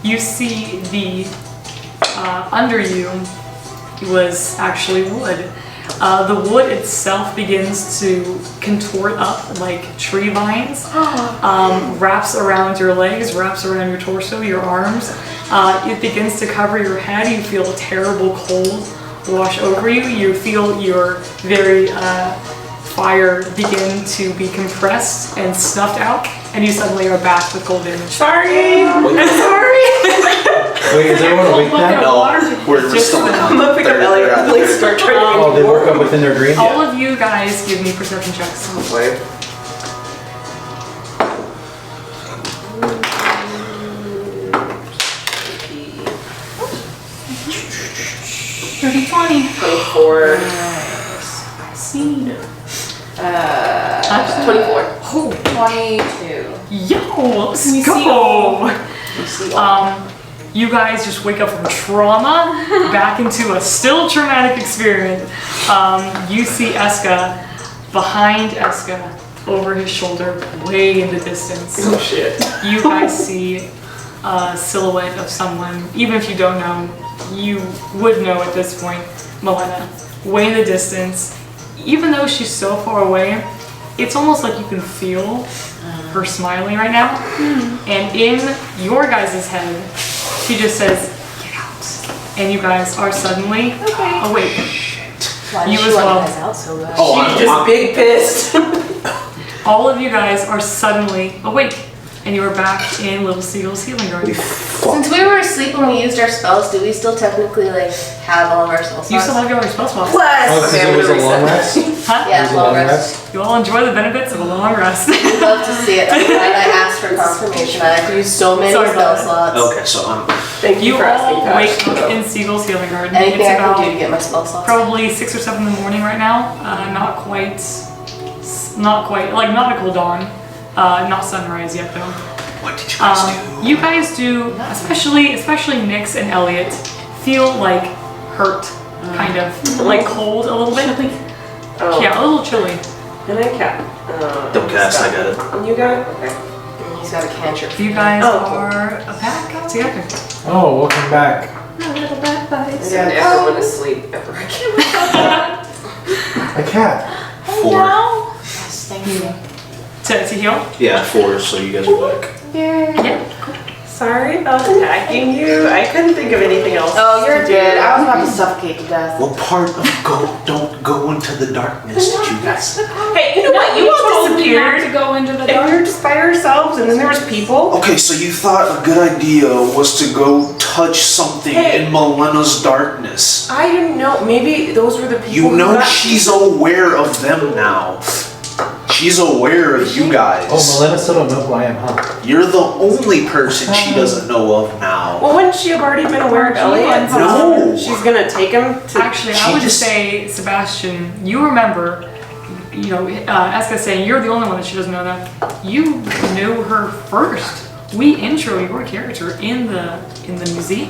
Speaker 2: You see the under you was actually wood. The wood itself begins to contort up like tree vines, wraps around your legs, wraps around your torso, your arms. It begins to cover your head. You feel a terrible cold wash over you. You feel your very fire begin to be compressed and snuffed out, and you suddenly are back with cold damage.
Speaker 7: Sorry.
Speaker 2: I'm sorry.
Speaker 3: Wait, is everyone awake
Speaker 2: Look at
Speaker 3: now?
Speaker 2: water.
Speaker 4: We're
Speaker 2: Just
Speaker 4: still
Speaker 7: I'm gonna pick up Elliot and like start trying to
Speaker 3: Oh, they woke up within their dream?
Speaker 2: All of you guys give me perception checks.
Speaker 7: Wait.
Speaker 8: Dirty 20.
Speaker 7: 24.
Speaker 8: See.
Speaker 7: 24.
Speaker 6: 22.
Speaker 2: Yo, let's go. You guys just wake up from trauma back into a still traumatic experience. You see Eska behind Eska over his shoulder, way in the distance.
Speaker 7: Oh shit.
Speaker 2: You guys see a silhouette of someone, even if you don't know, you would know at this point, Melena, way in the distance. Even though she's so far away, it's almost like you can feel her smiling right now. And in your guys' head, she just says, "Get out." And you guys are suddenly awake.
Speaker 1: Why
Speaker 2: You
Speaker 1: did
Speaker 2: as
Speaker 1: she want
Speaker 2: well.
Speaker 1: you guys out so bad?
Speaker 4: Oh,
Speaker 7: She's just big pissed.
Speaker 2: All of you guys are suddenly awake. And you are back in Little Seagull's healing garden.
Speaker 1: Since we were asleep when we used our spells, do we still technically like have all of our spell slots?
Speaker 2: You still have your spell slots.
Speaker 3: Oh, because it was a long rest?
Speaker 2: Huh?
Speaker 3: It
Speaker 1: Yeah,
Speaker 3: was a
Speaker 1: long
Speaker 3: long
Speaker 1: rest.
Speaker 3: rest?
Speaker 2: You all enjoy the benefits of a long rest.
Speaker 1: I'd love to see it. That's why I asked for confirmation. I have to use so many
Speaker 2: Sorry
Speaker 1: spell
Speaker 2: about
Speaker 1: slots.
Speaker 4: Okay, so
Speaker 7: Thank you
Speaker 2: You
Speaker 7: for asking
Speaker 2: all
Speaker 7: that.
Speaker 2: wake up in Seagull's healing garden.
Speaker 1: Anything
Speaker 2: It's
Speaker 1: I can do to
Speaker 2: about
Speaker 1: get my spell slots.
Speaker 2: probably 6 or 7 in the morning right now. Not quite, like not a cool dawn. Not sunrise yet though.
Speaker 4: what did you guys do?
Speaker 2: You guys do, especially Nyx and Elliot, feel like hurt, kind of, like cold a little bit.
Speaker 7: Oh.
Speaker 2: Yeah, a little chilly.
Speaker 7: And I can't.
Speaker 4: Don't cast, I got it.
Speaker 7: You got it? Okay.
Speaker 1: He's got a cantrip.
Speaker 2: You guys
Speaker 7: Oh, cool.
Speaker 2: are back together.
Speaker 3: Oh, welcome back.
Speaker 7: And everyone is asleep. I can't.
Speaker 3: A cat.
Speaker 4: 4.
Speaker 1: Yes, thank you.
Speaker 2: To heal?
Speaker 4: Yeah, 4, so you guys are back.
Speaker 2: Yeah.
Speaker 7: Sorry about attacking you. I couldn't think of anything else.
Speaker 6: Oh, you're
Speaker 7: to do.
Speaker 6: good. I was about to suffocate to death.
Speaker 4: What part of don't go into the darkness did you guys?
Speaker 7: Hey, you know what? You all
Speaker 8: told me not
Speaker 7: disappeared.
Speaker 8: to go into the
Speaker 7: And we
Speaker 8: dark.
Speaker 7: were just by ourselves, and then there was people.
Speaker 4: Okay, so you thought a good idea was to go touch something
Speaker 7: Hey.
Speaker 4: in Melena's darkness.
Speaker 7: I didn't know. Maybe those were the people.
Speaker 4: You
Speaker 7: who
Speaker 4: know
Speaker 7: got-
Speaker 4: she's aware of them now. She's aware of you guys.
Speaker 3: Oh, Melena still don't know who I am, huh?
Speaker 4: You're the only person she doesn't know of now.
Speaker 7: Well, wouldn't she have already been aware of Elliot?
Speaker 4: No.
Speaker 7: She's gonna take him to.
Speaker 2: Actually,
Speaker 4: She
Speaker 2: I would
Speaker 4: just-
Speaker 2: say, Sebastian, you remember, Eska saying you're the only one that she doesn't know that. You knew her first. We intro your character in the museum.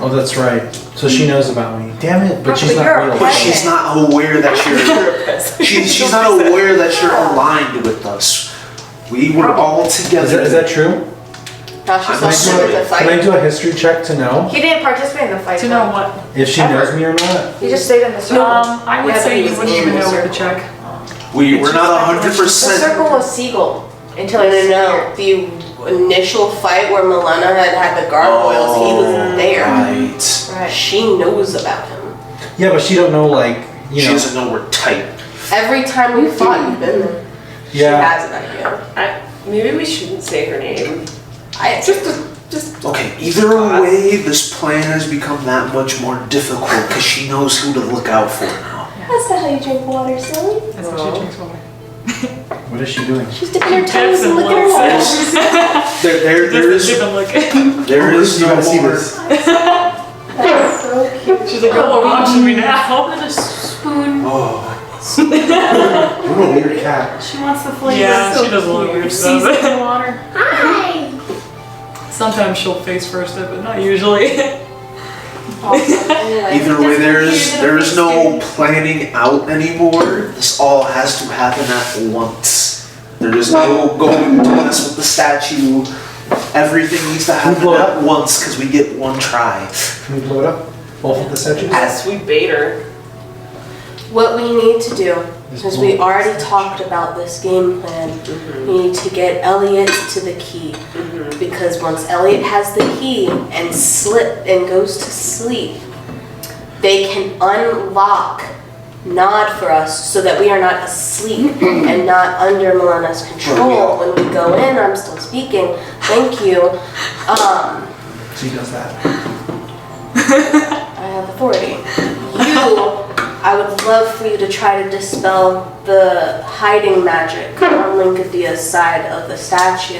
Speaker 3: Oh, that's right. So she knows about me. Damn it, but she's
Speaker 6: But
Speaker 3: not
Speaker 6: you're a
Speaker 3: real.
Speaker 4: But she's not aware that you're. She's not aware that you're aligned with us. We were all together.
Speaker 3: Is that true?
Speaker 1: Now she's
Speaker 4: I'm
Speaker 1: not sure
Speaker 4: sorry.
Speaker 1: to
Speaker 3: Can I
Speaker 1: fight.
Speaker 3: do a history check to know
Speaker 6: He didn't participate in the fight.
Speaker 2: To know what?
Speaker 3: if she knows me or not?
Speaker 6: He just stayed in the circle.
Speaker 2: I would
Speaker 6: Yeah, but
Speaker 2: say
Speaker 6: he
Speaker 2: you
Speaker 6: was
Speaker 2: wouldn't
Speaker 6: in
Speaker 2: even
Speaker 6: the
Speaker 2: know where to
Speaker 6: circle.
Speaker 2: check.
Speaker 4: We're not
Speaker 6: The
Speaker 4: 100%.
Speaker 6: circle was Seagull until
Speaker 1: No,
Speaker 6: he
Speaker 1: no, no. The initial fight where Melena had the gargoyles, he was there.
Speaker 4: Right.
Speaker 6: Right.
Speaker 1: She knows about him.
Speaker 3: Yeah, but she don't know, like, you
Speaker 4: She
Speaker 3: know.
Speaker 4: doesn't know we're tight.
Speaker 1: Every time we fought, you've been there. She
Speaker 3: Yeah.
Speaker 1: has an idea.
Speaker 7: Maybe we shouldn't say her name. Just.
Speaker 4: Okay, either way, this plan has become that much more difficult because she knows who to look out for now.
Speaker 1: That's not how you drink water, silly.
Speaker 2: That's what she drinks water.
Speaker 3: What is she doing?
Speaker 1: She's dipping her
Speaker 2: Tips
Speaker 1: toes
Speaker 2: and
Speaker 1: in liquor
Speaker 2: looks.
Speaker 1: water.
Speaker 4: There is
Speaker 2: Just a look.
Speaker 4: there is
Speaker 3: You
Speaker 4: no
Speaker 3: gotta see
Speaker 4: more.
Speaker 3: this.
Speaker 1: That's so cute.
Speaker 2: She's like, oh, watching me now.
Speaker 8: With a spoon.
Speaker 4: Oh,
Speaker 3: What a weird cat.
Speaker 8: She wants the flavor.
Speaker 2: Yeah, she does a little weird stuff.
Speaker 8: Seasoning water.
Speaker 2: Sometimes she'll face first it, but not usually.
Speaker 4: either way, there is no planning out anymore. This all has to happen at once. There is no going to mess with the statue. Everything needs to happen
Speaker 3: blow it
Speaker 4: at once because we get one try.
Speaker 3: Can we blow it up? Both of the statues?
Speaker 7: Yes, we bait her.
Speaker 1: What we need to do, because we already talked about this game plan, we need to get Elliot to the key. Because once Elliot has the key and goes to sleep, they can unlock Nod for us so that we are not asleep and not under Melena's control. When we go in, I'm still speaking. Thank you.
Speaker 3: She does that.
Speaker 1: I have authority. I would love for you to try to dispel the hiding magic on Linkadia's side of the statue.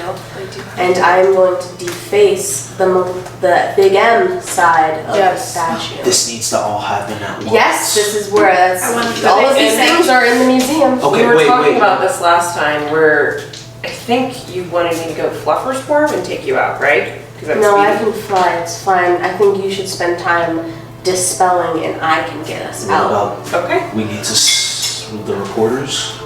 Speaker 1: And I'm going to deface the Big M side of the statue.
Speaker 4: This needs to all happen at once.
Speaker 1: Yes, this is where
Speaker 8: want the
Speaker 1: all
Speaker 8: Big
Speaker 1: of these
Speaker 8: M.
Speaker 1: things are in the museum.
Speaker 4: Okay,
Speaker 7: we were
Speaker 4: wait,
Speaker 7: talking
Speaker 4: wait.
Speaker 7: about this last time where I think you wanted me to go fluffer's form and take you out, right?
Speaker 1: No, I can fly, it's fine. I think you should spend time dispelling and I can get us
Speaker 4: What
Speaker 1: out.
Speaker 4: about,
Speaker 7: Okay.
Speaker 4: we need to, with the reporters?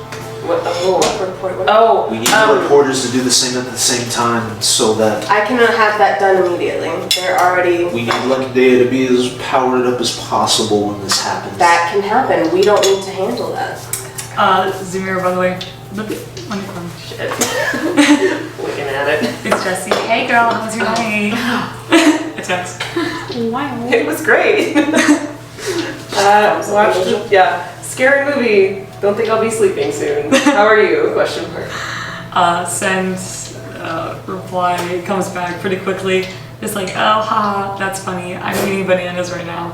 Speaker 7: What? Oh.
Speaker 1: Report, what?
Speaker 7: Oh.
Speaker 4: We need the reporters to do the same at the same time so that
Speaker 1: I cannot have that done immediately. They're already...
Speaker 4: we need Lucky Day to be as powered up as possible when this happens.
Speaker 1: That can happen. We don't need to handle that.
Speaker 2: Zamir, by the way, look on your phone.
Speaker 7: Shit. Looking at it.
Speaker 2: It's Jessie. Hey girl, how's your night? A text.
Speaker 8: Wow.
Speaker 7: It was great. Watched it. Yeah. Scary movie. Don't think I'll be sleeping soon. How are you? Question mark.
Speaker 2: Sends reply comes back pretty quickly. It's like, oh, haha, that's funny. I'm eating bananas right now.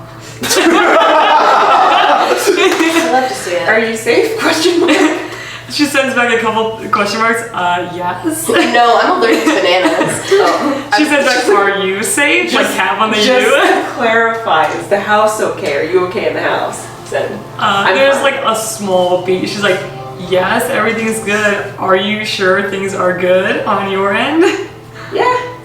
Speaker 1: I'd love to see it.
Speaker 7: Are you safe? Question mark.
Speaker 2: She sends back a couple question marks. Yes.
Speaker 1: No, I'm allergic to bananas. Oh.
Speaker 2: She sends back, are you safe? Like, have one they
Speaker 7: Just
Speaker 2: do.
Speaker 7: to clarify, is the house okay? Are you okay in the house? Then
Speaker 2: There's
Speaker 7: fine.
Speaker 2: like a small beat. She's like, yes, everything's good. Are you sure things are good on your end?
Speaker 7: Yeah.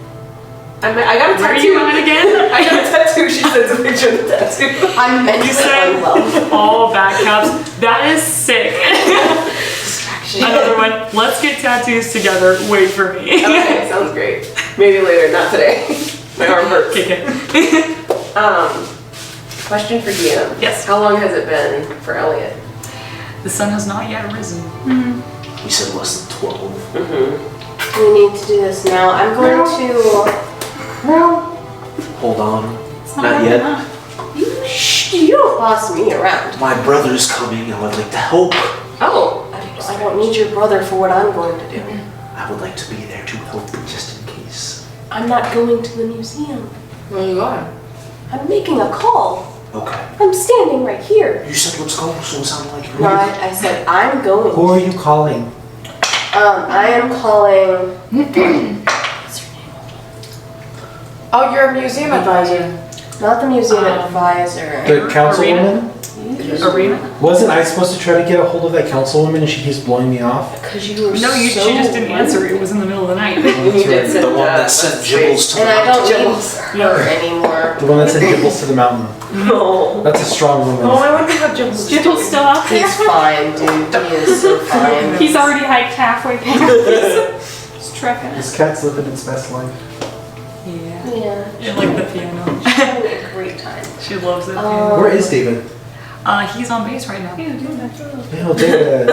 Speaker 7: I got a tattoo.
Speaker 2: Where are you at again?
Speaker 7: I got a tattoo. She sends a picture of the tattoo.
Speaker 1: I'm mentally
Speaker 2: You said
Speaker 1: unwell.
Speaker 2: all back caps. That is sick. Another one. Let's get tattoos together. Wait for me.
Speaker 7: Okay, sounds great. Maybe later, not today. My arm hurts.
Speaker 2: Okay.
Speaker 7: Question for Deanna.
Speaker 2: Yes.
Speaker 7: How long has it been for Elliot?
Speaker 2: The sun has not yet risen.
Speaker 4: We said less than 12.
Speaker 7: Mm-hmm.
Speaker 1: We need to do this now. I'm going to...
Speaker 4: Hold on.
Speaker 2: It's
Speaker 4: Not
Speaker 2: early
Speaker 4: yet.
Speaker 2: enough.
Speaker 1: You don't boss me around.
Speaker 4: My brother's coming and I would like to help.
Speaker 7: Oh.
Speaker 1: I don't need your brother for what I'm going to do.
Speaker 4: I would like to be there to help just in case.
Speaker 1: I'm not going to the museum.
Speaker 6: Where are you going?
Speaker 1: I'm making a call.
Speaker 4: Okay.
Speaker 1: I'm standing right here.
Speaker 4: You said let's go, so it sounded like you
Speaker 1: No, I said I'm going.
Speaker 3: Who are you calling?
Speaker 1: I am calling...
Speaker 6: Oh, you're a museum advisor.
Speaker 1: Not the museum advisor.
Speaker 3: The councilwoman?
Speaker 2: Arena?
Speaker 3: Wasn't I supposed to try to get a hold of that councilwoman and she keeps blowing me off?
Speaker 1: Because you were
Speaker 2: No, she just didn't answer. It was in the middle of the night.
Speaker 7: You did send
Speaker 4: The one that sent Jibbles to
Speaker 1: And
Speaker 4: the
Speaker 1: I don't
Speaker 7: Jibbles.
Speaker 1: need her anymore.
Speaker 3: The one that said Gibbles to the mountain.
Speaker 7: No.
Speaker 3: That's a strong woman.
Speaker 7: Oh, I wonder what Jibbles is
Speaker 8: Jibble's
Speaker 7: doing.
Speaker 8: still out there.
Speaker 1: He's fine, dude. He is so fine.
Speaker 8: He's already hiked halfway past. He's trucking.
Speaker 3: This cat's living its best life.
Speaker 2: Yeah.
Speaker 1: Yeah.
Speaker 2: I like the piano.
Speaker 1: She's having a great time.
Speaker 2: She loves that piano.
Speaker 3: Where is David?
Speaker 2: He's on base right now.
Speaker 3: No, David.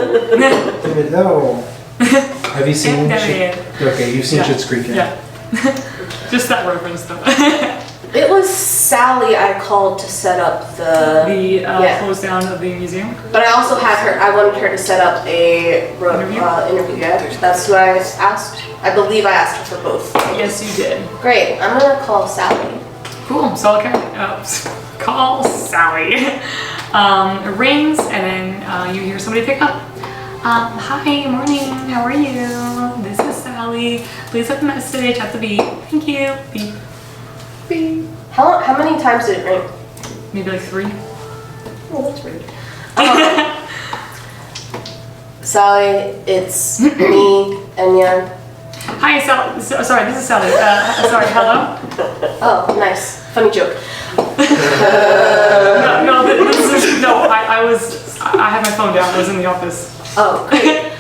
Speaker 3: David, no. Have you seen Okay, you've seen
Speaker 2: Yeah.
Speaker 3: Schitt's Creek.
Speaker 2: Yeah. Just that reference though.
Speaker 1: It was Sally I called to set up the...
Speaker 2: The close down of the museum.
Speaker 1: But I also had her, I wanted her to set up a interview. Yeah, that's what I asked. I believe I asked her for both.
Speaker 2: Yes, you did.
Speaker 1: Great, I'm gonna call Sally.
Speaker 2: Cool. So okay. Call Sally. It rings and then you hear somebody pick up. Hi, morning. How are you? This is Sally. Please leave a message at the beep. Thank you. Beep. Beep.
Speaker 1: How many times did it ring?
Speaker 2: Maybe like 3.
Speaker 1: Oh, that's rude. Sally, it's me, Enya.
Speaker 2: Hi, Sally. Sorry, this is Sally. Sorry, hello?
Speaker 1: Oh, nice. Funny joke.
Speaker 2: I had my phone down. I was in the office.
Speaker 1: Oh, great.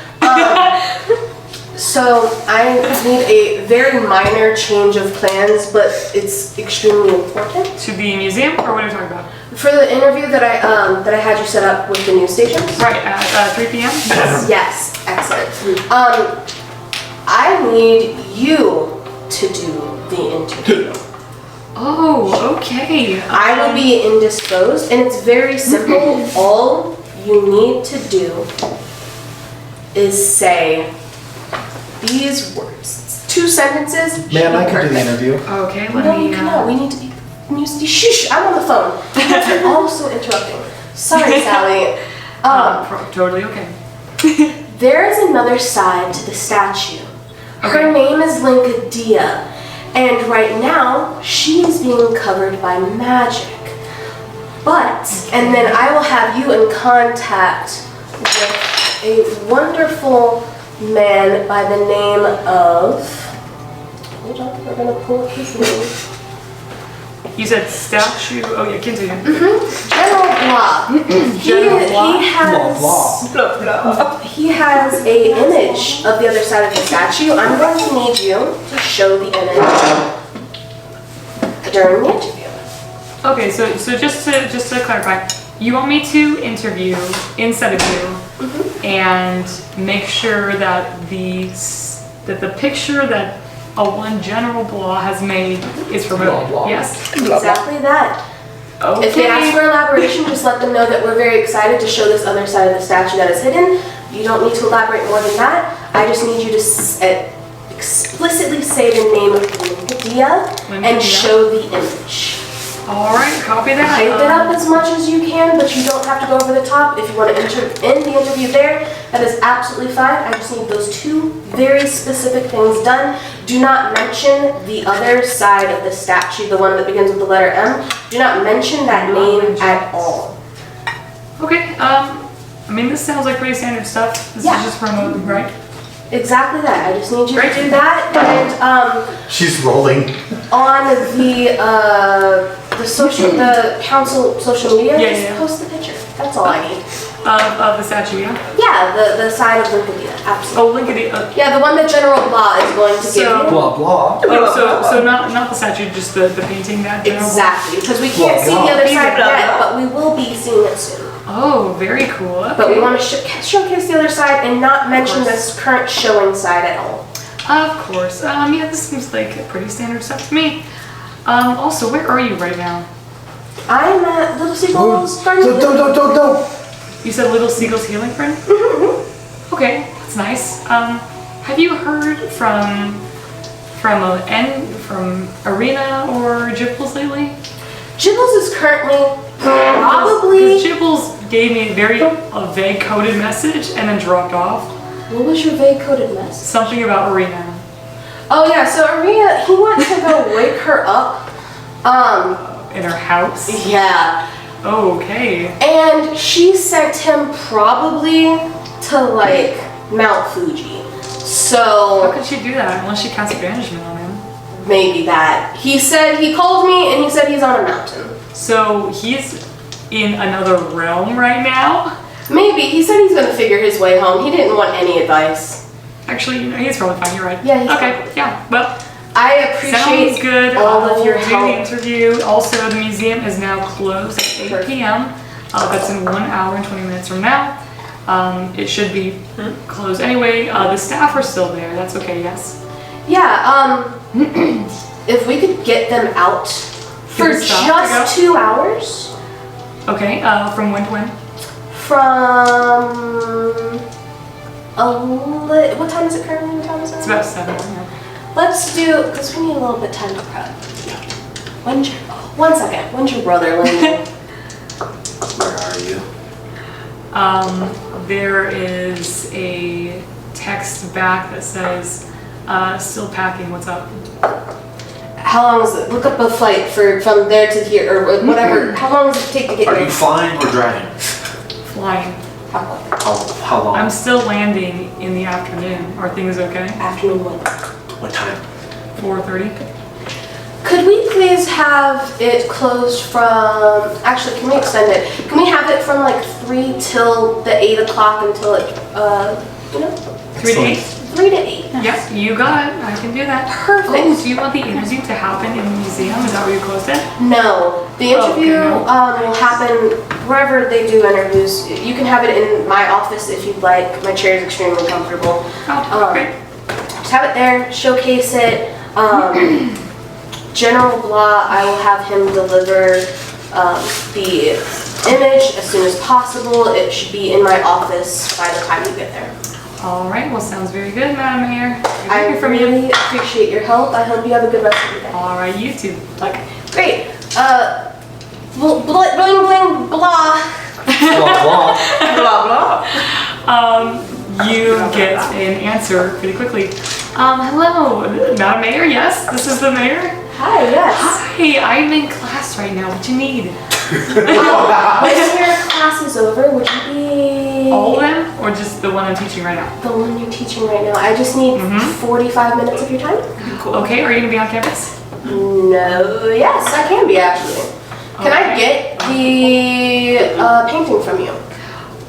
Speaker 1: So I need a very minor change of plans, but it's extremely important.
Speaker 2: To the museum, or what are you talking about?
Speaker 1: For the interview that I had you set up with the news stations.
Speaker 2: Right, at 3 p.m.?
Speaker 1: Yes, excellent. I need you to do the interview.
Speaker 2: Oh, okay.
Speaker 1: I will be indisposed, and it's very simple. All you need to do is say these words. It's 2 sentences.
Speaker 3: Ma'am, I can do the interview.
Speaker 2: Okay, let
Speaker 1: No,
Speaker 2: me.
Speaker 1: you cannot. We need to be. Shush! I'm on the phone. You're also interrupting. Sorry, Sally.
Speaker 2: Totally okay.
Speaker 1: There is another side to the statue. Her name is Linkadia, and right now she is being covered by magic. But, and then I will have you in contact with a wonderful man by the name of... Hold on, we're gonna pull up his name.
Speaker 2: You said statue. Oh yeah, continue.
Speaker 1: General Blah.
Speaker 2: General Blah?
Speaker 1: He has a image of the other side of the statue. I'm going to need you to show the image during the interview.
Speaker 2: Okay, so just to clarify, you want me to interview instead of you, and make sure that the picture that one General Blah has made is removed. Yes.
Speaker 1: Exactly that.
Speaker 2: Okay.
Speaker 1: If they ask for elaboration, just let them know that we're very excited to show this other side of the statue that is hidden. You don't need to elaborate more than that. I just need you to explicitly say the name of Lydia and show the image.
Speaker 2: All right, copy that.
Speaker 1: Hype it up as much as you can, but you don't have to go over the top. If you want to end the interview there, that is absolutely fine. I just need those two very specific things done. Do not mention the other side of the statue, the one that begins with the letter M. Do not mention that name at all.
Speaker 2: Okay, I mean, this sounds like pretty standard stuff. This is just remote, right?
Speaker 1: Exactly that. I just need you to do that. And
Speaker 3: She's rolling.
Speaker 1: on the council social media, just post the picture. That's all I need.
Speaker 2: Of the statue, yeah?
Speaker 1: Yeah, the side of Lincoln, absolutely.
Speaker 2: Oh, Lincoln.
Speaker 1: Yeah, the one that General Blah is going to give you.
Speaker 3: Blah blah.
Speaker 2: Oh, so not the statue, just the painting that General Blah?
Speaker 1: Exactly, because we can't see the other side yet, but we will be seeing it soon.
Speaker 2: Oh, very cool. Okay.
Speaker 1: But we want to showcase the other side and not mention this current showing side at all.
Speaker 2: Of course. Yeah, this seems like pretty standard stuff to me. Also, where are you right now?
Speaker 1: I'm at Little Seagull's Garden.
Speaker 3: Don't.
Speaker 2: You said Little Seagull's Healing Friend? Okay, that's nice. Have you heard from Arena or Jibbles lately?
Speaker 1: Jibbles is currently probably...
Speaker 2: Jibbles gave me a very vague coded message and then dropped off.
Speaker 1: What was your vague coded message?
Speaker 2: Something about Arena.
Speaker 1: Oh yeah, so Arena, he wants to go wake her up.
Speaker 2: In her house?
Speaker 1: Yeah.
Speaker 2: Okay.
Speaker 1: And she sent him probably to like Mount Fuji. So...
Speaker 2: How could she do that unless she casts banishment on him?
Speaker 1: Maybe that. He called me and he said he's on a mountain.
Speaker 2: So he's in another realm right now?
Speaker 1: Maybe. He said he's gonna figure his way home. He didn't want any advice.
Speaker 2: Actually, he's probably fine, you're right.
Speaker 1: Yeah, he's
Speaker 2: okay,
Speaker 1: fine.
Speaker 2: yeah, well,
Speaker 1: I appreciate
Speaker 2: sounds good.
Speaker 1: all of your
Speaker 2: I'll do
Speaker 1: help.
Speaker 2: the interview. Also, the museum is now closed at 8 p.m. That's in 1 hour and 20 minutes from now. It should be closed anyway. The staff are still there. That's okay, yes?
Speaker 1: Yeah, if we could get them out for
Speaker 2: the staff to
Speaker 1: just 2 hours.
Speaker 2: Okay, from when to when?
Speaker 1: From... what time is it currently? What time is it?
Speaker 2: It's about 7, yeah.
Speaker 1: Let's do, because we need a little bit of time to prep. One second. When's your brother, Linda?
Speaker 4: Where are you?
Speaker 2: There is a text back that says, still packing, what's up?
Speaker 1: How long is it? Look up a flight from there to here, or whatever. How long does it take to get
Speaker 4: Are
Speaker 1: there?
Speaker 4: you flying or driving?
Speaker 2: Flying.
Speaker 4: How long?
Speaker 2: I'm still landing in the afternoon. Are things okay?
Speaker 1: Afternoon what?
Speaker 4: What time?
Speaker 2: 4:30?
Speaker 1: Could we please have it closed from, actually, can we extend it? Can we have it from like 3 till the 8 o'clock until it,
Speaker 2: 3 to 8?
Speaker 1: 3 to 8.
Speaker 2: Yep, you got it. I can do that.
Speaker 1: Perfect.
Speaker 2: Oh, do you want the interview to happen in the museum? Is that where you closed it?
Speaker 1: No, the interview will happen wherever they do interviews. You can have it in my office if you'd like. My chair is extremely comfortable.
Speaker 2: Oh, great.
Speaker 1: Just have it there, showcase it. General Blah, I will have him deliver the image as soon as possible. It should be in my office by the time you get there.
Speaker 2: All right, well, sounds very good, Madam Mayor.
Speaker 1: I really appreciate your help. I hope you have a good rest of your day.
Speaker 2: All right, you too.
Speaker 1: Okay, great. Bling, bling, blah.
Speaker 3: Blah blah.
Speaker 2: You get an answer pretty quickly. Hello, Madam Mayor, yes? This is the mayor?
Speaker 1: Hi, yes.
Speaker 2: Hi, I'm in class right now. What you need?
Speaker 1: When your class is over, would you be
Speaker 2: All of them, or just the one I'm teaching right now?
Speaker 1: The one you're teaching right now. I just need 45 minutes of your time.
Speaker 2: Cool. Okay, are you gonna be on campus?
Speaker 1: No, yes, I can be actually. Can I get the painting from you?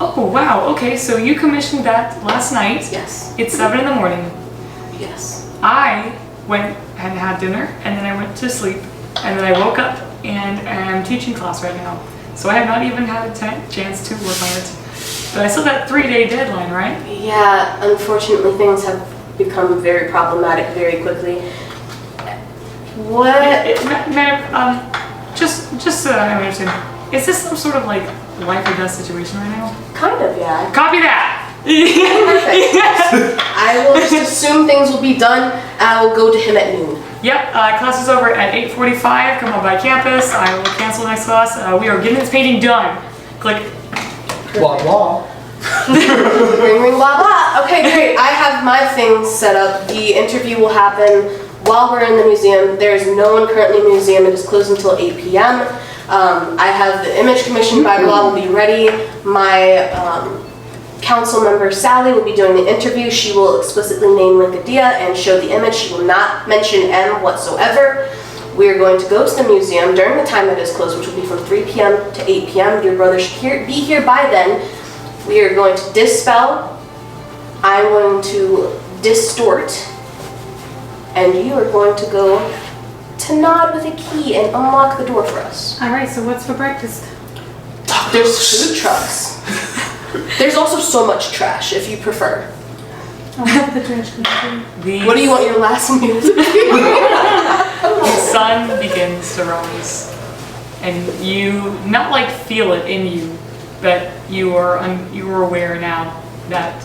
Speaker 2: Oh wow, okay, so you commissioned that last night.
Speaker 1: Yes.
Speaker 2: It's 7 in the morning.
Speaker 1: Yes.
Speaker 2: I went and had dinner, and then I went to sleep, and then I woke up and am teaching class right now. So I have not even had a chance to work on it. But I still got 3-day deadline, right?
Speaker 1: Yeah, unfortunately things have become very problematic very quickly. What?
Speaker 2: Ma'am, just so that I understand, is this some sort of like life or death situation right now?
Speaker 1: Kind of, yeah.
Speaker 2: Copy that!
Speaker 1: Perfect. I will just assume things will be done, and I will go to him at noon.
Speaker 2: Yep, class is over at 8:45. Come on by campus. I will cancel next class. We are getting this painting done. Click.
Speaker 3: Blah blah.
Speaker 1: Ring, ring, blah, blah. Okay, great. I have my things set up. The interview will happen while we're in the museum. There is no one currently in the museum. It is closed until 8 p.m. I have the image commissioned by law will be ready. My council member Sally will be doing the interview. She will explicitly name Linkadia and show the image. She will not mention M whatsoever. We are going to go to the museum during the time that is closed, which will be from 3 p.m. to 8 p.m. Your brother should be here by then. We are going to dispel. I'm going to distort. And you are going to go to nod with a key and unlock the door for us.
Speaker 8: Alright, so what's for breakfast?
Speaker 1: There's food trucks. There's also so much trash, if you prefer.
Speaker 8: I'll have the trash can too.
Speaker 1: What do you want your last meal to be?
Speaker 2: The sun begins to rise, and you not like feel it in you, but you are aware now that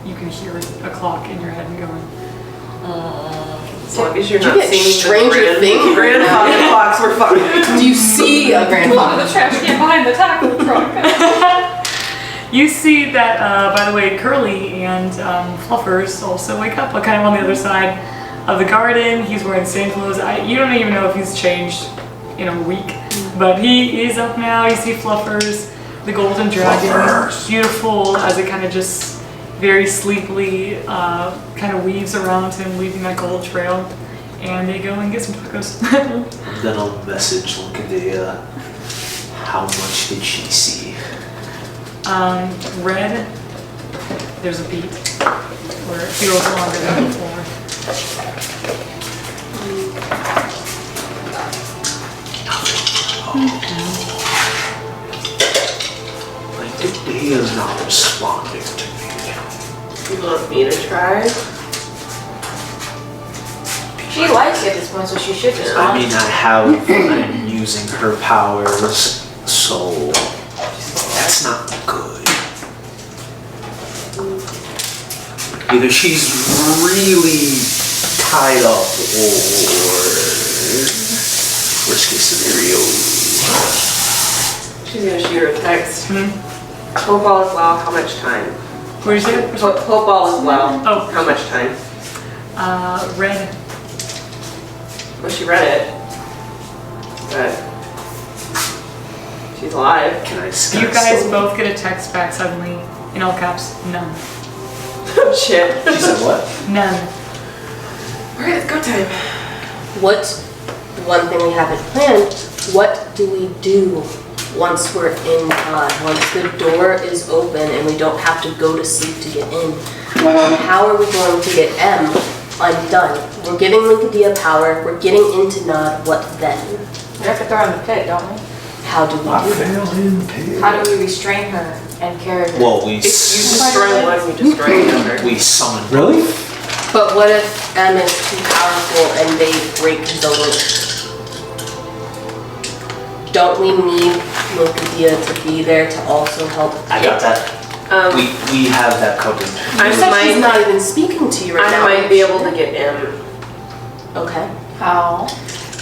Speaker 2: you can hear a clock in your head going.
Speaker 7: As long as you're
Speaker 1: Did you
Speaker 7: not
Speaker 1: get
Speaker 7: seeing
Speaker 1: Stranger Things?
Speaker 7: grandfather clocks, we're fucking.
Speaker 1: Do you see a
Speaker 8: Pull
Speaker 1: grandfather?
Speaker 8: the trash can behind the tackle truck.
Speaker 2: You see that, by the way, Curly and Fluffers also wake up, kind of on the other side of the garden. He's wearing the same clothes. You don't even know if he's changed in a week, but he is up now. You see Fluffers, the golden dragon, beautiful as it kind of just very sleepily kind of weaves around him, leaving that gold trail. And they go and get some tacos.
Speaker 4: Then I'll message Linkadia. How much did she see?
Speaker 2: Red, there's a beat where it feels longer than before.
Speaker 4: Linkadia's not responding to me.
Speaker 7: You want me to try?
Speaker 6: She likes you at this point, so she should just.
Speaker 4: I mean, I'm using her powers, so that's not good. Either she's really tied up, or worst case scenario.
Speaker 7: She's gonna shoot her a text. Hope all is well. How much time?
Speaker 2: What did you say?
Speaker 7: Hope all is well.
Speaker 2: Oh.
Speaker 7: How much time?
Speaker 2: Red.
Speaker 7: Well, she read it. But she's alive.
Speaker 4: Can I
Speaker 2: You guys both get a text back suddenly, in all caps, none.
Speaker 7: Shit.
Speaker 4: She said what?
Speaker 2: None.
Speaker 7: Alright, it's go time.
Speaker 1: What, one thing we haven't planned, what do we do once we're in once the door is open and we don't have to go to sleep to get in? How are we going to get M undone? We're giving Linkadia power, we're getting into Nod, what then?
Speaker 6: We have to throw her in the pit, don't we?
Speaker 1: How do we do that?
Speaker 6: How do we restrain her and carry her?
Speaker 4: Well, we
Speaker 7: If you destroy one, you destroy another.
Speaker 4: we summon.
Speaker 3: Really?
Speaker 1: But what if M is too powerful and they break the link? Don't we need Linkadia to be there to also help?
Speaker 4: I got that. We have that covered.
Speaker 7: I
Speaker 1: You said she's
Speaker 7: might,
Speaker 1: not even speaking to you right now.
Speaker 7: I might be able to get M
Speaker 1: Okay.
Speaker 6: How?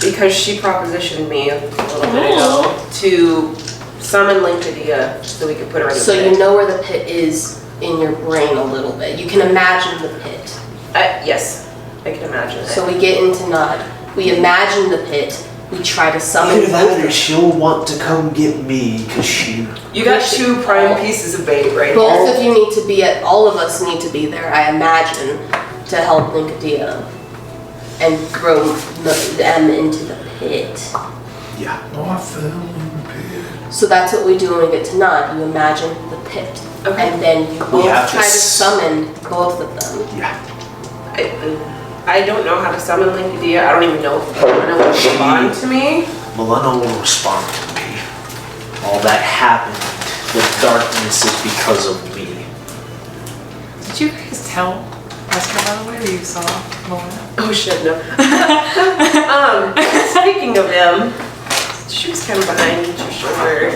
Speaker 7: because she propositioned me a little bit ago to summon Linkadia so we could put her in the
Speaker 1: So
Speaker 7: pit.
Speaker 1: you know where the pit is in your brain a little bit. You can imagine the pit.
Speaker 7: Yes, I can imagine it.
Speaker 1: So we get into Nod. We imagine the pit. We try to summon
Speaker 4: Either that or
Speaker 1: both.
Speaker 4: she'll want to come get me because she.
Speaker 7: You got 2 prime pieces of bait right
Speaker 1: Both
Speaker 7: here.
Speaker 1: of you need to be at. All of us need to be there, I imagine, to help Linkadia and throw them into the pit.
Speaker 4: Yeah.
Speaker 3: Oh, I fell in the pit.
Speaker 1: So that's what we do when we get to Nod. You imagine the pit, and then you both
Speaker 4: have to
Speaker 1: try to summon both of them.
Speaker 4: Yeah.
Speaker 7: I don't know how to summon Linkadia. I don't even know if Melena will respond to me.
Speaker 4: Melena will respond to me. All that happened. The darkness is because of me.
Speaker 2: Did you guys tell Esther, by the way, that you saw Melena?
Speaker 7: Oh shit, no. Speaking of them, she was kind of behind your shoulder.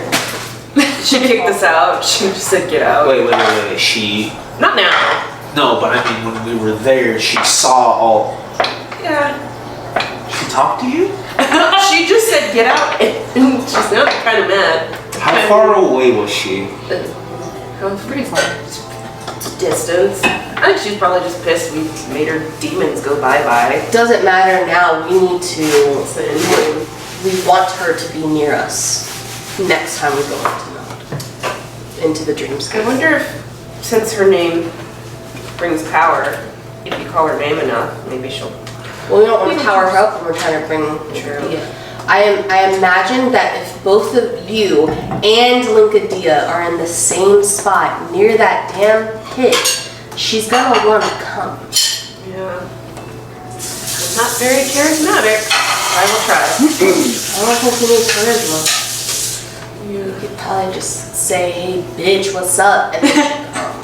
Speaker 7: She kicked us out. She just said, "Get out."
Speaker 4: Wait. She.
Speaker 7: Not now.
Speaker 4: No, but I mean, when we were there, she saw all.
Speaker 7: Yeah.
Speaker 4: She talked to you?
Speaker 7: She just said, "Get out," and she's now kind of mad.
Speaker 4: How far away was she?
Speaker 7: Pretty far. It's a distance. I think she's probably just pissed we made her demons go bye-bye.
Speaker 1: Doesn't matter now. We need to. We want her to be near us next time we go into the
Speaker 7: I
Speaker 1: dreamscape.
Speaker 7: wonder if, since her name brings power, if you call her name enough, maybe she'll...
Speaker 1: Well, we don't want to power her up when we're trying to bring.
Speaker 7: True.
Speaker 1: Yeah. I imagine that if both of you and Linkadia are in the same spot near that damn pit, she's gonna want to come.
Speaker 7: Yeah. I'm not very charismatic. I will try.
Speaker 1: I don't think you need charisma. You could probably just say, "Hey, bitch, what's up?" and then she'd come.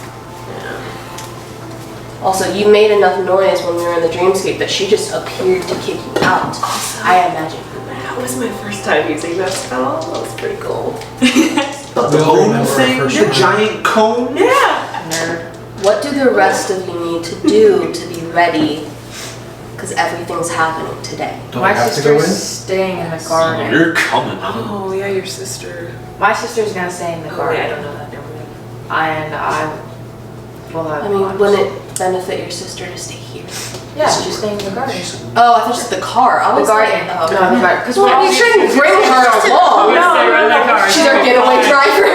Speaker 1: Also, you made enough noise when we were in the dreamscape that she just appeared to kick you out. I imagine.
Speaker 7: That was my first time using that spell. That was pretty cool.
Speaker 4: The cone thing? The giant cone?
Speaker 7: Yeah.
Speaker 1: Nerd. What do the rest of you need to do to be ready? Because everything's happening today.
Speaker 3: Do I
Speaker 6: My
Speaker 3: have to go
Speaker 6: sister's
Speaker 3: in?
Speaker 6: staying in the garden.
Speaker 4: You're coming.
Speaker 7: Oh, yeah, your sister.
Speaker 6: My sister's gonna stay in the
Speaker 7: Oh,
Speaker 6: garden.
Speaker 7: yeah, I don't know that. Never mind.
Speaker 6: And I will have.
Speaker 1: I mean, wouldn't it benefit your sister to stay here?
Speaker 6: Yeah, she's staying in the garden.
Speaker 1: Oh, I thought you said the car. I
Speaker 6: The
Speaker 1: was
Speaker 6: garden.
Speaker 1: like, oh,
Speaker 6: No, the garden. Because
Speaker 1: well, you shouldn't bring her along.
Speaker 2: Stay right in that car.
Speaker 1: She's our getaway driver.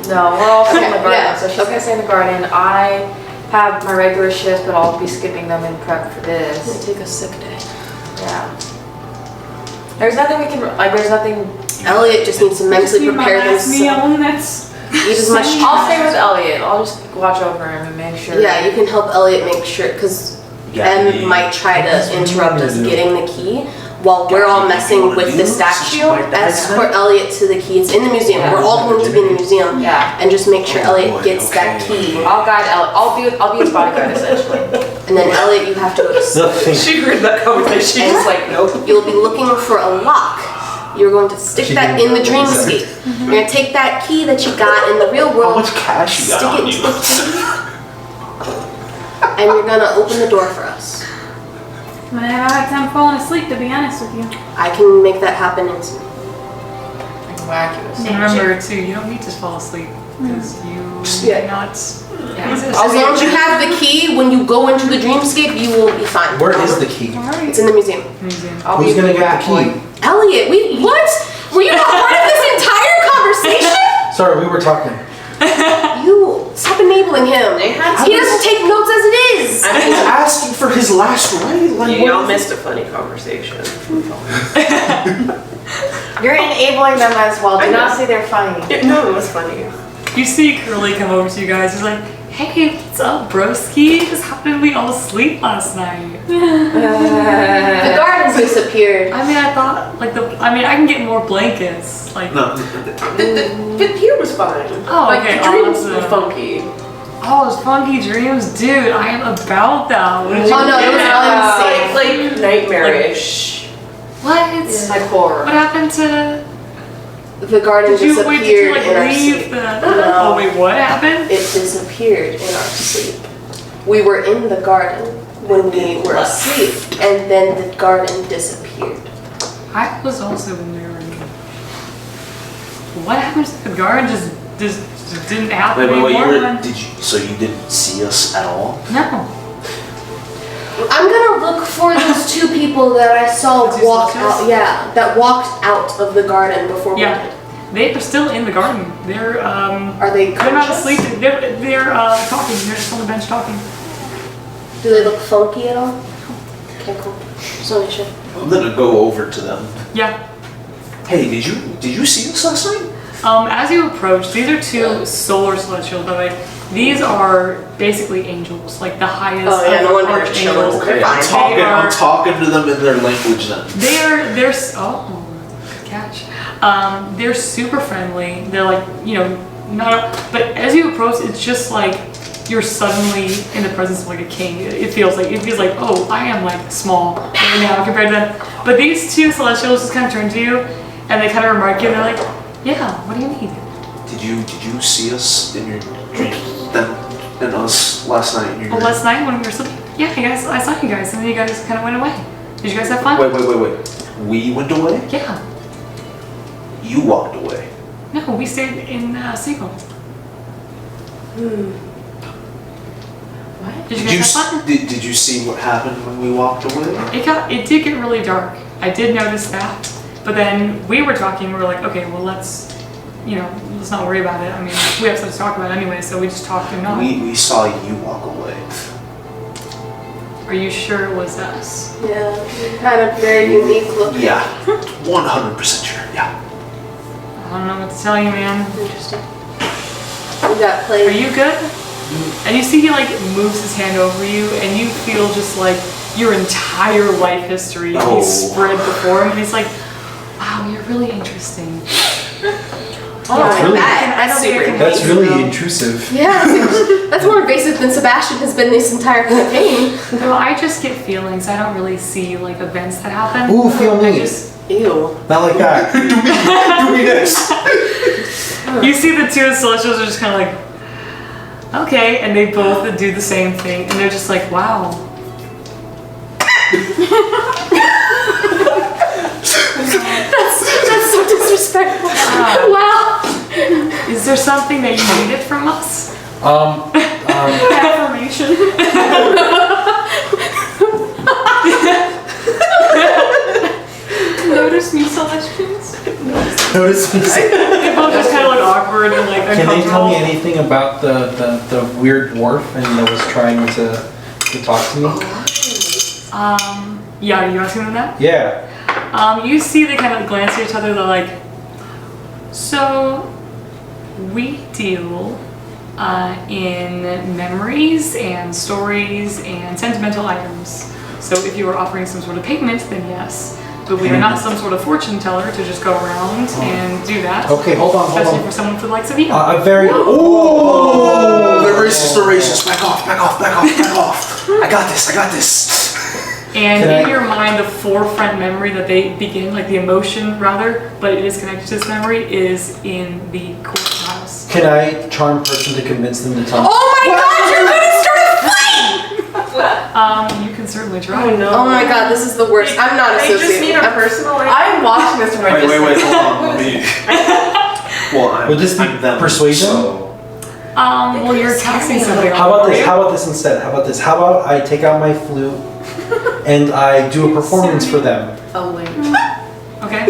Speaker 6: No, we're all staying in the garden.
Speaker 1: Yeah,
Speaker 6: So she's gonna stay in the garden. I have my regular shifts, but I'll be skipping them in prep for this.
Speaker 1: Take a sick day.
Speaker 6: Yeah. There's nothing we can like. There's nothing.
Speaker 1: Elliot just needs to mentally prepare
Speaker 2: this
Speaker 1: himself.
Speaker 2: meal, and that's
Speaker 1: Eat as much.
Speaker 6: I'll stay with Elliot. I'll just watch over him and make sure.
Speaker 1: Yeah, you can help Elliot make sure, because M might try to interrupt us getting the key while we're all messing with the statue. Escort Elliot to the key. It's in the museum. We're all going to be in the museum.
Speaker 6: Yeah.
Speaker 1: And just make sure Elliot gets that key.
Speaker 6: I'll guide Elliot. I'll be his bodyguard essentially.
Speaker 1: And then Elliot, you have to go to sleep.
Speaker 7: She heard that conversation. She's like, nope.
Speaker 1: You'll be looking for a lock. You're going to stick that in the dreamscape. You're going to take that key that you got in the real world,
Speaker 4: How much cash you
Speaker 1: stick
Speaker 4: got
Speaker 1: it
Speaker 4: on
Speaker 1: into
Speaker 4: you?
Speaker 1: the key, and you're going to open the door for us.
Speaker 8: I'm gonna have a hard time falling asleep, to be honest with you.
Speaker 1: I can make that happen instantly.
Speaker 6: Miraculous.
Speaker 2: And remember too, you don't need to fall asleep because you
Speaker 1: Yeah.
Speaker 2: do not.
Speaker 1: As long as you have the key, when you go into the dreamscape, you will be fine.
Speaker 3: Where is the key?
Speaker 1: It's in the museum.
Speaker 6: I'll
Speaker 3: Who's
Speaker 6: be
Speaker 3: gonna
Speaker 6: the
Speaker 3: get
Speaker 6: rat
Speaker 3: the key?
Speaker 6: boy.
Speaker 1: Elliot, what? Were you not part of this entire conversation?
Speaker 3: Sorry, we were talking.
Speaker 1: You stop enabling him.
Speaker 7: They had
Speaker 1: He doesn't take notes as it is.
Speaker 4: I was asking for his last right. Like,
Speaker 7: Y'all missed a funny conversation.
Speaker 6: You're enabling them as well. Do not say they're funny.
Speaker 7: No, it was funny.
Speaker 2: You see Curly come over to you guys. He's like, "Hey, what's up, broski? Just how did we all sleep last night?"
Speaker 1: The garden disappeared.
Speaker 2: I mean, I thought like I can get more blankets. Like,
Speaker 4: No.
Speaker 7: The here was fine.
Speaker 2: Oh,
Speaker 7: like,
Speaker 2: okay,
Speaker 7: the dreams
Speaker 2: awesome.
Speaker 7: were funky.
Speaker 2: oh, those funky dreams, dude. I am about that. What did you
Speaker 1: Oh no, it was
Speaker 7: Like,
Speaker 1: unsafe.
Speaker 7: like nightmare-ish.
Speaker 2: What?
Speaker 6: Like horror.
Speaker 2: What happened to?
Speaker 1: The garden
Speaker 2: Did you
Speaker 1: disappeared
Speaker 2: like
Speaker 1: in our
Speaker 2: leave
Speaker 1: sleep.
Speaker 2: the?
Speaker 1: No.
Speaker 2: Oh wait, what happened?
Speaker 1: It disappeared in our sleep. We were in the garden when we were asleep, and then the garden disappeared.
Speaker 2: I was also in there. What happened to the garden? Just didn't happen
Speaker 4: Wait, you
Speaker 2: anymore.
Speaker 4: were, so you didn't see us at all?
Speaker 2: No.
Speaker 1: I'm gonna look for those two people that I saw
Speaker 2: The two
Speaker 1: walk
Speaker 2: soldiers?
Speaker 1: out. Yeah, that walked out of the garden before we
Speaker 2: Yeah.
Speaker 1: did.
Speaker 2: They are still in the garden. They're
Speaker 1: Are they
Speaker 2: they're not
Speaker 1: conscious?
Speaker 2: asleep. They're talking. They're just on the bench talking.
Speaker 1: Do they look funky at all? Okay, cool. Just want to make sure.
Speaker 4: I'm gonna go over to them.
Speaker 2: Yeah.
Speaker 4: Hey, did you see us last night?
Speaker 2: As you approach, these are two solar celestials, by the way. These are basically angels, like the highest.
Speaker 7: Oh, yeah,
Speaker 2: of
Speaker 7: no wonder it's
Speaker 2: archangels.
Speaker 7: chilling. They're fine.
Speaker 4: I'm talking to them in their language then.
Speaker 2: Good catch. They're super friendly. They're like, not, but as you approach, it's just like you're suddenly in the presence of like a king. It feels like, oh, I am like small right now compared to them. But these two celestials just kind of turn to you and they kind of remark you and they're like, yeah, what do you need?
Speaker 4: Did you see us in your dream? Them and us last night in your dream?
Speaker 2: Last night when we were sleeping, yeah, I saw you guys and then you guys kind of went away. Did you guys have fun?
Speaker 4: Wait. We went away?
Speaker 2: Yeah.
Speaker 4: You walked away.
Speaker 2: No, we stayed in Seagull.
Speaker 6: What?
Speaker 2: Did you guys have fun?
Speaker 4: Did you see what happened when we walked away?
Speaker 2: It did get really dark. I did notice that. But then we were talking, we were like, okay, well let's not worry about it. I mean, we have stuff to talk about anyway, so we just talked and not.
Speaker 4: We saw you walk away.
Speaker 2: Are you sure it was us?
Speaker 1: Yeah, kind of very unique looking.
Speaker 4: Yeah, 100% sure. Yeah.
Speaker 2: I don't know what to tell you, man.
Speaker 1: Interesting. We got
Speaker 2: Are
Speaker 1: played.
Speaker 2: you good? And you see he like moves his hand over you and you feel just like your entire life history is spread before him and he's like, wow, you're really interesting.
Speaker 3: That's really intrusive.
Speaker 1: Yeah, that's more invasive than Sebastian has been this entire campaign.
Speaker 2: Well, I just get feelings. I don't really see like events that happen.
Speaker 3: Ooh, feel
Speaker 2: I
Speaker 3: me.
Speaker 2: just,
Speaker 1: Ew.
Speaker 3: Not like that.
Speaker 4: Do me this.
Speaker 2: you see the two celestials are just kind of like, okay, and they both do the same thing, and they're just like, wow.
Speaker 1: That's so disrespectful. Wow.
Speaker 2: Is there something that you needed from us?
Speaker 8: Affirmation. Notice me, Celestials.
Speaker 3: Notice me.
Speaker 2: They both just kind of look awkward and like
Speaker 3: Can they
Speaker 2: uncomfortable.
Speaker 3: tell me anything about the weird dwarf and that was trying to talk to me?
Speaker 2: Yeah, are you asking them that?
Speaker 3: Yeah.
Speaker 2: You see they kind of glance at each other, they're like, so we deal in memories and stories and sentimental items. So if you were offering some sort of payment, then yes. But we are not some sort of fortune teller to just go around and do that.
Speaker 3: Okay, hold on.
Speaker 2: Especially for someone for the likes of you.
Speaker 3: Very.
Speaker 4: Oh, they're racist. They're racist. Back off. I got this.
Speaker 2: And
Speaker 3: Can
Speaker 2: in
Speaker 3: I-
Speaker 2: your mind, the forefront memory that they begin, like the emotion rather, but it is connected to this memory, is in the courthouse.
Speaker 3: Can I charm person to convince them to tell me?
Speaker 1: Oh my god, you're gonna start a fight!
Speaker 2: You can certainly try.
Speaker 1: Oh my god, this is the worst. I'm not
Speaker 7: They just need
Speaker 1: associated.
Speaker 7: a personal.
Speaker 6: I'm watching this from a
Speaker 4: Wait,
Speaker 6: distance.
Speaker 4: hold on. Let me. Well,
Speaker 3: Would this be
Speaker 4: I'm them,
Speaker 3: persuasion?
Speaker 4: So.
Speaker 2: Well, you're casting something.
Speaker 3: How about this instead? How about I take out my flute and I do a performance for them?
Speaker 6: Oh, wait.
Speaker 2: Okay.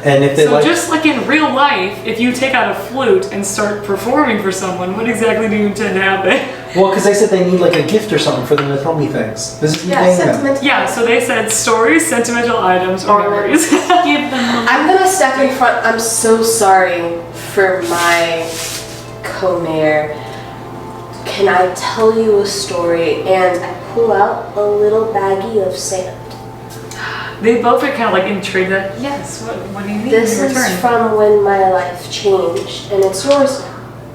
Speaker 3: And if they
Speaker 2: So
Speaker 3: like,
Speaker 2: just like in real life, if you take out a flute and start performing for someone, what exactly do you intend to happen?
Speaker 3: well, because they said they need like a gift or something for them to tell me things. This is me
Speaker 1: Yeah,
Speaker 3: paying them.
Speaker 1: sentimental.
Speaker 2: Yeah, so they said stories, sentimental items, or memories.
Speaker 8: Give them the
Speaker 1: I'm gonna step in front. I'm so sorry for my co-mayor. Can I tell you a story? And I pull out a little baggie of sand.
Speaker 2: They both are kind of like intrigued that, yes, what do you need
Speaker 1: This
Speaker 2: in
Speaker 1: is
Speaker 2: return?
Speaker 1: from when my life changed, and it's yours now.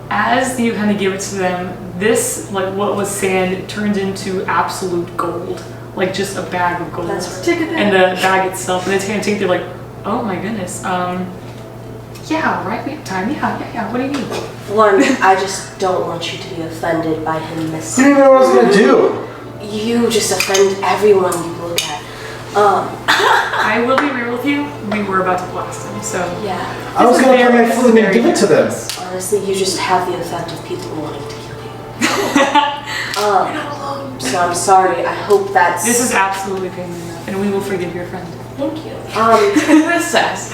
Speaker 2: As you kind of give it to them, this, like what was sand, turned into absolute gold. Like just a bag of gold.
Speaker 1: That's right.
Speaker 2: And the bag itself, and they kind of take, they're like, oh my goodness, yeah, right, we have time, yeah, what do you need?
Speaker 1: One, I just don't want you to be offended by him
Speaker 3: You
Speaker 1: missing.
Speaker 3: didn't even know what I was gonna do.
Speaker 1: You just offend everyone you look at.
Speaker 2: I will be real with you, we were about to blast him, so.
Speaker 1: Yeah.
Speaker 3: I was gonna play my flute and give it to them.
Speaker 1: Honestly, you just have the effect of people wanting to kill you. So I'm sorry. I hope that's.
Speaker 2: This is absolutely painful enough, and we will forgive your friend.
Speaker 1: Thank you.
Speaker 5: This sass.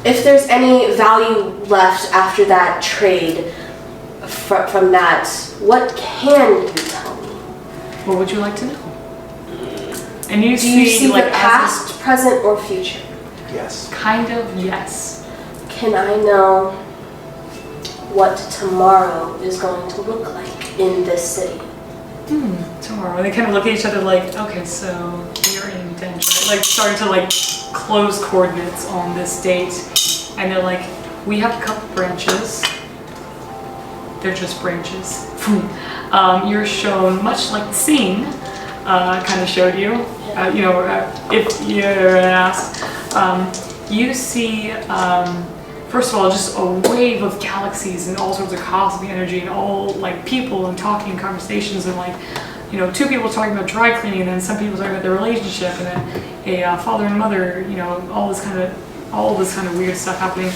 Speaker 1: If there's any value left after that trade from that, what can you tell me?
Speaker 2: What would you like to know? And you
Speaker 1: Do you see
Speaker 2: like
Speaker 1: the past, present, or future?
Speaker 4: Yes.
Speaker 2: kind of yes.
Speaker 1: Can I know what tomorrow is going to look like in this city?
Speaker 2: Tomorrow. They kind of look at each other like, okay, so you're in Denver. Like starting to like close coordinates on this date. And they're like, we have a couple branches. They're just branches. You're shown, much like the scene kind of showed you, if you're asked, you see, first of all, just a wave of galaxies and all sorts of cosmic energy and all like people and talking and conversations and like, two people talking about dry cleaning and then some people talking about their relationship and then a father and mother, all this kind of weird stuff happening.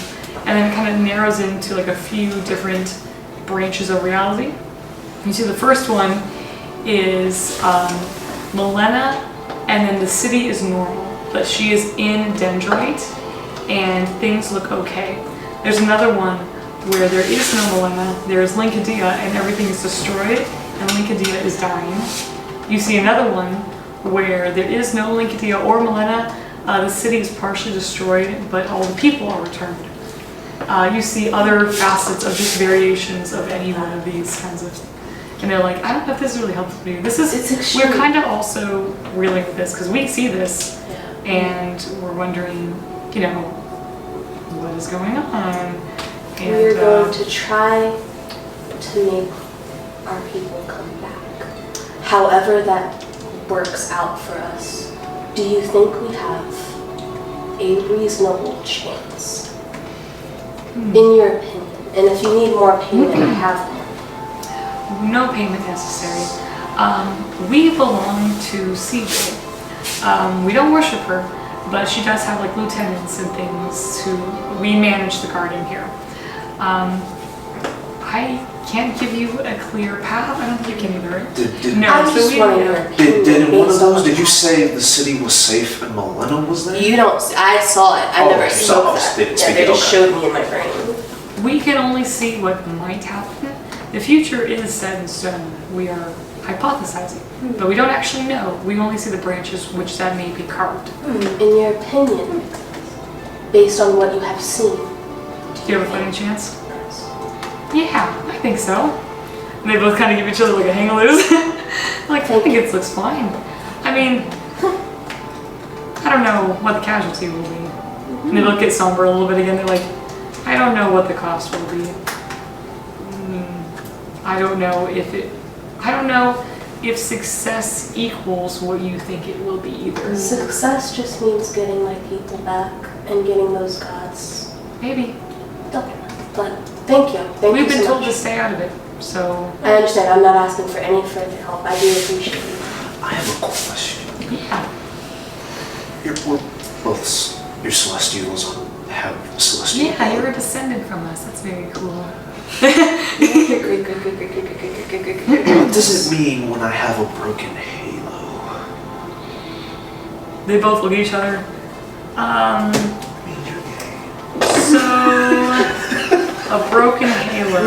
Speaker 2: And then it kind of narrows into like a few different branches of reality. You see the first one is Melena, and then the city is normal, but she is in Dendrite and things look okay. There's another one where there is no Melena, there's Linkadia and everything is destroyed and Linkadia is dying. You see another one where there is no Linkadia or Melena, the city is partially destroyed, but all the people are returned. You see other facets of just variations of any one of these kinds of, and they're like, I don't know if this is really helpful for you. We're kind of also reeling with this because we see this and we're wondering, what is going on. And,
Speaker 1: we're going to try to make our people come back. However that works out for us, do you think we have a reasonable chance? In your opinion. And if you need more payment, I have one.
Speaker 2: No payment necessary. We belong to CJ. We don't worship her, but she does have like lieutenants and things who we manage the garden here. I can't give you a clear path. I don't think you can either.
Speaker 1: I'm just wondering your opinion.
Speaker 4: Did one of those, did you say the city was safe and Melena was there?
Speaker 1: You don't, I saw it. I never saw that.
Speaker 4: Didn't
Speaker 1: Yeah,
Speaker 4: speak
Speaker 1: they
Speaker 4: it,
Speaker 1: just
Speaker 4: okay.
Speaker 1: showed me in my brain.
Speaker 2: We can only see what might happen. The future is set in stone. We are hypothesizing, but we don't actually know. We only see the branches which that may be carved.
Speaker 1: In your opinion, based on what you have seen,
Speaker 2: Do you have a fighting chance? Yeah, I think so. And they both kind of give each other like a hang loose. Like, I think it looks fine. I mean, I don't know what the casualty will be. And they both get somber a little bit again. They're like, I don't know what the cost will be. I don't know if success equals what you think it will be either.
Speaker 1: success just means getting my people back and getting those gods.
Speaker 2: Maybe.
Speaker 1: But thank you. Thank
Speaker 2: We've
Speaker 1: you
Speaker 2: been
Speaker 1: so
Speaker 2: told
Speaker 1: much.
Speaker 2: to stay out of it, so
Speaker 1: I understand. I'm not asking for any further help. I do appreciate it.
Speaker 4: I have a question.
Speaker 2: yeah.
Speaker 4: We're both, your Celestials have Celestial.
Speaker 2: Yeah, you're a descendant from us. That's very cool.
Speaker 4: What does it mean when I have a broken halo?
Speaker 2: They both look at each other.
Speaker 4: I mean, you're gay.
Speaker 2: So, a broken halo.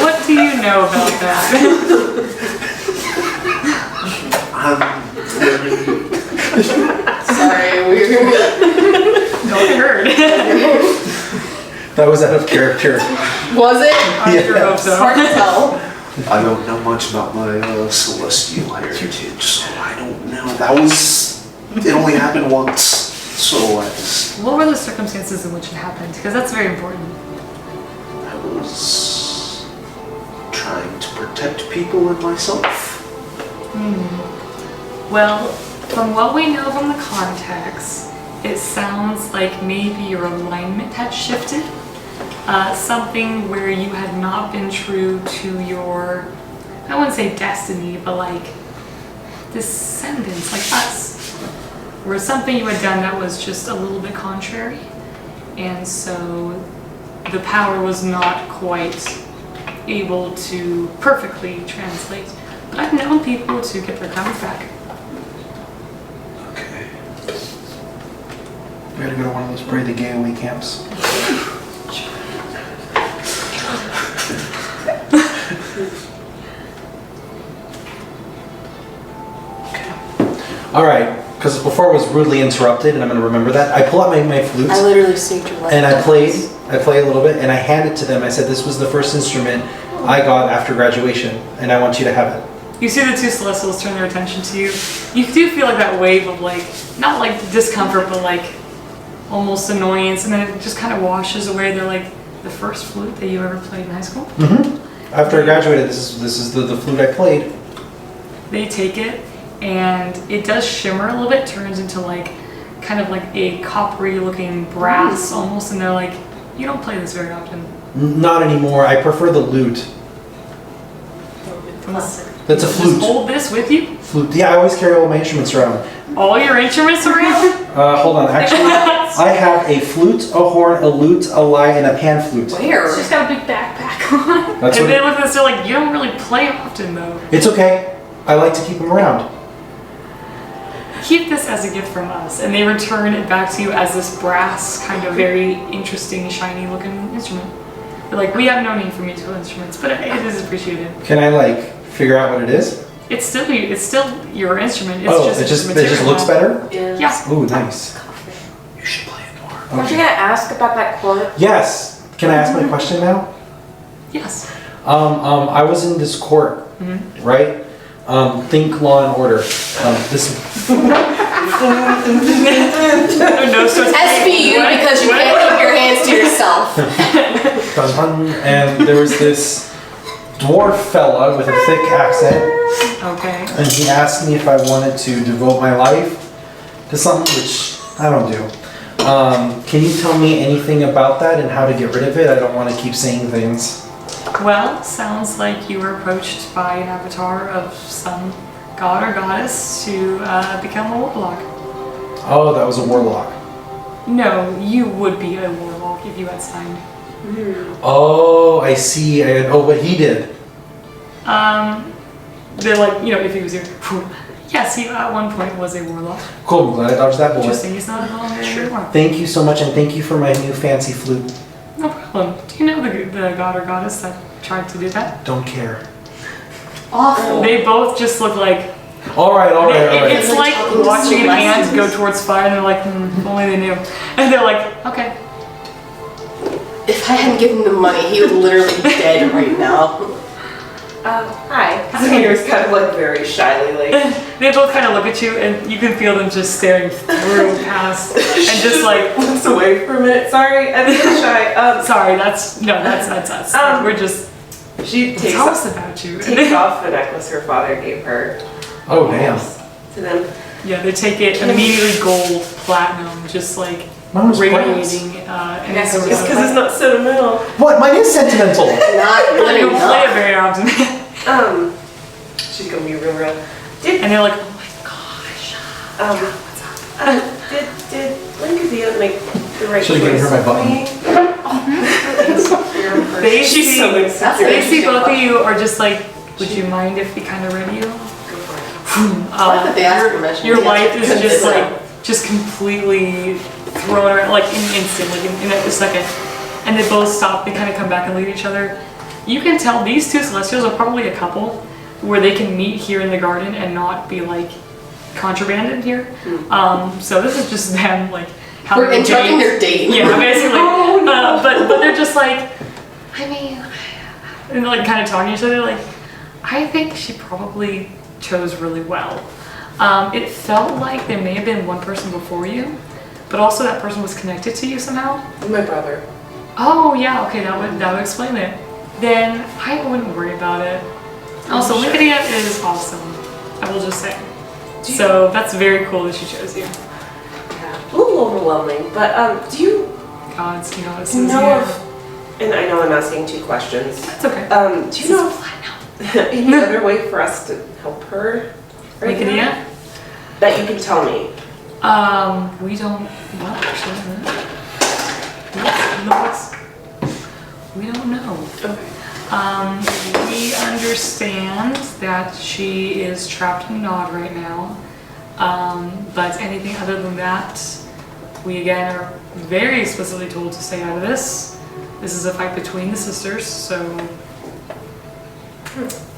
Speaker 2: What do you know about that?
Speaker 4: I'm learning.
Speaker 1: Sorry,
Speaker 2: Don't get hurt.
Speaker 3: That was out of character.
Speaker 1: Was it?
Speaker 2: I sure hope so.
Speaker 1: Hard to tell.
Speaker 4: I don't know much about my Celestial heritage, so I don't know. It only happened once, so I just...
Speaker 2: What were the circumstances in which it happened? Because that's very important.
Speaker 4: I was trying to protect people and myself.
Speaker 2: Well, from what we know from the context, it sounds like maybe your alignment had shifted. Something where you had not been true to your, I wouldn't say destiny, but like descendants, like us. Or something you had done that was just a little bit contrary. And so the power was not quite able to perfectly translate. But I've known people to get their crowns back.
Speaker 3: Okay. We gotta go to one of those Pray the Gay Away camps. All right, because before I was rudely interrupted, and I'm going to remember that, I pull out my flute,
Speaker 1: I literally saved your life.
Speaker 3: and I play a little bit, and I hand it to them. I said, this was the first instrument I got after graduation, and I want you to have it.
Speaker 2: You see the two Celestials turn their attention to you. You do feel like that wave of like, not like discomfort, but like almost annoyance, and then it just kind of washes away. They're like, the first flute that you ever played in high school?
Speaker 3: Mm-hmm. After I graduated, this is the flute I played.
Speaker 2: They take it, and it does shimmer a little bit, turns into like, kind of like a coppery looking brass almost, and they're like, you don't play this very often.
Speaker 3: Not anymore. I prefer the lute. That's a flute.
Speaker 2: Just hold this with you?
Speaker 3: Flute. Yeah, I always carry all my instruments around.
Speaker 2: All your instruments around?
Speaker 3: Hold on. Actually, I have a flute, a horn, a lute, a lyre, and a pan flute.
Speaker 1: Where?
Speaker 8: She's got a big backpack on.
Speaker 3: That's
Speaker 2: And
Speaker 3: what
Speaker 2: they look at this, they're like, you don't really play often though.
Speaker 3: It's okay. I like to keep them around.
Speaker 2: Keep this as a gift from us. And they return it back to you as this brass, kind of very interesting, shiny looking instrument. They're like, we have no need for musical instruments, but it is appreciated.
Speaker 3: Can I like figure out what it is?
Speaker 2: It's still your instrument. It's
Speaker 3: It just looks better?
Speaker 2: Yeah.
Speaker 3: Ooh, nice. You should play it more.
Speaker 6: Weren't you gonna ask about that quote?
Speaker 3: Yes. Can I ask my question now?
Speaker 2: Yes.
Speaker 3: I was in this court, right? Think Law and Order. This.
Speaker 2: No stress.
Speaker 1: SBU because you can't keep your hands to yourself.
Speaker 3: And there was this dwarf fella with a thick accent,
Speaker 2: Okay.
Speaker 3: and he asked me if I wanted to devote my life to something, which I don't do. Can you tell me anything about that and how to get rid of it? I don't want to keep saying things.
Speaker 2: Well, sounds like you were approached by an avatar of some god or goddess to become a warlock.
Speaker 3: Oh, that was a warlock.
Speaker 2: No, you would be a warlock if you had signed.
Speaker 3: Oh, I see. But he did.
Speaker 2: They're like, if he was here. Yes, he at one point was a warlock.
Speaker 3: Cool, I'm glad I dodged that bullet.
Speaker 2: Interesting, he's not a warlock anymore.
Speaker 3: Thank you so much, and thank you for my new fancy flute.
Speaker 2: No problem. Do you know the god or goddess that tried to do that?
Speaker 3: Don't care.
Speaker 1: Awful.
Speaker 2: They both just look like...
Speaker 3: All right.
Speaker 2: It's like watching an ant go towards fire, and they're like, if only they knew. And they're like, okay.
Speaker 1: If I hadn't given him the money, he would literally be dead right now.
Speaker 7: Hi. Xavier's kind of like very shyly, like.
Speaker 2: They both kind of look at you, and you can feel them just staring through past, and just like
Speaker 7: looks away for a minute. Sorry, I'm so shy.
Speaker 2: Sorry, that's us. We're just.
Speaker 7: She takes
Speaker 2: Tell us about you.
Speaker 7: Takes off the necklace her father gave her.
Speaker 3: Oh damn.
Speaker 7: To them.
Speaker 2: Yeah, they take it immediately gold, platinum, just like
Speaker 3: Mine was
Speaker 2: radiating. And
Speaker 7: It's because it's not sentimental.
Speaker 3: What? Mine is sentimental.
Speaker 1: Not
Speaker 2: You don't play it
Speaker 1: enough.
Speaker 2: very often.
Speaker 7: She's gonna be real.
Speaker 2: And they're like, oh my gosh.
Speaker 7: Did Linkadia make the right
Speaker 3: Should've given her my button.
Speaker 2: They
Speaker 7: She's
Speaker 2: see,
Speaker 7: so insecure.
Speaker 2: they see both of you are just like, would you mind if we kind of read you?
Speaker 1: I like that they asked permission.
Speaker 2: Your
Speaker 1: They
Speaker 2: life
Speaker 1: asked
Speaker 2: is
Speaker 1: permission.
Speaker 2: just like, just completely thrown around, like in an instant, like in a second. And they both stop, they kind of come back and leave each other. You can tell these two Celestials are probably a couple where they can meet here in the garden and not be like contrabanded here. So this is just them like having
Speaker 1: We're
Speaker 2: a
Speaker 1: interrupting
Speaker 2: date.
Speaker 1: their date.
Speaker 2: Yeah, basically. But they're just like, I mean, and like kind of talking to each other like, I think she probably chose really well. It felt like there may have been one person before you, but also that person was connected to you somehow.
Speaker 7: My brother.
Speaker 2: Oh yeah, okay, that would explain it. Then I wouldn't worry about it. Also, Linkadia is awesome, I will just say. So that's very cool that she chose you.
Speaker 7: Yeah. A little overwhelming, but do you
Speaker 2: Gods, goddesses,
Speaker 7: know
Speaker 2: yeah.
Speaker 7: of, and I know I'm asking two questions.
Speaker 2: That's okay.
Speaker 7: Do you know of any other way for us to help her right now?
Speaker 2: Linkadia?
Speaker 7: That you can tell me.
Speaker 2: We don't, well, actually, we don't know.
Speaker 7: Okay.
Speaker 2: We understand that she is trapped in Nod right now. But anything other than that, we again are very explicitly told to stay out of this. This is a fight between the sisters, so...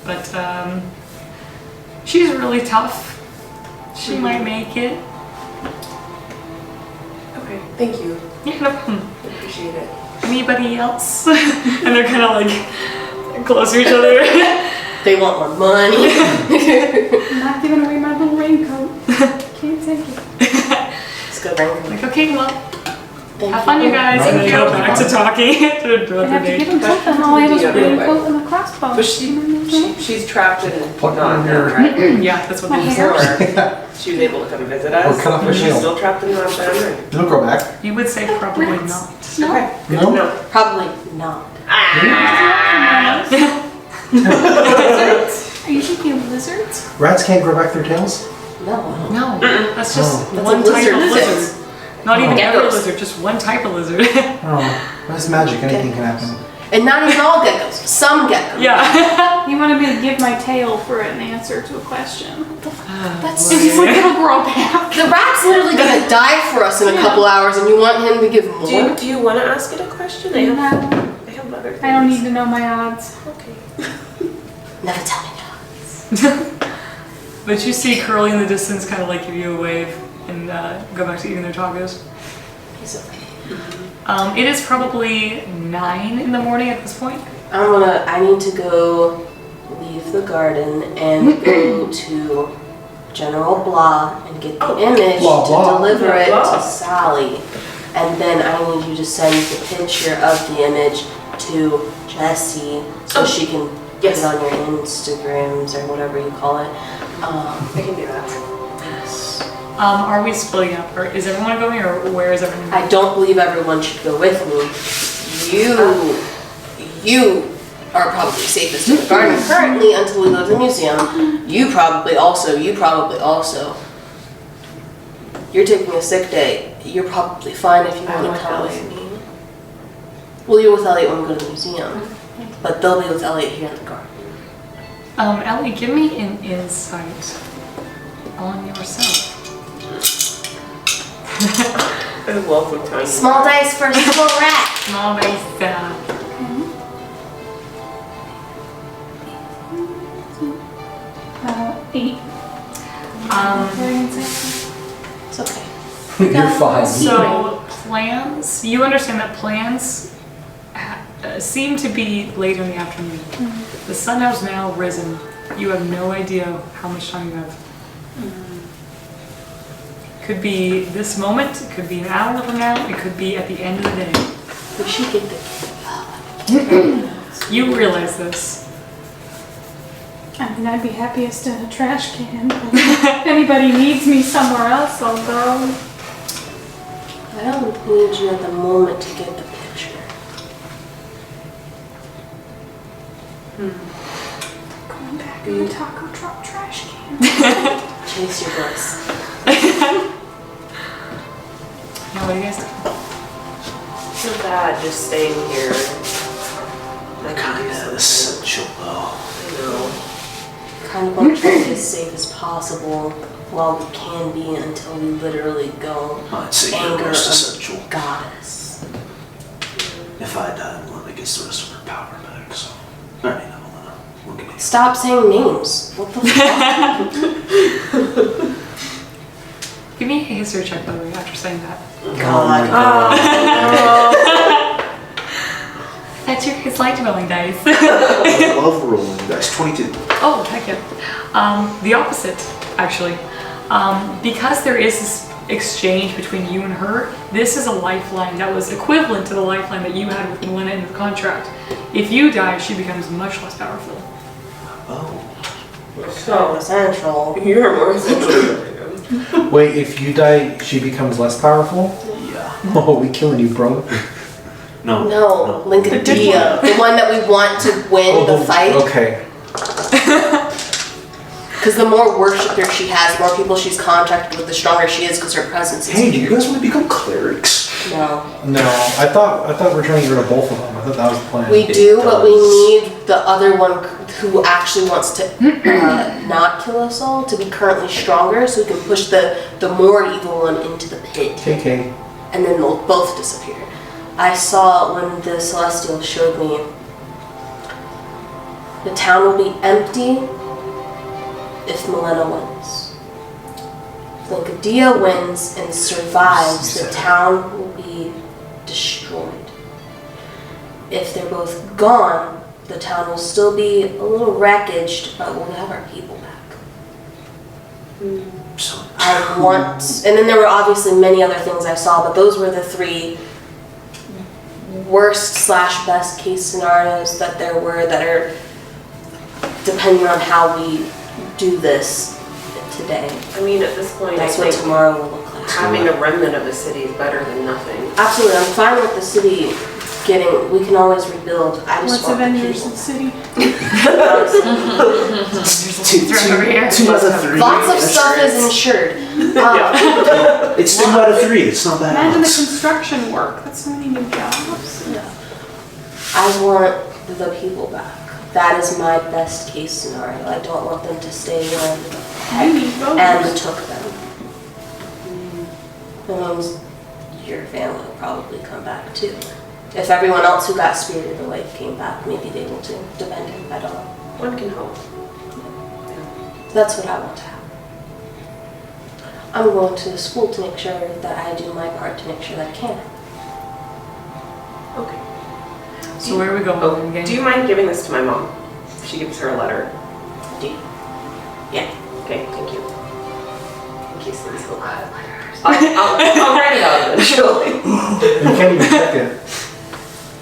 Speaker 2: But, she's really tough. She might make it.
Speaker 7: Okay, thank you.
Speaker 2: Yeah, no problem.
Speaker 7: I appreciate it.
Speaker 2: Anybody else? And they're kind of like close to each other.
Speaker 1: They want more money.
Speaker 8: I'm not giving away my little raincoat. Can't take it.
Speaker 1: It's good raincoat.
Speaker 2: Like, okay, well,
Speaker 1: Thank
Speaker 2: have fun, you guys.
Speaker 3: Thank
Speaker 2: And then
Speaker 3: you.
Speaker 2: go back to talking to
Speaker 8: I have to give him something. All I have is a raincoat and a crossbow.
Speaker 7: But she's trapped in
Speaker 3: Plug
Speaker 7: Nod
Speaker 3: in
Speaker 7: now,
Speaker 3: your-
Speaker 7: right?
Speaker 2: Yeah, that's what
Speaker 8: My
Speaker 2: they
Speaker 8: hair.
Speaker 7: Or she was able to come visit us.
Speaker 3: Or cut off her
Speaker 7: She's
Speaker 3: shield.
Speaker 7: still trapped in Nod then, or?
Speaker 3: Don't go back.
Speaker 2: You would say probably
Speaker 8: Rats.
Speaker 2: not.
Speaker 8: No.
Speaker 7: Okay, good
Speaker 3: No?
Speaker 7: to know.
Speaker 1: Probably not.
Speaker 8: Are you thinking of lizards?
Speaker 3: Rats can't grow back their tails?
Speaker 1: No.
Speaker 2: No, that's just
Speaker 1: That's
Speaker 2: one
Speaker 1: a
Speaker 2: type of
Speaker 1: lizard.
Speaker 2: lizard. Not even
Speaker 3: Oh.
Speaker 2: every
Speaker 1: Geckos.
Speaker 2: lizard, just one type of lizard.
Speaker 3: Oh, that's magic. Anything can happen.
Speaker 1: And not even all geckos. Some geckos.
Speaker 2: Yeah.
Speaker 8: You wanted me to give my tail for an answer to a question.
Speaker 1: That's
Speaker 8: And he's like, it'll grow back.
Speaker 1: the rat's literally gonna die for us in a couple hours, and you want him to give more?
Speaker 7: Do you want to ask it a question? I have other things.
Speaker 8: I don't need to know my odds.
Speaker 7: Okay.
Speaker 1: Never tell me no.
Speaker 2: But you see Curly in the distance kind of like give you a wave and go back to eating their tacos.
Speaker 1: He's okay.
Speaker 2: It is probably 9 in the morning at this point.
Speaker 1: I need to go leave the garden and go to General Blah and get the image
Speaker 3: Blah,
Speaker 1: to
Speaker 3: blah.
Speaker 1: deliver it
Speaker 7: Blah.
Speaker 1: to Sally. And then I need you to send the picture of the image to Jessie so she can
Speaker 7: Yes.
Speaker 1: put it on your Instagrams or whatever you call it.
Speaker 7: I can do that.
Speaker 2: Are we splitting up, or is everyone going, or where is everyone going?
Speaker 1: I don't believe everyone should go with me. You are probably safest in the garden currently until we go to the museum. You probably also. You're taking a sick day. You're probably fine if you want to come with me. Well, you're with Elliot when we go to the museum. But they'll be with Elliot here in the garden.
Speaker 2: Ellie, give me an insight on yourself.
Speaker 7: I love the tiny.
Speaker 1: Small dice for a small rat.
Speaker 2: Small nice that.
Speaker 8: 8.
Speaker 1: It's okay.
Speaker 3: You're fine.
Speaker 2: So plans, you understand that plans seem to be later in the afternoon. The sun has now risen. You have no idea how much time you have. Could be this moment, it could be an hour from now, it could be at the end of the day.
Speaker 1: We should get the...
Speaker 2: You realize this.
Speaker 8: I mean, I'd be happiest in a trash can. But if anybody needs me somewhere else, I'll go.
Speaker 1: I don't need you at the moment to get the picture.
Speaker 8: Going back in the taco truck trash can.
Speaker 1: Chase your bliss.
Speaker 2: Now what do you guys do?
Speaker 7: I feel bad just staying here.
Speaker 4: Kinda essential though.
Speaker 7: I know.
Speaker 1: Kind of want to try to be as safe as possible while we can be until we literally go
Speaker 4: I'd say you're
Speaker 1: anger
Speaker 4: most
Speaker 1: of
Speaker 4: essential.
Speaker 1: goddess.
Speaker 4: If I die, Melena gets the rest of her power back, so. I mean, Melena, look at you.
Speaker 1: Stop saying names. What the fuck?
Speaker 2: Give me a history check, by the way, after saying that.
Speaker 1: God.
Speaker 2: That's your his light dwelling dice.
Speaker 4: I love rolling dice. 22.
Speaker 2: Oh, heck yeah. The opposite, actually. Because there is this exchange between you and her, this is a lifeline that was equivalent to the lifeline that you had with Melena in the contract. If you die, she becomes much less powerful.
Speaker 4: Oh.
Speaker 1: So essential.
Speaker 7: You're more essential than I am.
Speaker 3: Wait, if you die, she becomes less powerful?
Speaker 4: Yeah.
Speaker 3: Oh, we killing you, bro.
Speaker 1: No, Linkadia. The one that we want to win the fight.
Speaker 3: Okay.
Speaker 1: Because the more worshippers she has, the more people she's contacted with, the stronger she is because her presence is
Speaker 4: Hey, do you
Speaker 1: here.
Speaker 4: guys want to become clerics?
Speaker 1: No.
Speaker 3: No, I thought we're trying to get rid of both of them. I thought that was the plan.
Speaker 1: We do, but we need the other one who actually wants to not kill us all to be currently stronger, so we can push the more evil one into the pit.
Speaker 3: KK.
Speaker 1: And then they'll both disappear. I saw when the Celestial showed me the town will be empty if Melena wins. If Dia wins and survives, the town will be destroyed. If they're both gone, the town will still be a little wreckaged, but we'll have our people back. I want, and then there were obviously many other things I saw, but those were the 3 worst/best case scenarios that there were that are depending on how we do this today.
Speaker 7: I mean, at this point,
Speaker 1: That's
Speaker 7: I
Speaker 1: what
Speaker 7: think
Speaker 1: tomorrow will look like.
Speaker 7: having a remnant of a city is better than nothing.
Speaker 1: Absolutely, I'm fine with the city getting, we can always rebuild. I just
Speaker 8: What's
Speaker 1: want the
Speaker 8: Avengers
Speaker 1: people.
Speaker 8: of the City?
Speaker 4: Two out of 3.
Speaker 1: Lots of stuff is insured.
Speaker 4: It's 2 out of 3. It's not bad.
Speaker 8: Imagine the construction work. That's so many new jobs.
Speaker 1: I want the people back. That is my best case scenario. I don't want them to stay when the
Speaker 8: You need
Speaker 1: and
Speaker 8: voters.
Speaker 1: took them. That means your family will probably come back too. If everyone else who got spirited away came back, maybe they will too, depending. I don't know.
Speaker 7: One can hope.
Speaker 1: That's what I want to happen. I'm going to the school to make sure that I do my part to make sure that can.
Speaker 7: Okay.
Speaker 2: So where are we going again?
Speaker 7: Do you mind giving this to my mom? She gives her a letter.
Speaker 1: Do you? Yeah.
Speaker 7: Okay, thank you. In case things go bad. I'll write it out eventually.
Speaker 3: You can't even check it.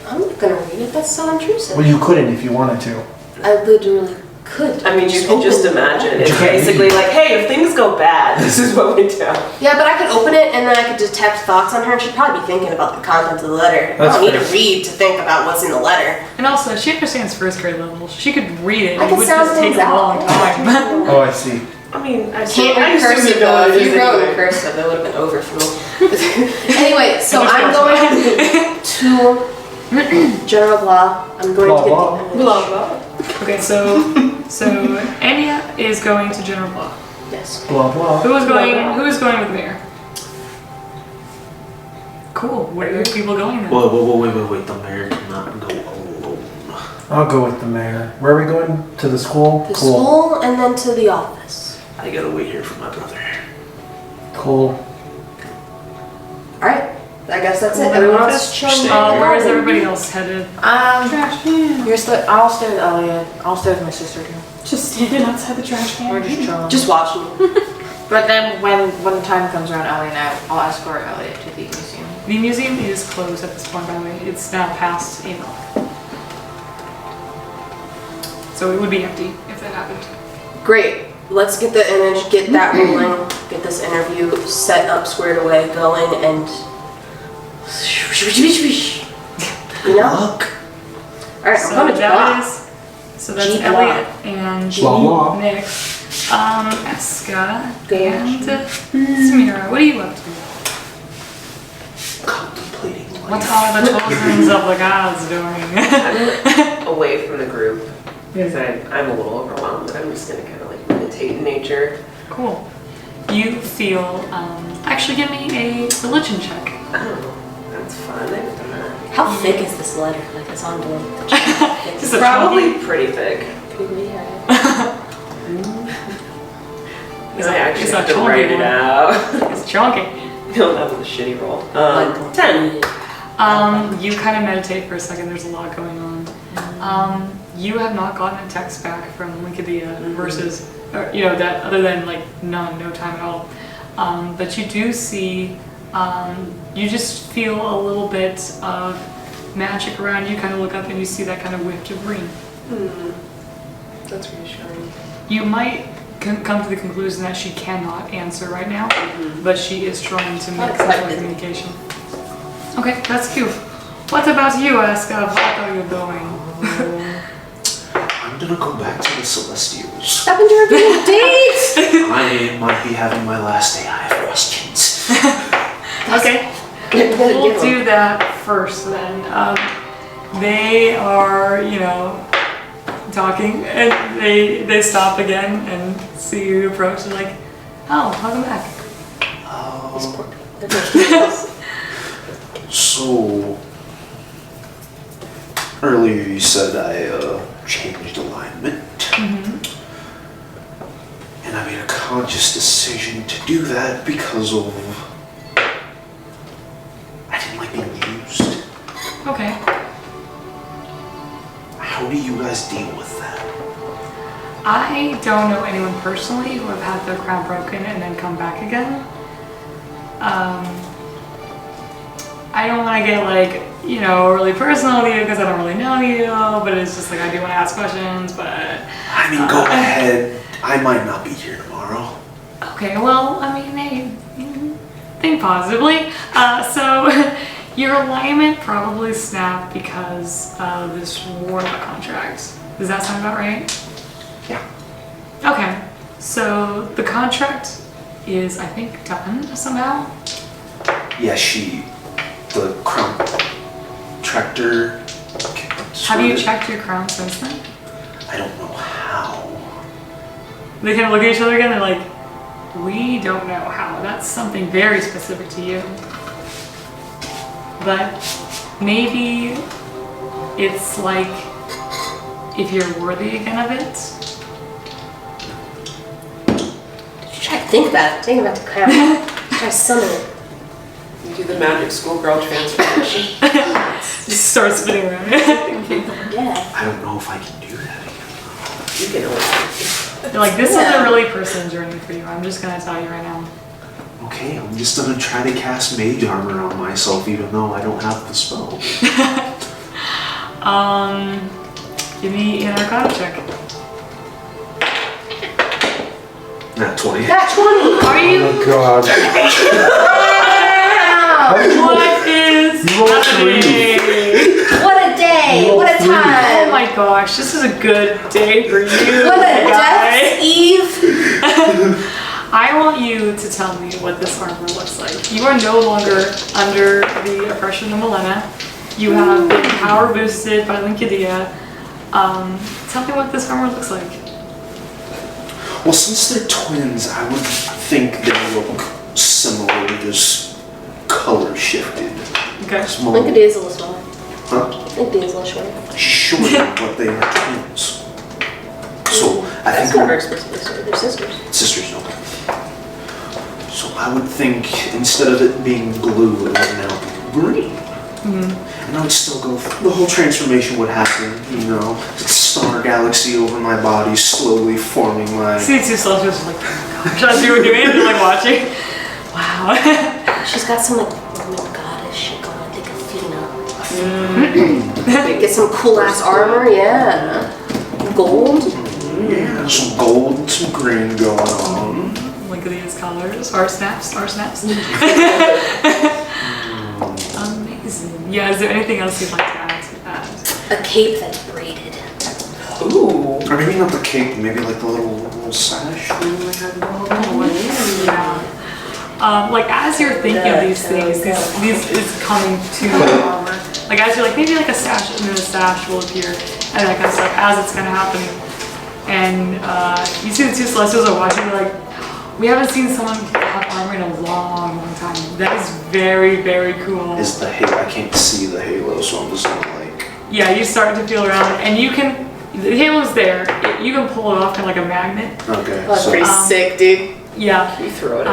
Speaker 1: I'm not gonna read it. That's so intrusive.
Speaker 3: Well, you couldn't if you wanted to.
Speaker 1: I literally could.
Speaker 7: I mean, you can just imagine. It's
Speaker 3: You can't
Speaker 7: basically like, hey, if things go bad, this is what we do.
Speaker 1: Yeah, but I could open it and then I could detect thoughts on her, and she'd probably be thinking about the contents of the letter. I
Speaker 3: That's
Speaker 1: don't need
Speaker 3: fair.
Speaker 1: to read to think about what's in the letter.
Speaker 2: And also, she understands first grade level. She could read it.
Speaker 1: I
Speaker 2: It
Speaker 1: can
Speaker 2: would
Speaker 1: sound
Speaker 2: just take
Speaker 1: things
Speaker 2: a long
Speaker 1: out.
Speaker 2: time.
Speaker 3: Oh, I see.
Speaker 7: I mean, I
Speaker 1: Can't read
Speaker 7: assume
Speaker 1: cursive
Speaker 7: you know
Speaker 1: though.
Speaker 7: it
Speaker 1: If
Speaker 7: is
Speaker 1: you wrote in
Speaker 7: anyway.
Speaker 1: cursive, it would have been over for me. Anyway, so I'm going to General Blah. I'm going to get
Speaker 3: Blah,
Speaker 1: the
Speaker 6: Blah, blah.
Speaker 2: Okay, so Enya is going to General Blah.
Speaker 1: Yes.
Speaker 3: Blah blah.
Speaker 2: Who is going with Mayor? Cool. Where are people going then?
Speaker 4: Whoa, wait. The mayor cannot go alone.
Speaker 3: I'll go with the mayor. Where are we going? To the school?
Speaker 1: The
Speaker 3: Cool.
Speaker 1: school and then to the office.
Speaker 4: I gotta wait here for my brother.
Speaker 3: Cool.
Speaker 1: Alright. I guess that's it.
Speaker 2: Well,
Speaker 1: Everyone
Speaker 2: then
Speaker 1: else is chilling.
Speaker 4: stay
Speaker 1: in the
Speaker 2: Where is
Speaker 1: garden.
Speaker 2: everybody else headed?
Speaker 8: Trash can.
Speaker 6: I'll stay with Elliot. I'll stay with my sister too.
Speaker 8: Just standing outside the trash
Speaker 6: We're
Speaker 8: can.
Speaker 6: just chilling.
Speaker 1: Just watching.
Speaker 6: But then when the time comes around, Elliot and I'll escort Elliot to the museum.
Speaker 2: The museum is closed at this point, by the way. It's now past enough. So it would be empty if that happened.
Speaker 1: Great. Let's get the image, get that rolling, get this interview set up, squared away, going, and you know?
Speaker 4: Look.
Speaker 1: Alright, I'm going to Blah.
Speaker 2: So that's
Speaker 1: G-Blah.
Speaker 2: Elliot and
Speaker 3: Blah, blah.
Speaker 2: Nick, Eska,
Speaker 1: Go.
Speaker 2: and Samira. What are you up to?
Speaker 4: Contemplating life.
Speaker 2: What are the children of the gods doing?
Speaker 7: I'm away from the group because I'm a little overwhelmed. I'm just gonna kind of like meditate in nature.
Speaker 2: Cool. You feel, actually give me a religion check.
Speaker 7: Oh, that's fun. I've done that.
Speaker 1: How thick is this letter? Like, it's on the
Speaker 2: Just a
Speaker 7: Probably pretty thick.
Speaker 2: It's
Speaker 7: I
Speaker 2: a-
Speaker 7: actually
Speaker 2: it's a
Speaker 7: have to
Speaker 2: chunky
Speaker 7: write it
Speaker 2: one.
Speaker 7: out.
Speaker 2: It's chunky.
Speaker 7: No, that was a shitty roll. 10.
Speaker 2: You kind of meditate for a second, there's a lot going on. You have not gotten a text back from Linkadia versus, or, you know, that other than like none, no time at all. But you do see, you just feel a little bit of magic around you, kind of look up and you see that kind of whiff of green.
Speaker 7: That's reassuring.
Speaker 2: You might come to the conclusion that she cannot answer right now, but she is trying to make some sort of communication. Okay, that's cute. What about you, Aska? What are you doing?
Speaker 4: I'm gonna go back to the Celestials.
Speaker 1: Happened to be a date!
Speaker 4: I might be having my last day. I have questions.
Speaker 2: Okay. We'll do that first then. They are, talking, and they stop again and see you approach. They're like, "Oh, welcome back."
Speaker 4: So earlier you said I changed alignment, and I made a conscious decision to do that because of I didn't like being used.
Speaker 2: Okay.
Speaker 4: How do you guys deal with that?
Speaker 2: I don't know anyone personally who have had their crown broken and then come back again. I don't want to get really personal with you because I don't really know you, but it's just I do want to ask questions, but...
Speaker 4: I mean, go ahead. I might not be here tomorrow.
Speaker 2: Okay, well, hey, think positively. So, your alignment probably snapped because of this warlock contract. Does that sound about right?
Speaker 4: Yeah.
Speaker 2: Okay, so the contract is, I think, done somehow?
Speaker 4: Yeah, the crown tractor.
Speaker 2: Have you checked your crown since then?
Speaker 4: I don't know how.
Speaker 2: They kind of look at each other again, they're like, we don't know how. That's something very specific to you. But maybe it's if you're worthy again of it.
Speaker 1: Try to think about it. Think about the crown. Try to summon it.
Speaker 7: You do the magic schoolgirl transformation.
Speaker 2: Just start spinning around.
Speaker 1: Yeah.
Speaker 4: I don't know if I can do that again.
Speaker 7: You can always.
Speaker 2: You're this is a really personal journey for you. I'm just gonna tell you right now.
Speaker 4: Okay, I'm just gonna try to cast mage armor on myself even though I don't have the spell.
Speaker 2: Give me an Arcana check.
Speaker 4: Not 20.
Speaker 1: Got 20!
Speaker 2: Are you?
Speaker 3: Oh god.
Speaker 2: What is happening?
Speaker 1: What a day! What a
Speaker 2: Oh
Speaker 1: time!
Speaker 2: my gosh, this is a good day for you.
Speaker 1: What a
Speaker 2: guy.
Speaker 1: death's eve!
Speaker 2: I want you to tell me what this armor looks like. You are no longer under the oppression of Melena. You have been power boosted by Linkadia. Tell me what this armor looks like.
Speaker 4: Well, since they're twins, I would think they look similar, just color shifted.
Speaker 2: Okay.
Speaker 1: Linkadia is a little smaller.
Speaker 4: Huh?
Speaker 1: Linkadia is a little shorter.
Speaker 4: Shorter, but they are twins. So I
Speaker 1: That's
Speaker 4: think
Speaker 1: not very explicitly sorted. They're sisters.
Speaker 4: sisters, okay. So I would think instead of it being blue, it would now be green. And I would still go, the whole transformation would happen, star galaxy over my body, slowly forming my...
Speaker 2: See, two soldiers are oh my gosh, I see what you're doing, they're watching. Wow.
Speaker 1: She's got some Roman goddess shit going on. Think Athena. Get some cool ass armor, yeah. Gold.
Speaker 4: Yeah, some gold and some green going on.
Speaker 2: Look at these colors. Art snaps. Amazing. Yeah, is there anything else you'd like to add to that?
Speaker 1: A cape that's braided.
Speaker 7: Ooh.
Speaker 4: Or maybe not the cape, maybe the little sash thing they had going on.
Speaker 2: Yeah. As you're thinking of these things, these is coming to the armor. As you're maybe a sash, and then a sash will appear, and that kind of stuff as it's kind of happening. And you see the two Celestials are watching, they're we haven't seen someone have armor in a long, long time. That is very, very cool.
Speaker 4: Is the halo, I can't see the halo, so I'm just gonna
Speaker 2: Yeah, you start to feel around, and you can, the halo's there, you can pull it off kind of like a magnet.
Speaker 4: Okay.
Speaker 1: That's pretty sick, dude.
Speaker 2: Yeah.
Speaker 7: You throw it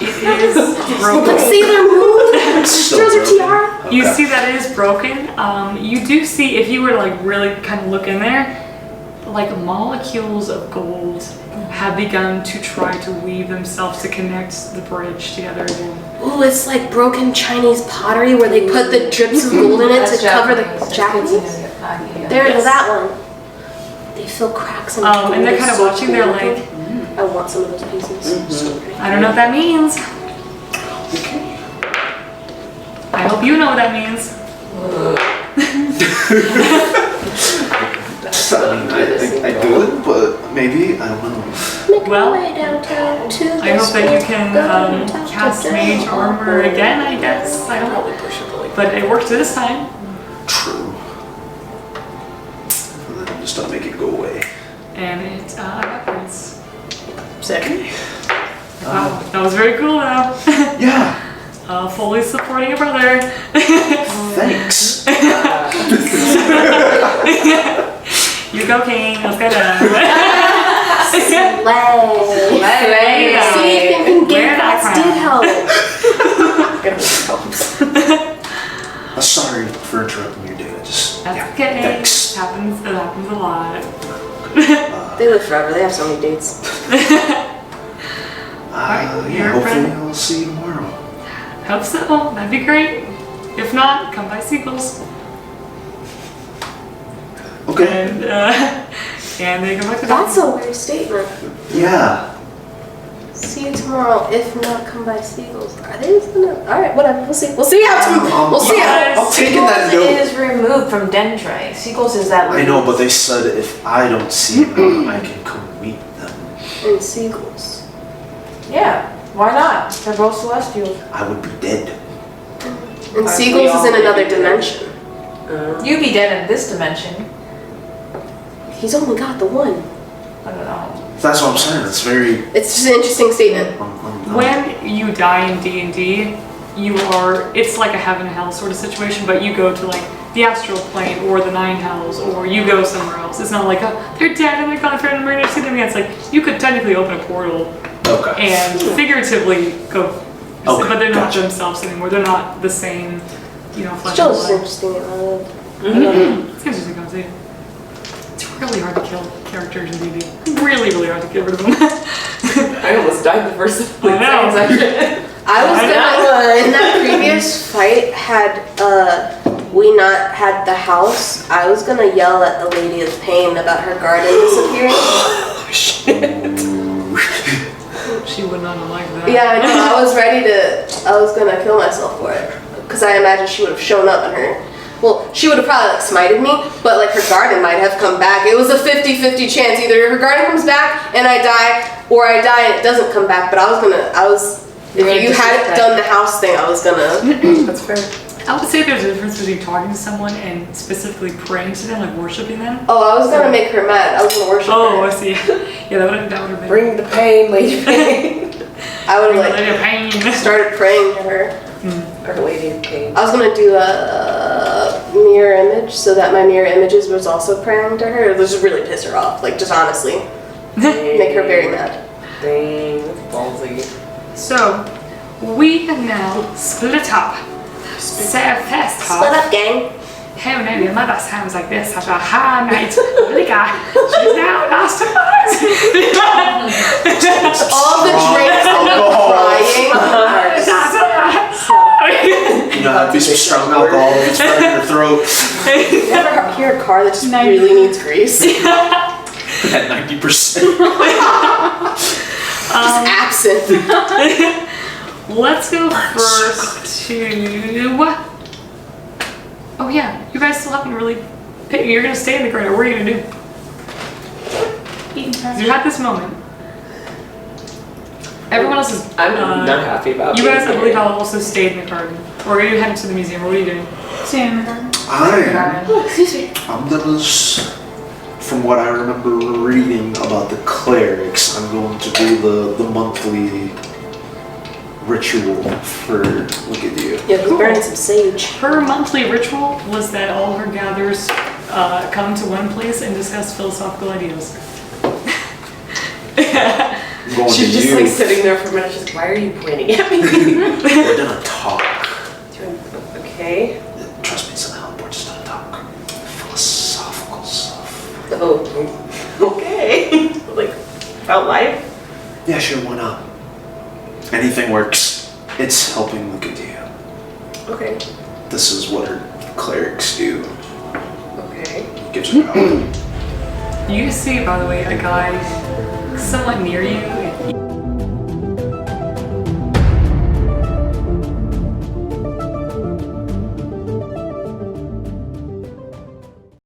Speaker 2: It is broken.
Speaker 1: Let's see their move.
Speaker 4: So
Speaker 1: Throws her
Speaker 4: broken.
Speaker 1: tiara.
Speaker 2: You see that it is broken. You do see, if you were to really kind of look in there, molecules of gold have begun to try to weave themselves to connect the bridge together again.
Speaker 1: Ooh, it's like broken Chinese pottery where they put the drips of gold in it to cover the Japanese. There's that one. They fill cracks in the
Speaker 2: And they're kind of watching, they're like,
Speaker 1: I want some of those pieces.
Speaker 2: I don't know what that means. I hope you know what that means.
Speaker 4: I do it, but maybe, I don't know.
Speaker 1: make
Speaker 2: Well,
Speaker 1: our way downtown to
Speaker 2: I hope that you can
Speaker 1: the
Speaker 2: cast mage armor again, I guess. I don't know. But it worked this time.
Speaker 4: True. And then just don't make it go away.
Speaker 2: And it happens.
Speaker 7: Sick.
Speaker 2: Wow, that was very cool though.
Speaker 4: Yeah.
Speaker 2: Fully supporting a brother.
Speaker 4: Thanks.
Speaker 2: You go, King. Let's go down.
Speaker 1: Slay. See if thinking game pass did help.
Speaker 4: Sorry for interrupting your day. Just
Speaker 2: That's okay.
Speaker 4: Thanks.
Speaker 2: It happens a lot.
Speaker 7: They live forever. They have so many dates.
Speaker 4: Yeah, hopefully I'll see you tomorrow.
Speaker 2: Hope so. That'd be great. If not, come by Seagulls.
Speaker 4: Okay.
Speaker 2: And they go back to
Speaker 1: That's a weird statement.
Speaker 4: Yeah.
Speaker 1: See you tomorrow. If not, come by Seagulls. Are they just gonna? All right, whatever. We'll see. We'll see how. We'll see how.
Speaker 4: I'm taking that
Speaker 6: Seagulls
Speaker 4: note.
Speaker 6: is removed from Dendray. Seagulls is that.
Speaker 4: I know, but they said if I don't see them, I can come meet them.
Speaker 1: And Seagulls.
Speaker 6: Yeah. Why not? They're both celestials.
Speaker 4: I would be dead.
Speaker 1: And Seagulls is in another dimension.
Speaker 6: You'd be dead in this dimension.
Speaker 1: He's only got the one.
Speaker 6: I don't know.
Speaker 4: That's what I'm saying. It's very.
Speaker 1: It's just an interesting statement.
Speaker 2: When you die in D&D, it's like a heaven hell sort of situation, but you go to like the astral plane or the nine hells, or you go somewhere else. It's not like they're dead and they're gone forever and we're never see them again. It's like you could technically open a portal and figuratively go, but they're not themselves anymore. They're not the same, flesh
Speaker 1: Still
Speaker 2: and
Speaker 1: just
Speaker 2: blood.
Speaker 1: interesting.
Speaker 2: It's interesting concept. It's really hard to kill characters in D&D. Really, really hard to get rid of them.
Speaker 7: I almost died the first
Speaker 2: I know.
Speaker 7: section.
Speaker 1: I was gonna, in that previous fight, had we not had the house, I was gonna yell at the Lady of Pain about her garden disappearing.
Speaker 7: Oh, shit.
Speaker 2: She would not have liked that.
Speaker 1: Yeah, I know. I was gonna kill myself for it. Because I imagine she would have shown up and she would have probably smited me, but like her garden might have come back. It was a 50-50 chance. Either her garden comes back and I die, or I die and it doesn't come back. But if you hadn't done the house thing, I was gonna.
Speaker 7: That's fair.
Speaker 2: I would say there's a difference between talking to someone and specifically praying to them, like worshiping them.
Speaker 1: Oh, I was gonna make her mad. I was gonna worship her.
Speaker 2: Oh, I see. Yeah, that would have been.
Speaker 7: Bring the pain, Lady Pain.
Speaker 1: I would have
Speaker 2: Lady of Pain.
Speaker 1: started praying to her.
Speaker 7: Or Lady of Pain.
Speaker 1: I was gonna do a mirror image so that my mirror images was also praying to her. It was just really piss her off. Like, just honestly, make her very mad.
Speaker 7: Dang, that's ballsy.
Speaker 2: So, we have now split up. Sarah first
Speaker 1: Split
Speaker 2: half.
Speaker 1: up, gang.
Speaker 2: How many of my best times like this after a hard night liquor. She's now lost her mind.
Speaker 1: All the drinks and the crying.
Speaker 4: You know, that'd be some strong alcohol if it's right in your throat.
Speaker 1: You ever hear a car that just really needs grease?
Speaker 4: At 90%.
Speaker 1: Just absent.
Speaker 2: Let's go first to... Oh yeah, you guys still haven't really picked. You're gonna stay in the corner. What are you gonna do? You had this moment. Everyone else is...
Speaker 7: I'm not happy about
Speaker 2: You
Speaker 7: being
Speaker 2: guys, I
Speaker 7: here.
Speaker 2: believe, have also stayed in the garden. Or are you heading to the museum? What are you doing?
Speaker 8: Stay in the garden.
Speaker 4: I'm gonna, from what I remember reading about the clerics, I'm going to do the monthly ritual for look at you.
Speaker 1: Yeah, we're burning some sage.
Speaker 2: Her monthly ritual was that all her gatherers come to one place and discuss philosophical ideas.
Speaker 4: I'm going
Speaker 7: She's
Speaker 4: to
Speaker 7: just
Speaker 4: you.
Speaker 7: like sitting there for a minute. She's like, why are you pointing at me?
Speaker 4: We're gonna talk.
Speaker 7: Okay.
Speaker 4: Trust me, it's gonna help. We're just gonna talk. Philosophical stuff.
Speaker 7: Oh, okay. Like, about life?
Speaker 4: Yeah, sure, why not? Anything works. It's helping look at you.
Speaker 7: Okay.
Speaker 4: This is what her clerics do.
Speaker 7: Okay.
Speaker 4: Gives her power.
Speaker 2: You see, by the way, a guy somewhat near you